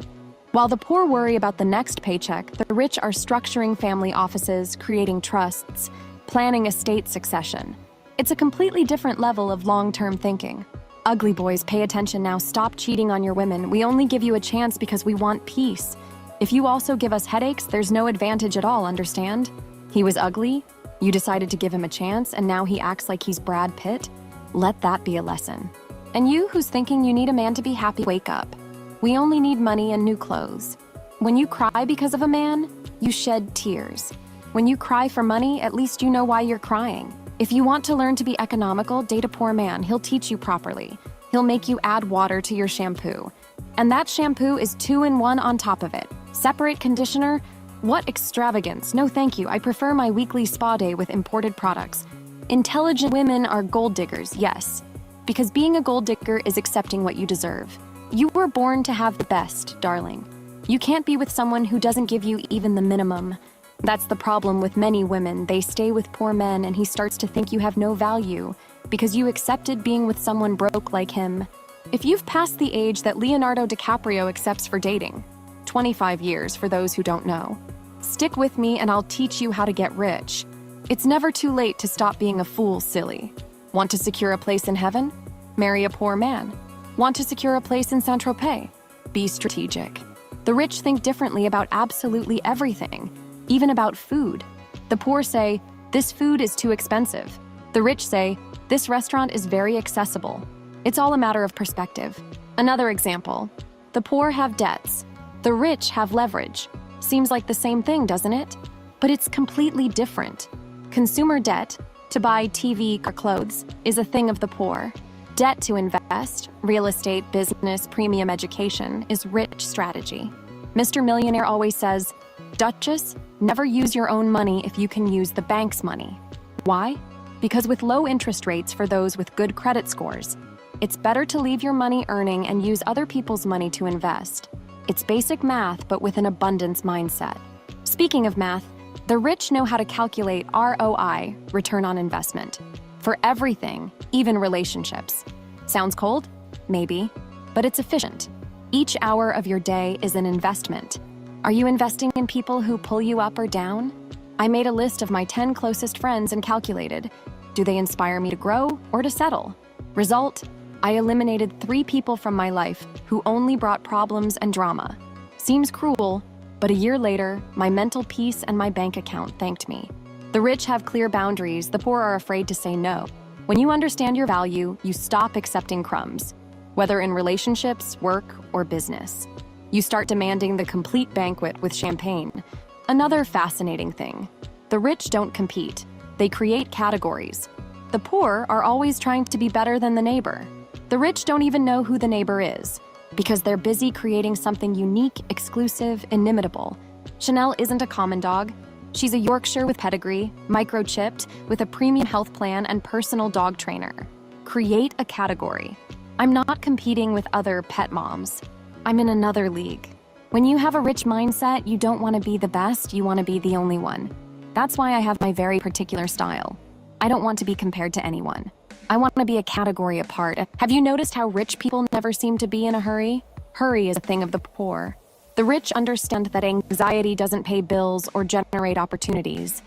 While the poor worry about the next paycheck, the rich are structuring family offices, creating trusts, planning estate succession. It's a completely different level of long-term thinking. Ugly boys, pay attention now. Stop cheating on your women. We only give you a chance because we want peace. If you also give us headaches, there's no advantage at all, understand? He was ugly, you decided to give him a chance, and now he acts like he's Brad Pitt? Let that be a lesson. And you who's thinking you need a man to be happy, wake up. We only need money and new clothes. When you cry because of a man, you shed tears. When you cry for money, at least you know why you're crying. If you want to learn to be economical, date a poor man. He'll teach you properly. He'll make you add water to your shampoo. And that shampoo is 2-in-1 on top of it. Separate conditioner? What extravagance. No thank you. I prefer my weekly spa day with imported products. Intelligent women are gold diggers, yes. Because being a gold digger is accepting what you deserve. You were born to have the best, darling. You can't be with someone who doesn't give you even the minimum. That's the problem with many women. They stay with poor men and he starts to think you have no value because you accepted being with someone broke like him. If you've passed the age that Leonardo DiCaprio accepts for dating, 25 years for those who don't know, stick with me and I'll teach you how to get rich. It's never too late to stop being a fool, silly. Want to secure a place in heaven? Marry a poor man. Want to secure a place in Saint-Tropez? Be strategic. The rich think differently about absolutely everything, even about food. The poor say, this food is too expensive. The rich say, this restaurant is very accessible. It's all a matter of perspective. Another example, the poor have debts. The rich have leverage. Seems like the same thing, doesn't it? But it's completely different. Consumer debt, to buy TV or clothes, is a thing of the poor. Debt to invest, real estate, business, premium education, is rich strategy. Mr. Millionaire always says, Duchess, never use your own money if you can use the bank's money. Why? Because with low interest rates for those with good credit scores, it's better to leave your money earning and use other people's money to invest. It's basic math, but with an abundance mindset. Speaking of math, the rich know how to calculate ROI, return on investment, for everything, even relationships. Sounds cold? Maybe, but it's efficient. Each hour of your day is an investment. Are you investing in people who pull you up or down? I made a list of my 10 closest friends and calculated, do they inspire me to grow or to settle? Result, I eliminated 3 people from my life who only brought problems and drama. Seems cruel, but a year later, my mental peace and my bank account thanked me. The rich have clear boundaries, the poor are afraid to say no. When you understand your value, you stop accepting crumbs, whether in relationships, work, or business. You start demanding the complete banquet with champagne. Another fascinating thing, the rich don't compete, they create categories. The poor are always trying to be better than the neighbor. The rich don't even know who the neighbor is, because they're busy creating something unique, exclusive, inimitable. Chanel isn't a common dog. She's a Yorkshire with pedigree, microchipped, with a premium health plan and personal dog trainer. Create a category. I'm not competing with other pet moms. I'm in another league. When you have a rich mindset, you don't want to be the best, you want to be the only one. That's why I have my very particular style. I don't want to be compared to anyone. I want to be a category apart. Have you noticed how rich people never seem to be in a hurry? Hurry is a thing of the poor. The rich understand that anxiety doesn't pay bills or generate opportunities.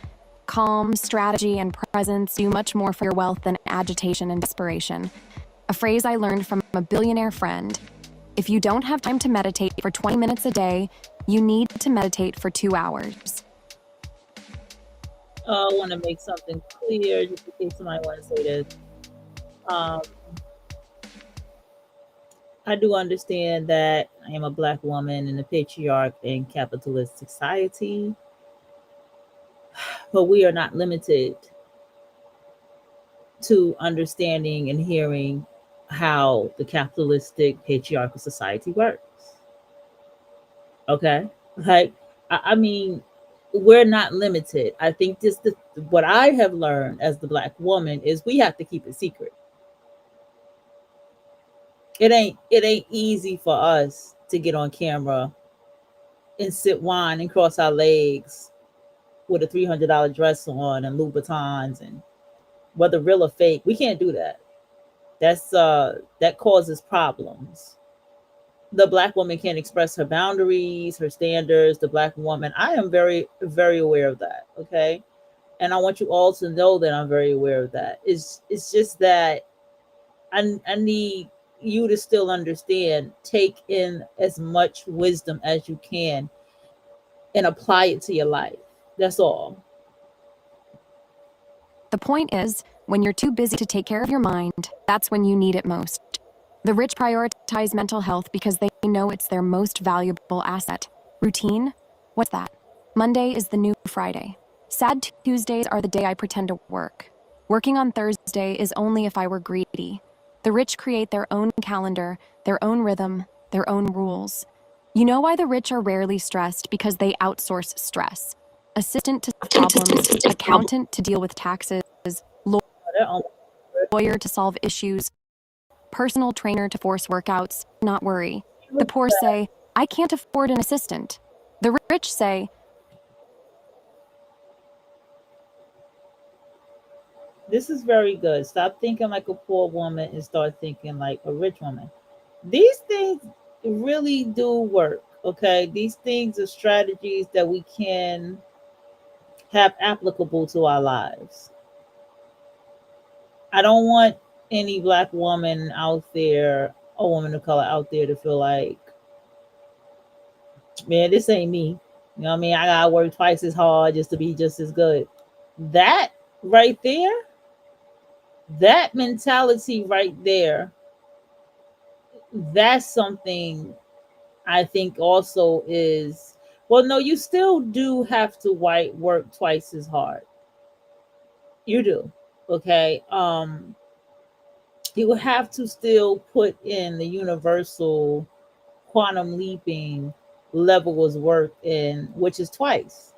Calm, strategy, and presence do much more for your wealth than agitation and desperation. A phrase I learned from a billionaire friend. If you don't have time to meditate for 20 minutes a day, you need to meditate for 2 hours. I want to make something clear, just in case somebody want to say this. I do understand that I am a Black woman in a patriarch and capitalist society, but we are not limited to understanding and hearing how the capitalistic patriarchal society works. Okay? Like, I mean, we're not limited. I think what I have learned as the Black woman is we have to keep it secret. It ain't easy for us to get on camera and sip wine and cross our legs with a $300 dress on and Louboutins, and whether real or fake, we can't do that. That causes problems. The Black woman can't express her boundaries, her standards. The Black woman, I am very, very aware of that. Okay. And I want you all to know that I'm very aware of that. It's just that I need you to still understand, take in as much wisdom as you can and apply it to your life. That's all. The point is, when you're too busy to take care of your mind, that's when you need it most. The rich prioritize mental health because they know it's their most valuable asset. Routine? What's that? Monday is the new Friday. Sad Tuesdays are the day I pretend to work. Working on Thursday is only if I were greedy. The rich create their own calendar, their own rhythm, their own rules. You know why the rich are rarely stressed? Because they outsource stress. Assistant to solve problems, accountant to deal with taxes, lawyer to solve issues, personal trainer to force workouts, not worry. The poor say, I can't afford an assistant. The rich say, this is very good. Stop thinking like a poor woman and start thinking like a rich woman. These things really do work, okay? These things are strategies that we can have applicable to our lives. I don't want any Black woman out there, a woman of color out there, to feel like, man, this ain't me. You know what I mean? I gotta work twice as hard just to be just as good. That right there, that mentality right there, that's something I think also is, well, no, you still do have to work twice as hard. You do. Okay. You have to still put in the universal quantum leaping level of work in, which is twice.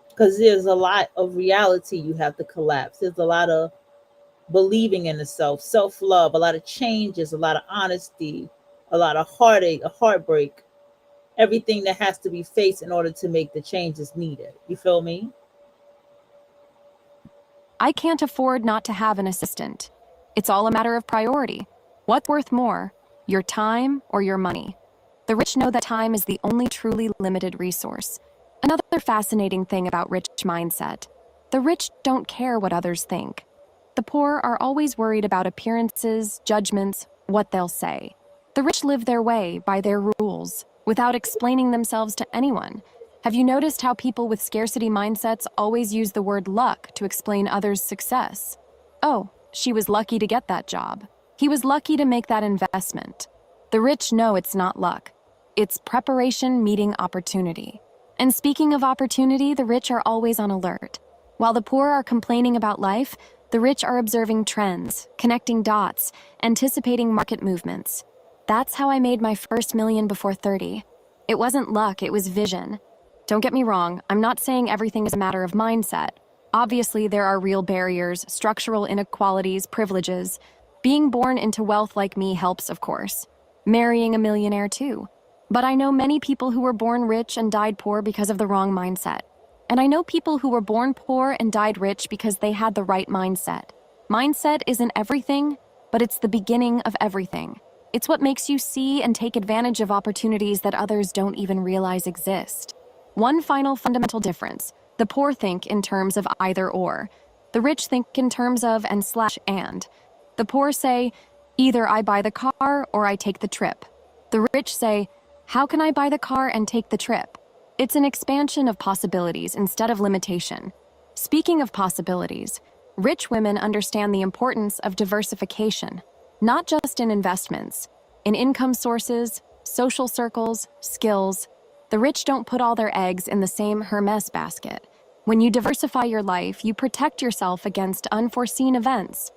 Because there's a lot of reality you have to collapse. There's a lot of believing in the self-love, a lot of changes, a lot of honesty, a lot of heartache, a heartbreak, everything that has to be faced in order to make the changes needed. You feel me? I can't afford not to have an assistant. It's all a matter of priority. What's worth more, your time or your money? The rich know that time is the only truly limited resource. Another fascinating thing about rich mindset: the rich don't care what others think. The poor are always worried about appearances, judgments, what they'll say. The rich live their way, by their rules, without explaining themselves to anyone. Have you noticed how people with scarcity mindsets always use the word luck to explain others' success? Oh, she was lucky to get that job. He was lucky to make that investment. The rich know it's not luck. It's preparation meeting opportunity. And speaking of opportunity, the rich are always on alert. While the poor are complaining about life, the rich are observing trends, connecting dots, anticipating market movements. That's how I made my first million before 30. It wasn't luck, it was vision. Don't get me wrong, I'm not saying everything is a matter of mindset. Obviously, there are real barriers, structural inequalities, privileges. Being born into wealth like me helps, of course. Marrying a millionaire too. But I know many people who were born rich and died poor because of the wrong mindset. And I know people who were born poor and died rich because they had the right mindset. Mindset isn't everything, but it's the beginning of everything. It's what makes you see and take advantage of opportunities that others don't even realize exist. One final fundamental difference: the poor think in terms of either or. The rich think in terms of and. The poor say, either I buy the car or I take the trip. The rich say, how can I buy the car and take the trip? It's an expansion of possibilities instead of limitation. Speaking of possibilities, rich women understand the importance of diversification, not just in investments, in income sources, social circles, skills. The rich don't put all their eggs in the same Hermes basket. When you diversify your life, you protect yourself against unforeseen events.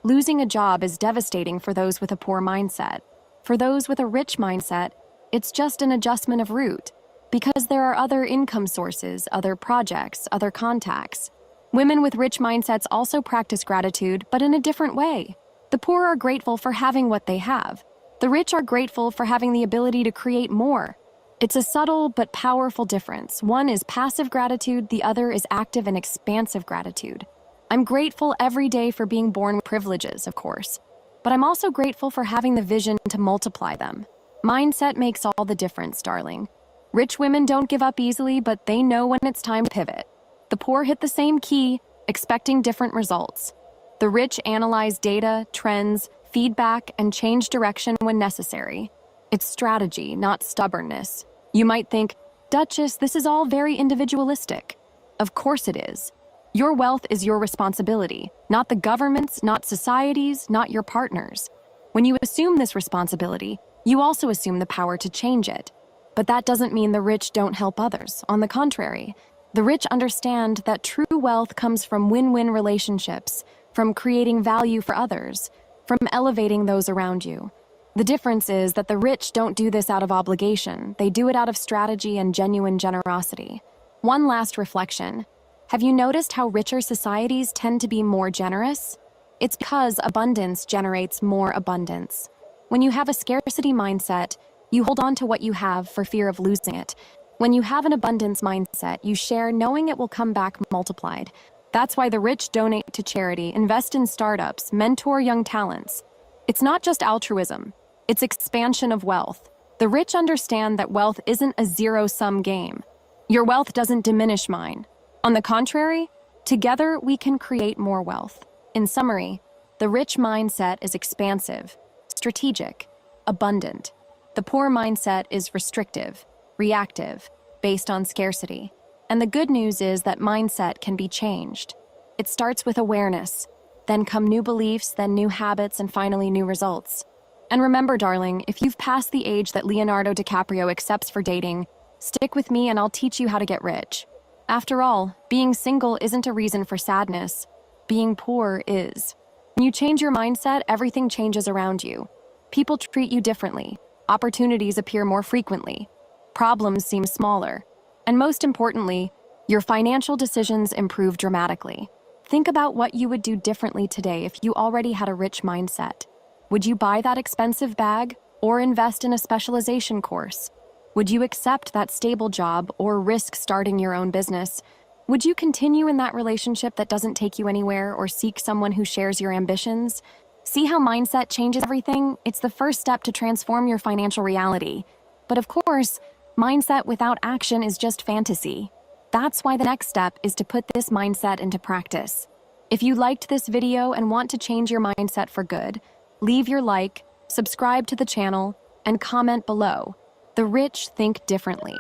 Losing a job is devastating for those with a poor mindset. For those with a rich mindset, it's just an adjustment of route, because there are other income sources, other projects, other contacts. Women with rich mindsets also practice gratitude, but in a different way. The poor are grateful for having what they have. The rich are grateful for having the ability to create more. It's a subtle but powerful difference. One is passive gratitude, the other is active and expansive gratitude. I'm grateful every day for being born with privileges, of course, but I'm also grateful for having the vision to multiply them. Mindset makes all the difference, darling. Rich women don't give up easily, but they know when it's time to pivot. The poor hit the same key, expecting different results. The rich analyze data, trends, feedback, and change direction when necessary. It's strategy, not stubbornness. You might think, Duchess, this is all very individualistic. Of course it is. Your wealth is your responsibility, not the government's, not society's, not your partner's. When you assume this responsibility, you also assume the power to change it. But that doesn't mean the rich don't help others. On the contrary, the rich understand that true wealth comes from win-win relationships, from creating value for others. from elevating those around you. The difference is that the rich don't do this out of obligation. They do it out of strategy and genuine generosity. One last reflection. Have you noticed how richer societies tend to be more generous? It's because abundance generates more abundance. When you have a scarcity mindset, you hold on to what you have for fear of losing it. When you have an abundance mindset, you share knowing it will come back multiplied. That's why the rich donate to charity, invest in startups, mentor young talents. It's not just altruism, it's expansion of wealth. The rich understand that wealth isn't a zero-sum game. Your wealth doesn't diminish mine. On the contrary, together we can create more wealth. In summary, the rich mindset is expansive, strategic, abundant. The poor mindset is restrictive, reactive, based on scarcity. And the good news is that mindset can be changed. It starts with awareness, then come new beliefs, then new habits, and finally new results. And remember, darling, if you've passed the age that Leonardo DiCaprio accepts for dating, stick with me and I'll teach you how to get rich. After all, being single isn't a reason for sadness. Being poor is. When you change your mindset, everything changes around you. People treat you differently. Opportunities appear more frequently. Problems seem smaller. And most importantly, your financial decisions improve dramatically. Think about what you would do differently today if you already had a rich mindset. Would you buy that expensive bag or invest in a specialization course? Would you accept that stable job or risk starting your own business? Would you continue in that relationship that doesn't take you anywhere or seek someone who shares your ambitions? See how mindset changes everything? It's the first step to transform your financial reality. But of course, mindset without action is just fantasy. That's why the next step is to put this mindset into practice. If you liked this video and want to change your mindset for good, leave your like, subscribe to the channel, and comment below. The rich think differently.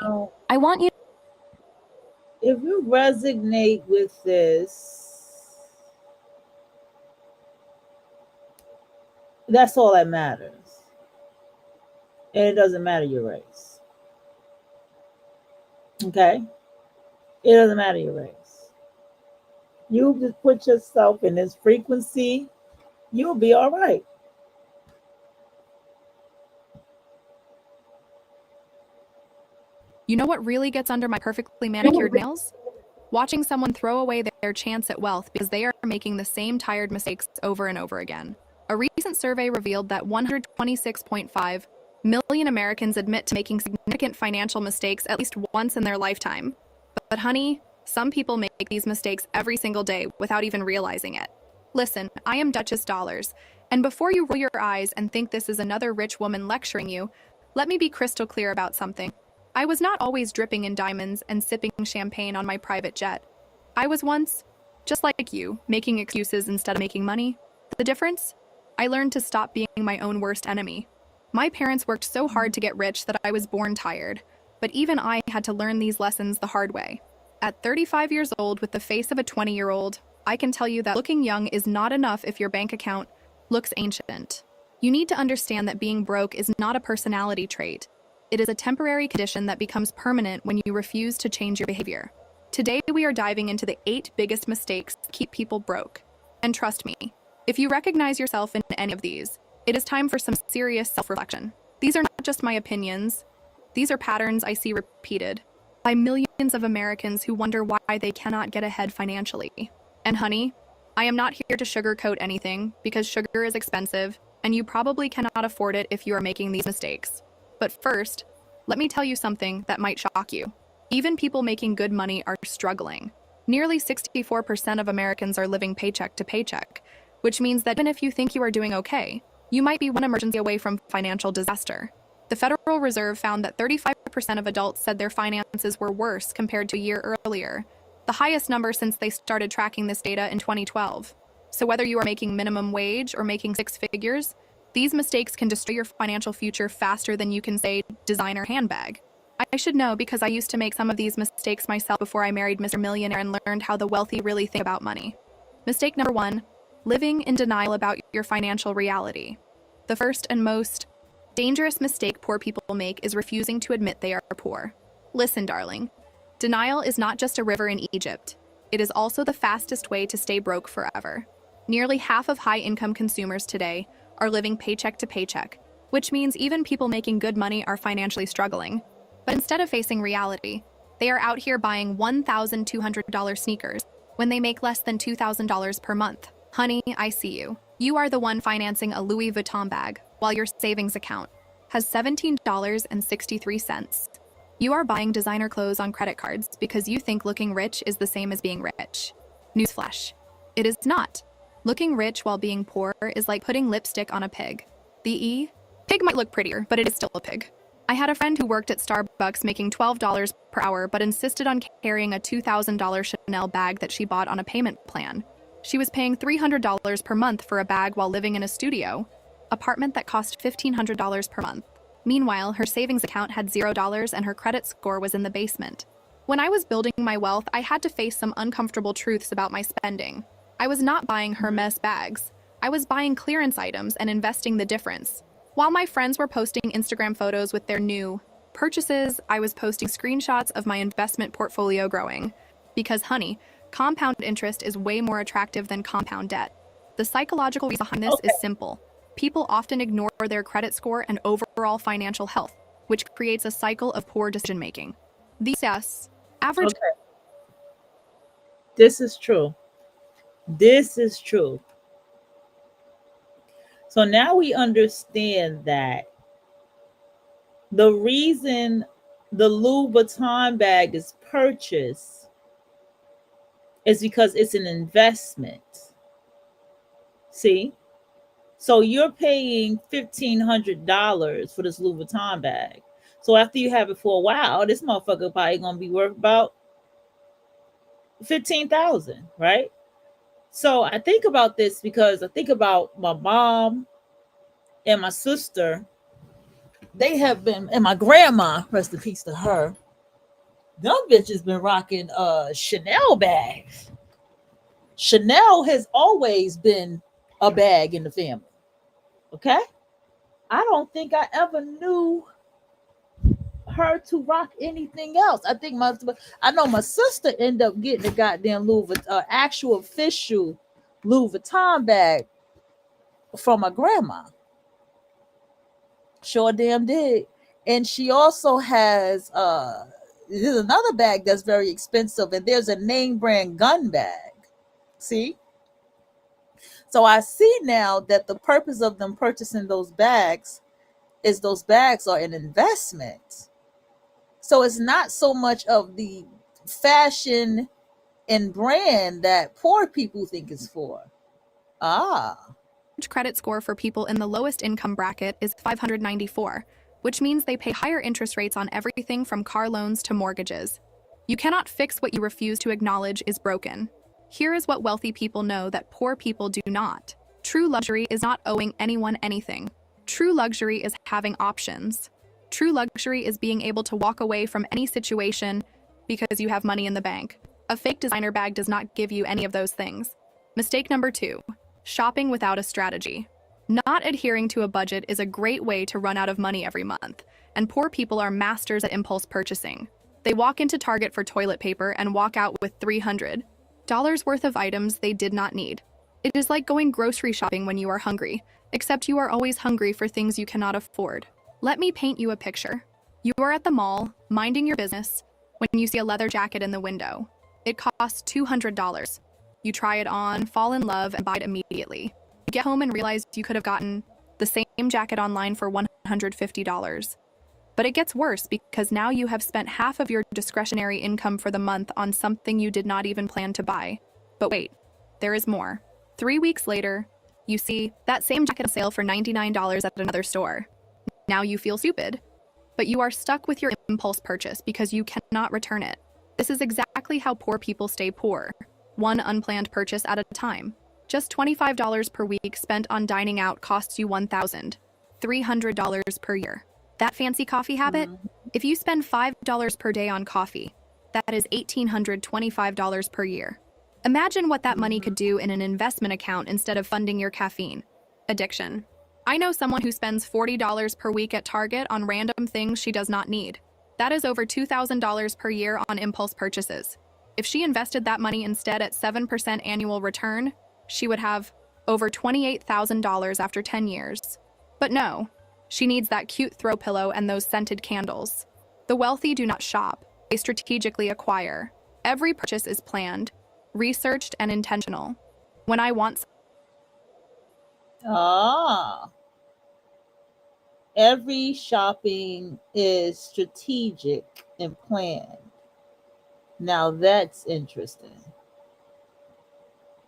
I want you. If you resonate with this, that's all that matters. And it doesn't matter your race. Okay? It doesn't matter your race. You just put yourself in this frequency, you'll be all right. You know what really gets under my perfectly manicured nails? Watching someone throw away their chance at wealth because they are making the same tired mistakes over and over again. A recent survey revealed that 126.5 million Americans admit to making significant financial mistakes at least once in their lifetime. But honey, some people make these mistakes every single day without even realizing it. Listen, I am Duchess Dollars, and before you roll your eyes and think this is another rich woman lecturing you, let me be crystal clear about something. I was not always dripping in diamonds and sipping champagne on my private jet. I was once, just like you, making excuses instead of making money. The difference? I learned to stop being my own worst enemy. My parents worked so hard to get rich that I was born tired, but even I had to learn these lessons the hard way. At 35 years old with the face of a 20-year-old, I can tell you that looking young is not enough if your bank account looks ancient. You need to understand that being broke is not a personality trait. It is a temporary condition that becomes permanent when you refuse to change your behavior. Today, we are diving into the 8 biggest mistakes that keep people broke. And trust me, if you recognize yourself in any of these, it is time for some serious self-reflection. These are not just my opinions. These are patterns I see repeated by millions of Americans who wonder why they cannot get ahead financially. And honey, I am not here to sugarcoat anything because sugar is expensive and you probably cannot afford it if you are making these mistakes. But first, let me tell you something that might shock you. Even people making good money are struggling. Nearly 64% of Americans are living paycheck to paycheck, which means that even if you think you are doing okay, you might be one emergency away from financial disaster. The Federal Reserve found that 35% of adults said their finances were worse compared to a year earlier, the highest number since they started tracking this data in 2012. So whether you are making minimum wage or making 6 figures, these mistakes can destroy your financial future faster than you can say designer handbag. I should know because I used to make some of these mistakes myself before I married Mr. Millionaire and learned how the wealthy really think about money. Mistake number 1, living in denial about your financial reality. The first and most dangerous mistake poor people make is refusing to admit they are poor. Listen, darling, denial is not just a river in Egypt. It is also the fastest way to stay broke forever. Nearly half of high-income consumers today are living paycheck to paycheck, which means even people making good money are financially struggling. But instead of facing reality, they are out here buying $1,200 sneakers when they make less than $2,000 per month. Honey, I see you. You are the one financing a Louis Vuitton bag while your savings account has $17.63. You are buying designer clothes on credit cards because you think looking rich is the same as being rich. Newsflash. It is not. Looking rich while being poor is like putting lipstick on a pig. The pig might look prettier, but it is still a pig. I had a friend who worked at Starbucks making $12 per hour but insisted on carrying a $2,000 Chanel bag that she bought on a payment plan. She was paying $300 per month for a bag while living in a studio apartment that cost $1,500 per month. Meanwhile, her savings account had $0 and her credit score was in the basement. When I was building my wealth, I had to face some uncomfortable truths about my spending. I was not buying Hermes bags. I was buying clearance items and investing the difference. While my friends were posting Instagram photos with their new purchases, I was posting screenshots of my investment portfolio growing. Because, honey, compound interest is way more attractive than compound debt. The psychological reason behind this is simple. People often ignore their credit score and overall financial health, which creates a cycle of poor decision-making. These average... Okay. This is true. This is true. So now we understand that the reason the Louis Vuitton bag is purchased is because it's an investment. See? So you're paying $1,500 for this Louis Vuitton bag. So after you have it for a while, this motherfucker probably gonna be worth about $15,000, right? So I think about this because I think about my mom and my sister. They have been, and my grandma, rest in peace to her. Them bitches been rocking Chanel bags. Chanel has always been a bag in the family. Okay? I don't think I ever knew her to rock anything else. I know my sister ended up getting a goddamn Louis Vuitton, actual official Louis Vuitton bag from my grandma. Sure damn did. And she also has there's another bag that's very expensive, and there's a name brand gun bag. See? So I see now that the purpose of them purchasing those bags is those bags are an investment. So it's not so much of the fashion and brand that poor people think it's for. Credit score for people in the lowest income bracket is 594, which means they pay higher interest rates on everything from car loans to mortgages. You cannot fix what you refuse to acknowledge is broken. Here is what wealthy people know that poor people do not. True luxury is not owing anyone anything. True luxury is having options. True luxury is being able to walk away from any situation because you have money in the bank. A fake designer bag does not give you any of those things. Mistake number 2, shopping without a strategy. Not adhering to a budget is a great way to run out of money every month, and poor people are masters at impulse purchasing. They walk into Target for toilet paper and walk out with $300 worth of items they did not need. It is like going grocery shopping when you are hungry, except you are always hungry for things you cannot afford. Let me paint you a picture. You are at the mall, minding your business, when you see a leather jacket in the window. It costs $200. You try it on, fall in love, and buy it immediately. You get home and realize you could have gotten the same jacket online for $150. But it gets worse because now you have spent half of your discretionary income for the month on something you did not even plan to buy. But wait, there is more. 3 weeks later, you see that same jacket on sale for $99 at another store. Now you feel stupid, but you are stuck with your impulse purchase because you cannot return it. This is exactly how poor people stay poor, one unplanned purchase at a time. Just $25 per week spent on dining out costs you $1,300 per year. That fancy coffee habit? If you spend $5 per day on coffee, that is $1,825 per year. Imagine what that money could do in an investment account instead of funding your caffeine addiction. I know someone who spends $40 per week at Target on random things she does not need. That is over $2,000 per year on impulse purchases. If she invested that money instead at 7% annual return, she would have over $28,000 after 10 years. But no, she needs that cute throw pillow and those scented candles. The wealthy do not shop, they strategically acquire. Every purchase is planned, researched, and intentional. When I want every shopping is strategic and planned. Now that's interesting.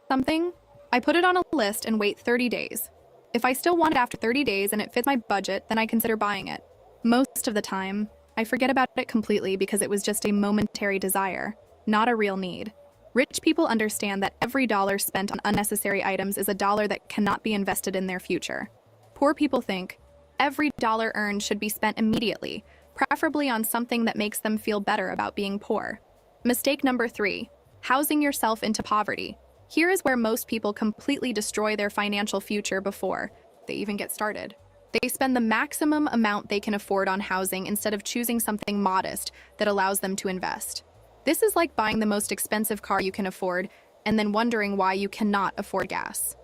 something, I put it on a list and wait 30 days. If I still want it after 30 days and it fits my budget, then I consider buying it. Most of the time, I forget about it completely because it was just a momentary desire, not a real need. Rich people understand that every dollar spent on unnecessary items is a dollar that cannot be invested in their future. Poor people think every dollar earned should be spent immediately, preferably on something that makes them feel better about being poor. Mistake number 3, housing yourself into poverty. Here is where most people completely destroy their financial future before they even get started. They spend the maximum amount they can afford on housing instead of choosing something modest that allows them to invest. This is like buying the most expensive car you can afford and then wondering why you cannot afford gas.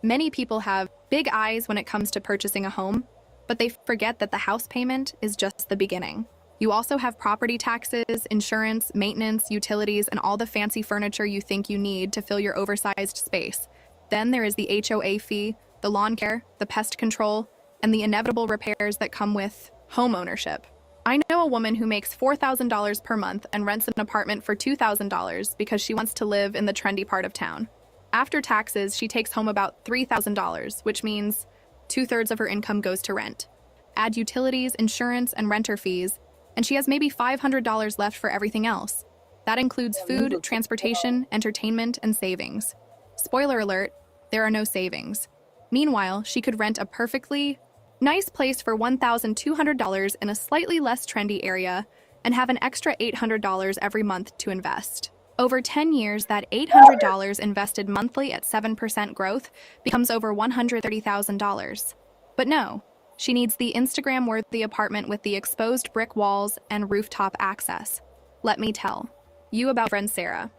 Many people have big eyes when it comes to purchasing a home, but they forget that the house payment is just the beginning. You also have property taxes, insurance, maintenance, utilities, and all the fancy furniture you think you need to fill your oversized space. Then there is the HOA fee, the lawn care, the pest control, and the inevitable repairs that come with home ownership. I know a woman who makes $4,000 per month and rents an apartment for $2,000 because she wants to live in the trendy part of town. After taxes, she takes home about $3,000, which means 2/3 of her income goes to rent. Add utilities, insurance, and renter fees, and she has maybe $500 left for everything else. That includes food, transportation, entertainment, and savings. Spoiler alert, there are no savings. Meanwhile, she could rent a perfectly nice place for $1,200 in a slightly less trendy area and have an extra $800 every month to invest. Over 10 years, that $800 invested monthly at 7% growth becomes over $130,000. But no, she needs the Instagram-worthy apartment with the exposed brick walls and rooftop access. Let me tell you about friend Sarah.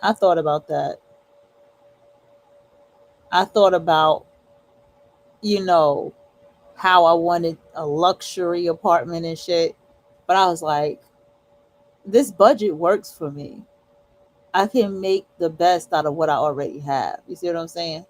I thought about that. I thought about, how I wanted a luxury apartment and shit. But I was like, this budget works for me. I can make the best out of what I already have. You see what I'm saying?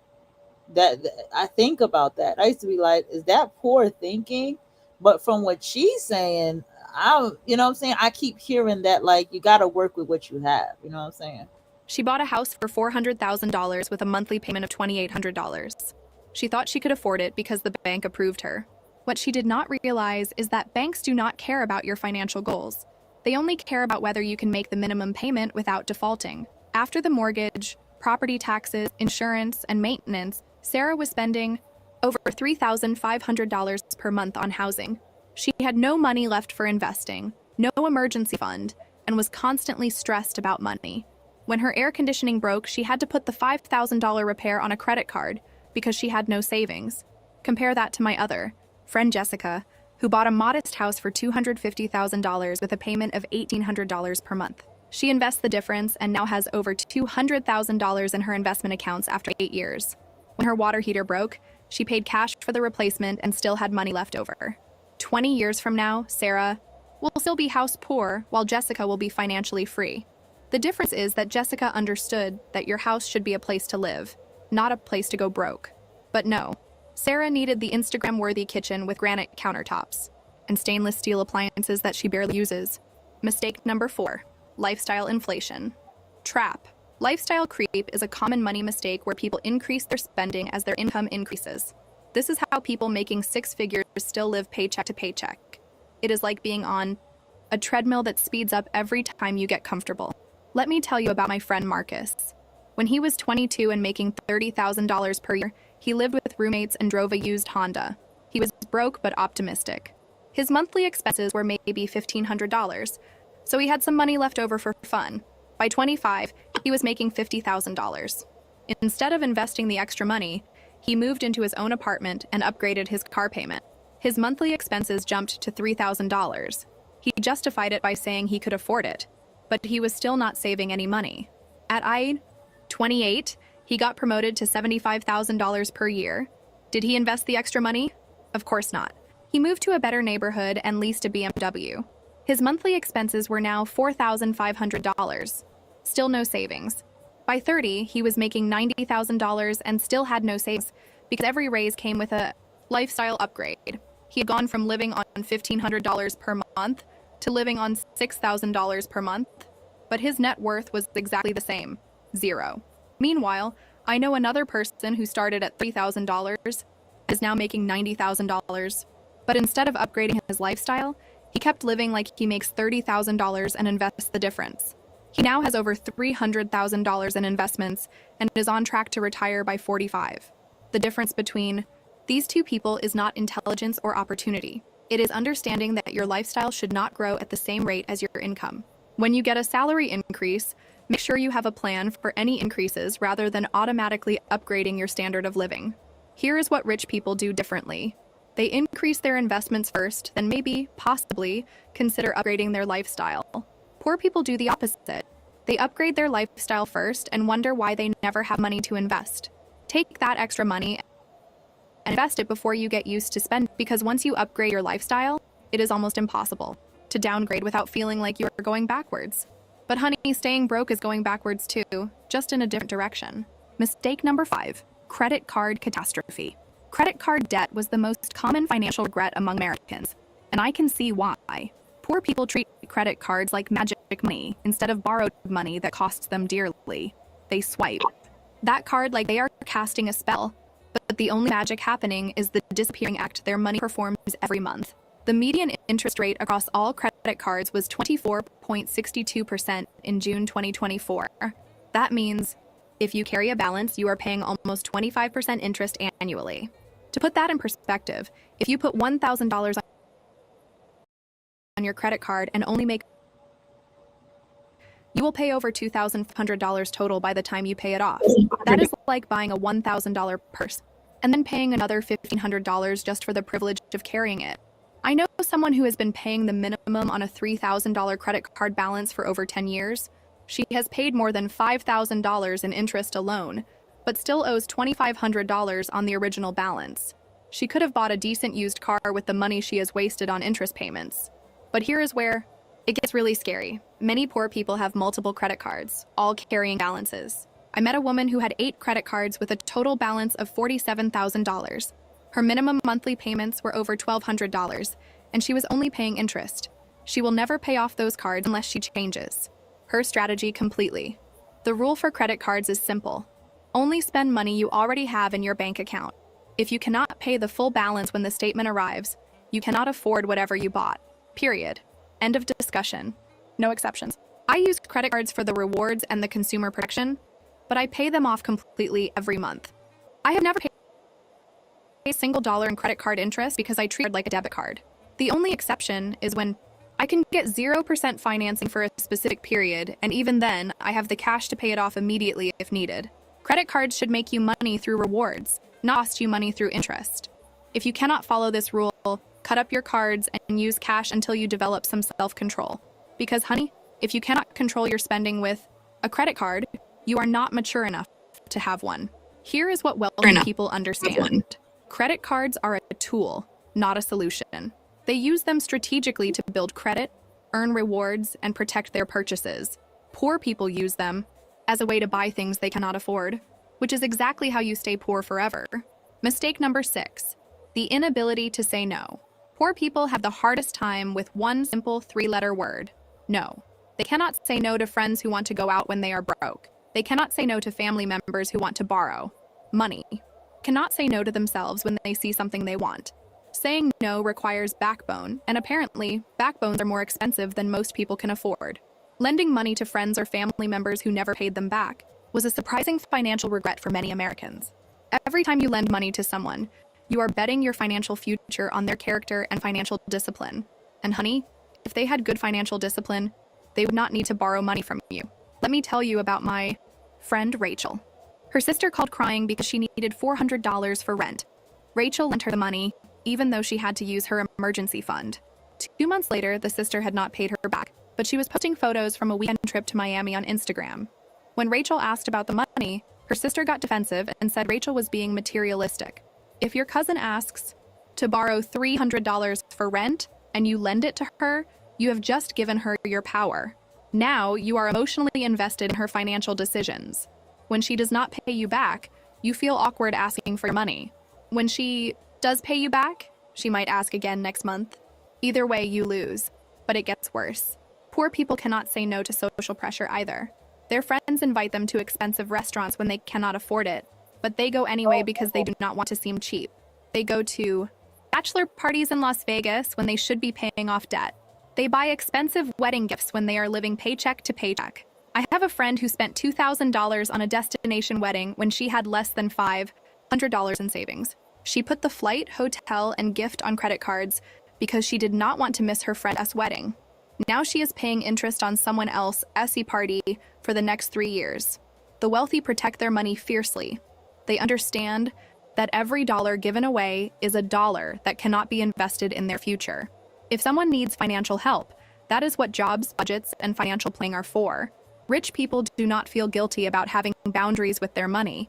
That I think about that. I used to be like, is that poor thinking? But from what she's saying, I keep hearing that, like, you got to work with what you have. You know what I'm saying? She bought a house for $400,000 with a monthly payment of $2,800. She thought she could afford it because the bank approved her. What she did not realize is that banks do not care about your financial goals. They only care about whether you can make the minimum payment without defaulting. After the mortgage, property taxes, insurance, and maintenance, Sarah was spending over $3,500 per month on housing. She had no money left for investing, no emergency fund, and was constantly stressed about money. When her air conditioning broke, she had to put the $5,000 repair on a credit card because she had no savings. Compare that to my other friend Jessica, who bought a modest house for $250,000 with a payment of $1,800 per month. She invests the difference and now has over $200,000 in her investment accounts after 8 years. When her water heater broke, she paid cash for the replacement and still had money left over. 20 years from now, Sarah will still be house poor while Jessica will be financially free. The difference is that Jessica understood that your house should be a place to live, not a place to go broke. But no, Sarah needed the Instagram-worthy kitchen with granite countertops and stainless steel appliances that she barely uses. Mistake number 4, lifestyle inflation. Trap. Lifestyle creep is a common money mistake where people increase their spending as their income increases. This is how people making 6 figures still live paycheck to paycheck. It is like being on a treadmill that speeds up every time you get comfortable. Let me tell you about my friend Marcus. When he was 22 and making $30,000 per year, he lived with roommates and drove a used Honda. He was broke but optimistic. His monthly expenses were maybe $1,500, so he had some money left over for fun. By 25, he was making $50,000. Instead of investing the extra money, he moved into his own apartment and upgraded his car payment. His monthly expenses jumped to $3,000. He justified it by saying he could afford it, but he was still not saving any money. At 28, He got promoted to $75,000 per year. Did he invest the extra money? Of course not. He moved to a better neighborhood and leased a BMW. His monthly expenses were now $4,500. Still no savings. By 30, he was making $90,000 and still had no savings because every raise came with a lifestyle upgrade. He had gone from living on $1,500 per month to living on $6,000 per month, but his net worth was exactly the same, zero. Meanwhile, I know another person who started at $3,000 is now making $90,000, but instead of upgrading his lifestyle, he kept living like he makes $30,000 and invests the difference. He now has over $300,000 in investments and is on track to retire by 45. The difference between these two people is not intelligence or opportunity. It is understanding that your lifestyle should not grow at the same rate as your income. When you get a salary increase, make sure you have a plan for any increases rather than automatically upgrading your standard of living. Here is what rich people do differently. They increase their investments first, then maybe, possibly, consider upgrading their lifestyle. Poor people do the opposite. They upgrade their lifestyle first and wonder why they never have money to invest. Take that extra money and invest it before you get used to spend, because once you upgrade your lifestyle, it is almost impossible to downgrade without feeling like you are going backwards. But honey, staying broke is going backwards too, just in a different direction. Mistake number 5, credit card catastrophe. Credit card debt was the most common financial regret among Americans, and I can see why. Poor people treat credit cards like magic money instead of borrowed money that costs them dearly. They swipe that card like they are casting a spell, but the only magic happening is the disappearing act their money performs every month. The median interest rate across all credit cards was 24.62% in June 2024. That means if you carry a balance, you are paying almost 25% interest annually. To put that in perspective, if you put $1,000 on your credit card and only make, you will pay over $2,500 total by the time you pay it off. That is like buying a $1,000 purse and then paying another $1,500 just for the privilege of carrying it. I know someone who has been paying the minimum on a $3,000 credit card balance for over 10 years. She has paid more than $5,000 in interest alone, but still owes $2,500 on the original balance. She could have bought a decent used car with the money she has wasted on interest payments. But here is where it gets really scary. Many poor people have multiple credit cards, all carrying balances. I met a woman who had 8 credit cards with a total balance of $47,000. Her minimum monthly payments were over $1,200, and she was only paying interest. She will never pay off those cards unless she changes her strategy completely. The rule for credit cards is simple. Only spend money you already have in your bank account. If you cannot pay the full balance when the statement arrives, you cannot afford whatever you bought. Period. End of discussion. No exceptions. I use credit cards for the rewards and the consumer protection, but I pay them off completely every month. I have never paid a single dollar in credit card interest because I treat it like a debit card. The only exception is when I can get 0% financing for a specific period, and even then, I have the cash to pay it off immediately if needed. Credit cards should make you money through rewards, not cost you money through interest. If you cannot follow this rule, cut up your cards and use cash until you develop some self-control. Because, honey, if you cannot control your spending with a credit card, you are not mature enough to have one. Here is what wealthy people understand. Credit cards are a tool, not a solution. They use them strategically to build credit, earn rewards, and protect their purchases. Poor people use them as a way to buy things they cannot afford, which is exactly how you stay poor forever. Mistake number 6, the inability to say no. Poor people have the hardest time with one simple 3-letter word, no. They cannot say no to friends who want to go out when they are broke. They cannot say no to family members who want to borrow money. Cannot say no to themselves when they see something they want. Saying no requires backbone, and apparently, backbones are more expensive than most people can afford. Lending money to friends or family members who never paid them back was a surprising financial regret for many Americans. Every time you lend money to someone, you are betting your financial future on their character and financial discipline. And honey, if they had good financial discipline, they would not need to borrow money from you. Let me tell you about my friend Rachel. Her sister called crying because she needed $400 for rent. Rachel lent her the money, even though she had to use her emergency fund. 2 months later, the sister had not paid her back, but she was posting photos from a weekend trip to Miami on Instagram. When Rachel asked about the money, Her sister got defensive and said Rachel was being materialistic. If your cousin asks to borrow $300 for rent and you lend it to her, you have just given her your power. Now you are emotionally invested in her financial decisions. When she does not pay you back, you feel awkward asking for money. When she does pay you back, she might ask again next month. Either way, you lose, but it gets worse. Poor people cannot say no to social pressure either. Their friends invite them to expensive restaurants when they cannot afford it, but they go anyway because they do not want to seem cheap. They go to bachelor parties in Las Vegas when they should be paying off debt. They buy expensive wedding gifts when they are living paycheck to paycheck. I have a friend who spent $2,000 on a destination wedding when she had less than $500 in savings. She put the flight, hotel, and gift on credit cards because she did not want to miss her friend's wedding. Now she is paying interest on someone else's party for the next 3 years. The wealthy protect their money fiercely. They understand that every dollar given away is a dollar that cannot be invested in their future. If someone needs financial help, that is what jobs, budgets, and financial planning are for. Rich people do not feel guilty about having boundaries with their money.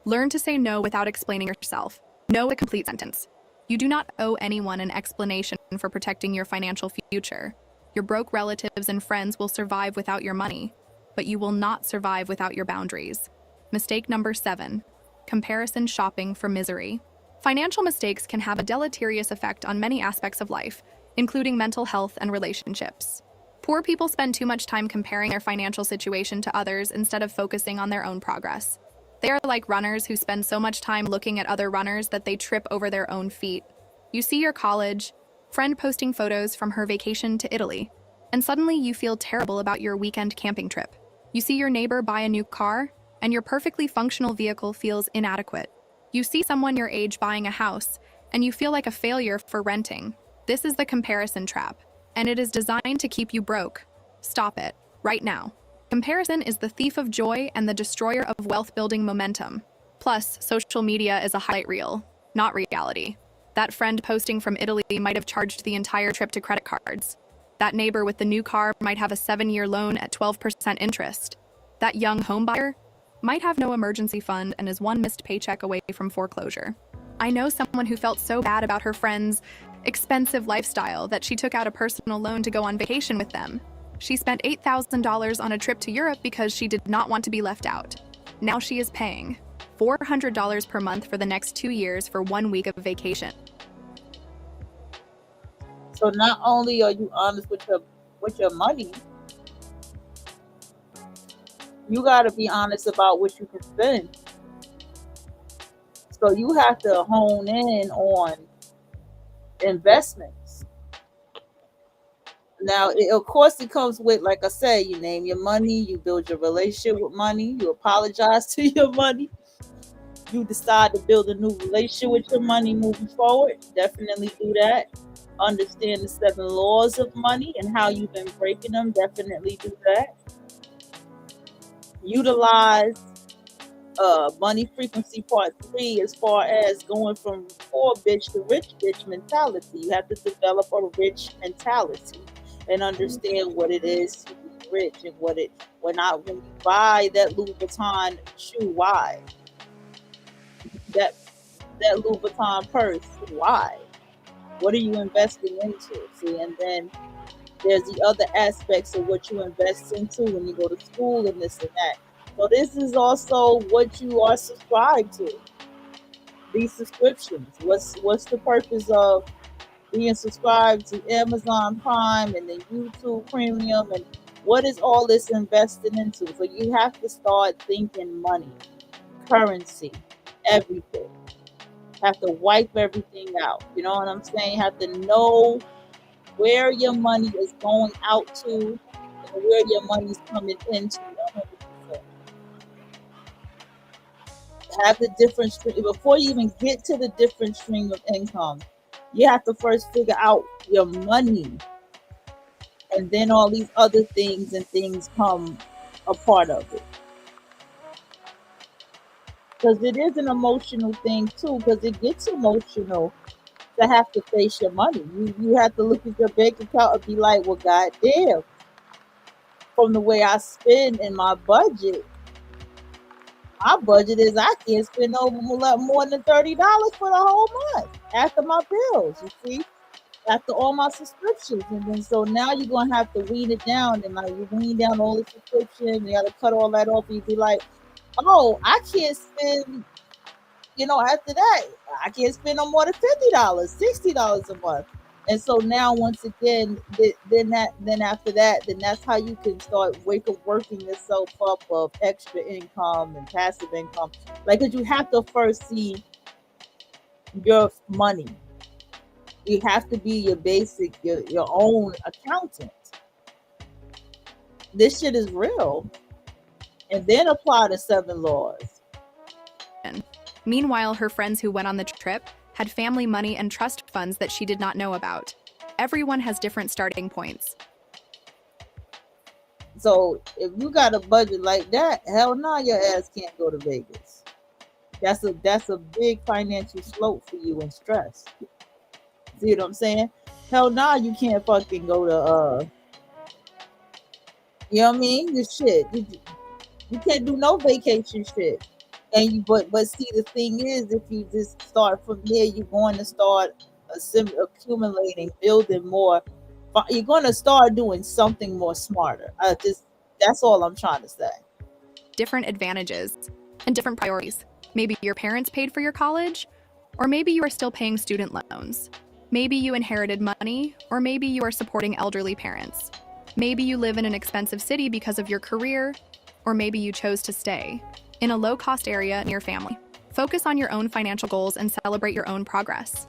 Learn to say no without explaining yourself. No, a complete sentence. You do not owe anyone an explanation for protecting your financial future. Your broke relatives and friends will survive without your money, but you will not survive without your boundaries. Mistake number 7. Comparison shopping for misery. Financial mistakes can have a deleterious effect on many aspects of life, including mental health and relationships. Poor people spend too much time comparing their financial situation to others instead of focusing on their own progress. They are like runners who spend so much time looking at other runners that they trip over their own feet. You see your college friend posting photos from her vacation to Italy, and suddenly you feel terrible about your weekend camping trip. You see your neighbor buy a new car, and your perfectly functional vehicle feels inadequate. You see someone your age buying a house, and you feel like a failure for renting. This is the comparison trap, and it is designed to keep you broke. Stop it, right now. Comparison is the thief of joy and the destroyer of wealth-building momentum. Plus, social media is a highlight reel, not reality. That friend posting from Italy might have charged the entire trip to credit cards. That neighbor with the new car might have a 7-year loan at 12% interest. That young homebuyer might have no emergency fund and is one missed paycheck away from foreclosure. I know someone who felt so bad about her friend's expensive lifestyle that she took out a personal loan to go on vacation with them. She spent $8,000 on a trip to Europe because she did not want to be left out. Now she is paying $400 per month for the next 2 years for 1 week of vacation. So not only are you honest with your money, you got to be honest about what you can spend. So you have to hone in on investments. Now, of course, it comes with, like I said, you name your money, you build your relationship with money, you apologize to your money, you decide to build a new relationship with your money moving forward. Definitely do that. Understand the 7 laws of money and how you've been breaking them. Definitely do that. Utilize money frequency part 3 as far as going from poor bitch to rich bitch mentality. You have to develop a rich mentality and understand what it is to be rich and when you buy that Louis Vuitton shoe, why? That Louis Vuitton purse, why? What are you investing into? See, and then there's the other aspects of what you invest into when you go to school and this and that. So this is also what you are subscribed to. These subscriptions. What's the purpose of being subscribed to Amazon Prime and then YouTube Premium, and what is all this invested into? So you have to start thinking money, currency, everything. Have to wipe everything out. You know what I'm saying? Have to know where your money is going out to and where your money is coming into. 100%. Have the different stream. Before you even get to the different stream of income, you have to first figure out your money, and then all these other things come a part of it. Because it is an emotional thing too, because it gets emotional to have to face your money. You have to look at your bank account and be like, well, goddamn, from the way I spend in my budget, my budget is I can't spend no more than $30 for the whole month after my bills, you see, after all my subscriptions. And then so now you're gonna have to wean it down, and like you wean down all the subscriptions, you gotta cut all that off. You'd be like, oh, I can't spend, after that, I can't spend no more than $50, $60 a month. And so now, once again, then after that, then that's how you can start working yourself up of extra income and passive income. Like, cause you have to first see your money. You have to be your basic, your own accountant. This shit is real. And then apply the 7 laws. Meanwhile, her friends who went on the trip had family money and trust funds that she did not know about. Everyone has different starting points. So if you got a budget like that, hell no, your ass can't go to Vegas. That's a big financial slope for you and stress. See what I'm saying? Hell no, you can't fucking go to you know what I mean? The shit. You can't do no vacation shit. And but see, the thing is, if you just start from there, you're going to start accumulating, building more. You're going to start doing something more smarter. That's all I'm trying to say. Different advantages and different priorities. Maybe your parents paid for your college, or maybe you are still paying student loans. Maybe you inherited money, or maybe you are supporting elderly parents. Maybe you live in an expensive city because of your career, or maybe you chose to stay in a low-cost area near family. Focus on your own financial goals and celebrate your own progress.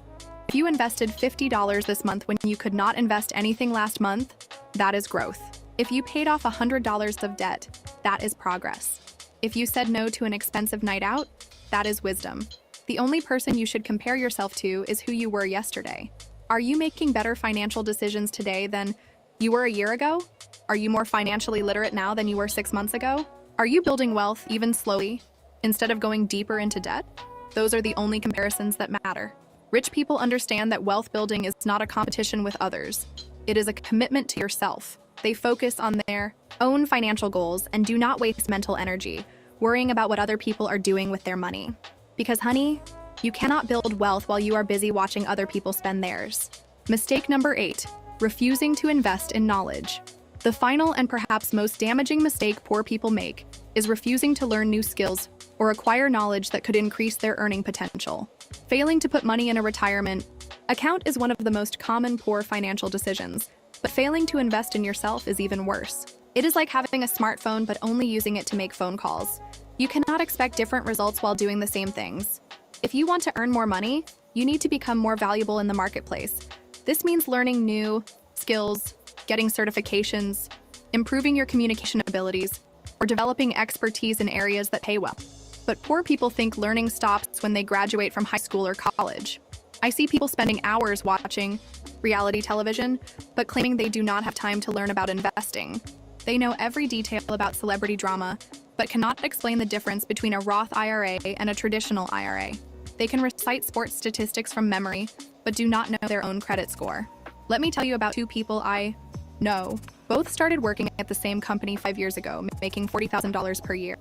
If you invested $50 this month when you could not invest anything last month, that is growth. If you paid off $100 of debt, that is progress. If you said no to an expensive night out, that is wisdom. The only person you should compare yourself to is who you were yesterday. Are you making better financial decisions today than you were a year ago? Are you more financially literate now than you were 6 months ago? Are you building wealth even slowly instead of going deeper into debt? Those are the only comparisons that matter. Rich people understand that wealth building is not a competition with others. It is a commitment to yourself. They focus on their own financial goals and do not waste mental energy worrying about what other people are doing with their money. Because, honey, you cannot build wealth while you are busy watching other people spend theirs. Mistake number 8, refusing to invest in knowledge. The final and perhaps most damaging mistake poor people make is refusing to learn new skills or acquire knowledge that could increase their earning potential. Failing to put money in a retirement account is one of the most common poor financial decisions, but failing to invest in yourself is even worse. It is like having a smartphone but only using it to make phone calls. You cannot expect different results while doing the same things. If you want to earn more money, you need to become more valuable in the marketplace. This means learning new skills, getting certifications, improving your communication abilities, or developing expertise in areas that pay well. But poor people think learning stops when they graduate from high school or college. I see people spending hours watching reality television, but claiming they do not have time to learn about investing. They know every detail about celebrity drama, but cannot explain the difference between a Roth IRA and a traditional IRA. They can recite sports statistics from memory, but do not know their own credit score. Let me tell you about 2 people I know. Both started working at the same company 5 years ago, making $40,000 per year.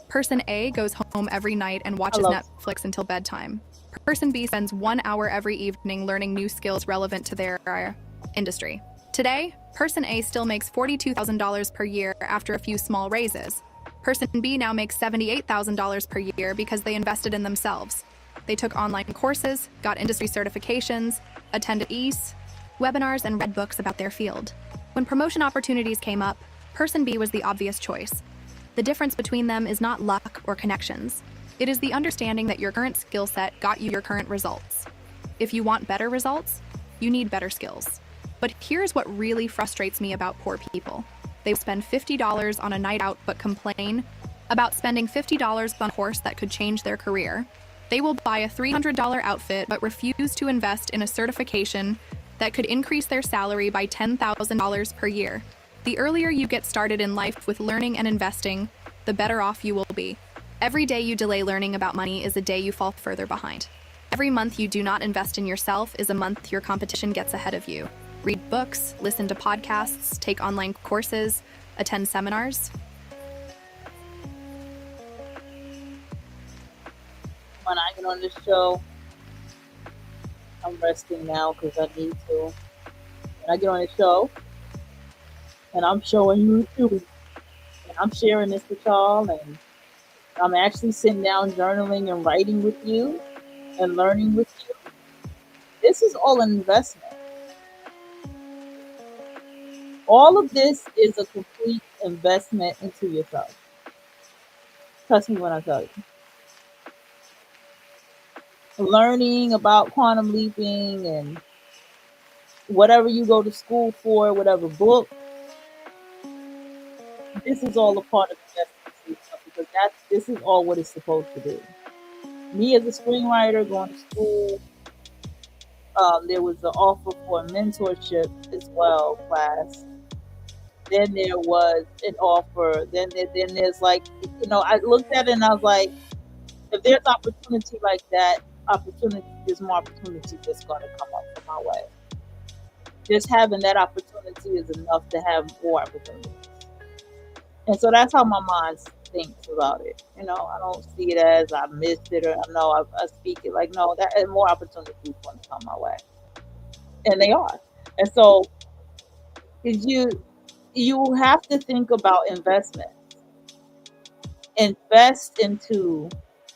Person A goes home every night and watches Netflix until bedtime. Person B spends 1 hour every evening learning new skills relevant to their industry. Today, Person A still makes $42,000 per year after a few small raises. Person B now makes $78,000 per year because they invested in themselves. They took online courses, got industry certifications, attended EASE, webinars, and read books about their field. When promotion opportunities came up, Person B was the obvious choice. The difference between them is not luck or connections. It is the understanding that your current skill set got you your current results. If you want better results, you need better skills. But here's what really frustrates me about poor people. They spend $50 on a night out but complain about spending $50 on a course that could change their career. They will buy a $300 outfit but refuse to invest in a certification that could increase their salary by $10,000 per year. The earlier you get started in life with learning and investing, the better off you will be. Every day you delay learning about money is a day you fall further behind. Every month you do not invest in yourself is a month your competition gets ahead of you. Read books, listen to podcasts, take online courses, attend seminars. been on this show. I'm resting now because I need to. When I get on the show, and I'm showing you too, and I'm sharing this with y'all, and I'm actually sitting down journaling and writing with you and learning with you. This is all an investment. All of this is a complete investment into yourself. Trust me when I tell you. Learning about quantum leaping and whatever you go to school for, whatever book, this is all a part of investing into yourself because this is all what it's supposed to do. Me as a screenwriter going to school, there was an offer for a mentorship as well class. Then there was an offer. Then there's like, I looked at it and I was like, if there's opportunity like that, there's more opportunity that's going to come up from my way. Just having that opportunity is enough to have more opportunities. And so that's how my mind thinks about it. I don't see it as I missed it or no, I speak it like, no, that more opportunities going to come my way. And they are. And so you have to think about investment. Invest into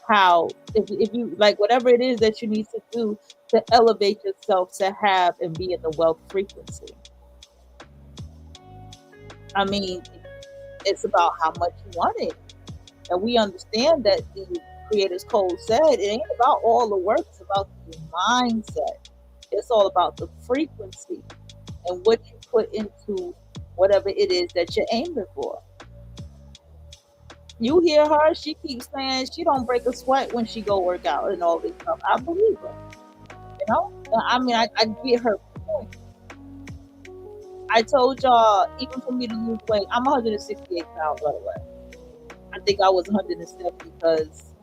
how, if you like whatever it is that you need to do to elevate yourself to have and be in the wealth frequency. I mean, it's about how much you want it. And we understand that the Creator's Code said it ain't about all the work, it's about the mindset. It's all about the frequency and what you put into whatever it is that you're aiming for. You hear her, she keeps saying she don't break a sweat when she go work out and all this stuff. I believe her. I mean, I get her point. I told y'all, even for me to lose weight, I'm 168 pounds, by the way. I think I was 170 because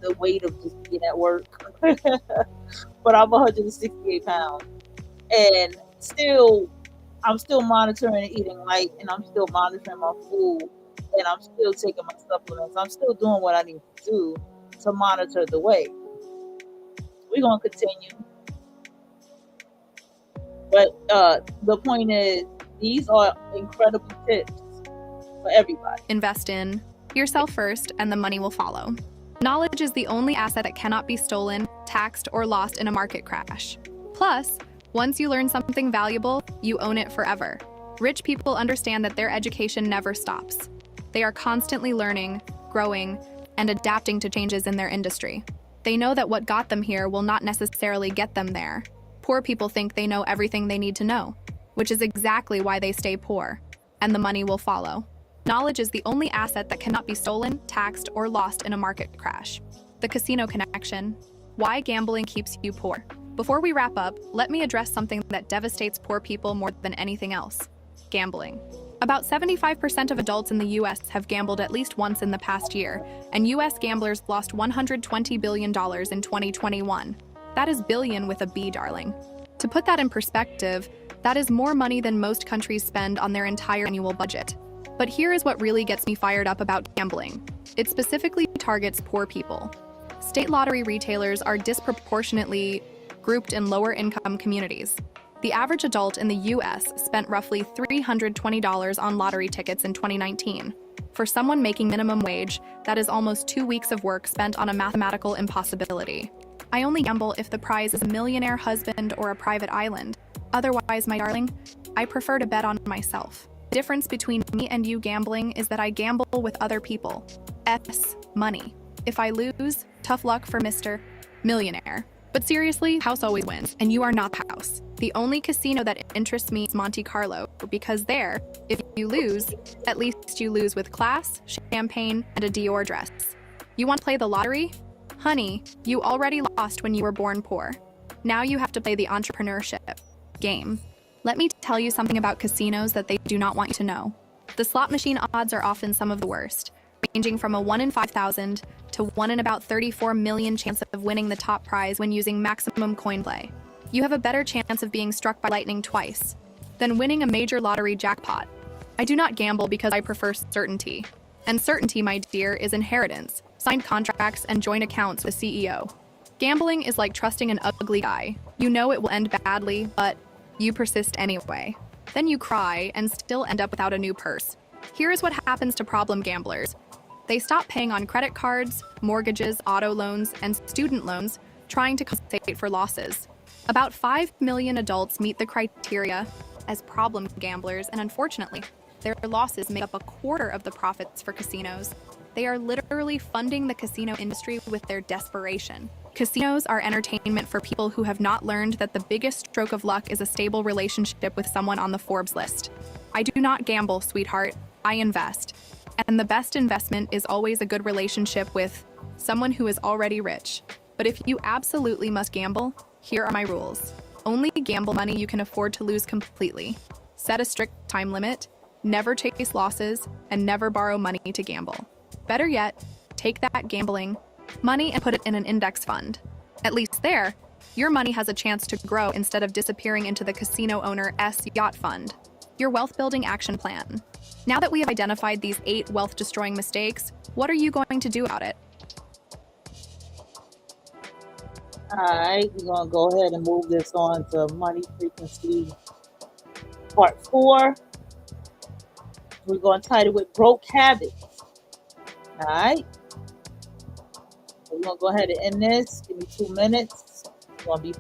the weight of just being at work. But I'm 168 pounds. And I'm still monitoring and eating light, and I'm still monitoring my food, and I'm still taking my supplements. I'm still doing what I need to do to monitor the weight. We're going to continue. But the point is, these are incredible tips for everybody. Invest in yourself first, and the money will follow. Knowledge is the only asset that cannot be stolen, taxed, or lost in a market crash. Plus, once you learn something valuable, you own it forever. Rich people understand that their education never stops. They are constantly learning, growing, and adapting to changes in their industry. They know that what got them here will not necessarily get them there. Poor people think they know everything they need to know, which is exactly why they stay poor, and the money will follow. Knowledge is the only asset that cannot be stolen, taxed, or lost in a market crash. The Casino Connection. Why gambling keeps you poor. Before we wrap up, let me address something that devastates poor people more than anything else: gambling. About 75% of adults in the US have gambled at least once in the past year, and US gamblers lost $120 billion in 2021. That is billion with a B, darling. To put that in perspective, that is more money than most countries spend on their entire annual budget. But here is what really gets me fired up about gambling. It specifically targets poor people. State lottery retailers are disproportionately grouped in lower income communities. The average adult in the US spent roughly $320 on lottery tickets in 2019. For someone making minimum wage, that is almost 2 weeks of work spent on a mathematical impossibility. I only gamble if the prize is a millionaire husband or a private island. Otherwise, my darling, I prefer to bet on myself. The difference between me and you gambling is that I gamble with other people. Money. If I lose, tough luck for Mr. Millionaire. But seriously, house always wins, and you are not the house. The only casino that interests me is Monte Carlo, because there, if you lose, at least you lose with class, champagne, and a Dior dress. You want to play the lottery? Honey, you already lost when you were born poor. Now you have to play the entrepreneurship game. Let me tell you something about casinos that they do not want you to know. The slot machine odds are often some of the worst, ranging from a 1 in 5,000 to 1 in about 34 million chance of winning the top prize when using maximum coin play. You have a better chance of being struck by lightning twice than winning a major lottery jackpot. I do not gamble because I prefer certainty. And certainty, my dear, is inheritance, signed contracts, and joint accounts with the CEO. Gambling is like trusting an ugly guy. You know it will end badly, but you persist anyway. Then you cry and still end up without a new purse. Here is what happens to problem gamblers. They stop paying on credit cards, mortgages, auto loans, and student loans, trying to compensate for losses. About 5 million adults meet the criteria as problem gamblers, and unfortunately, their losses make up a quarter of the profits for casinos. They are literally funding the casino industry with their desperation. Casinos are entertainment for people who have not learned that the biggest stroke of luck is a stable relationship with someone on the Forbes list. I do not gamble, sweetheart. I invest. And the best investment is always a good relationship with someone who is already rich. But if you absolutely must gamble, here are my rules. Only gamble money you can afford to lose completely. Set a strict time limit, never chase losses, and never borrow money to gamble. Better yet, take that gambling money and put it in an index fund. At least there, your money has a chance to grow instead of disappearing into the casino owner's yacht fund. Your wealth building action plan. Now that we have identified these 8 wealth destroying mistakes, what are you going to do about it? All right, we're going to go ahead and move this on to money frequency part 4. We're going to title it Broke Habits. All right. We're going to go ahead and end this. Give me 2 minutes. It's going to be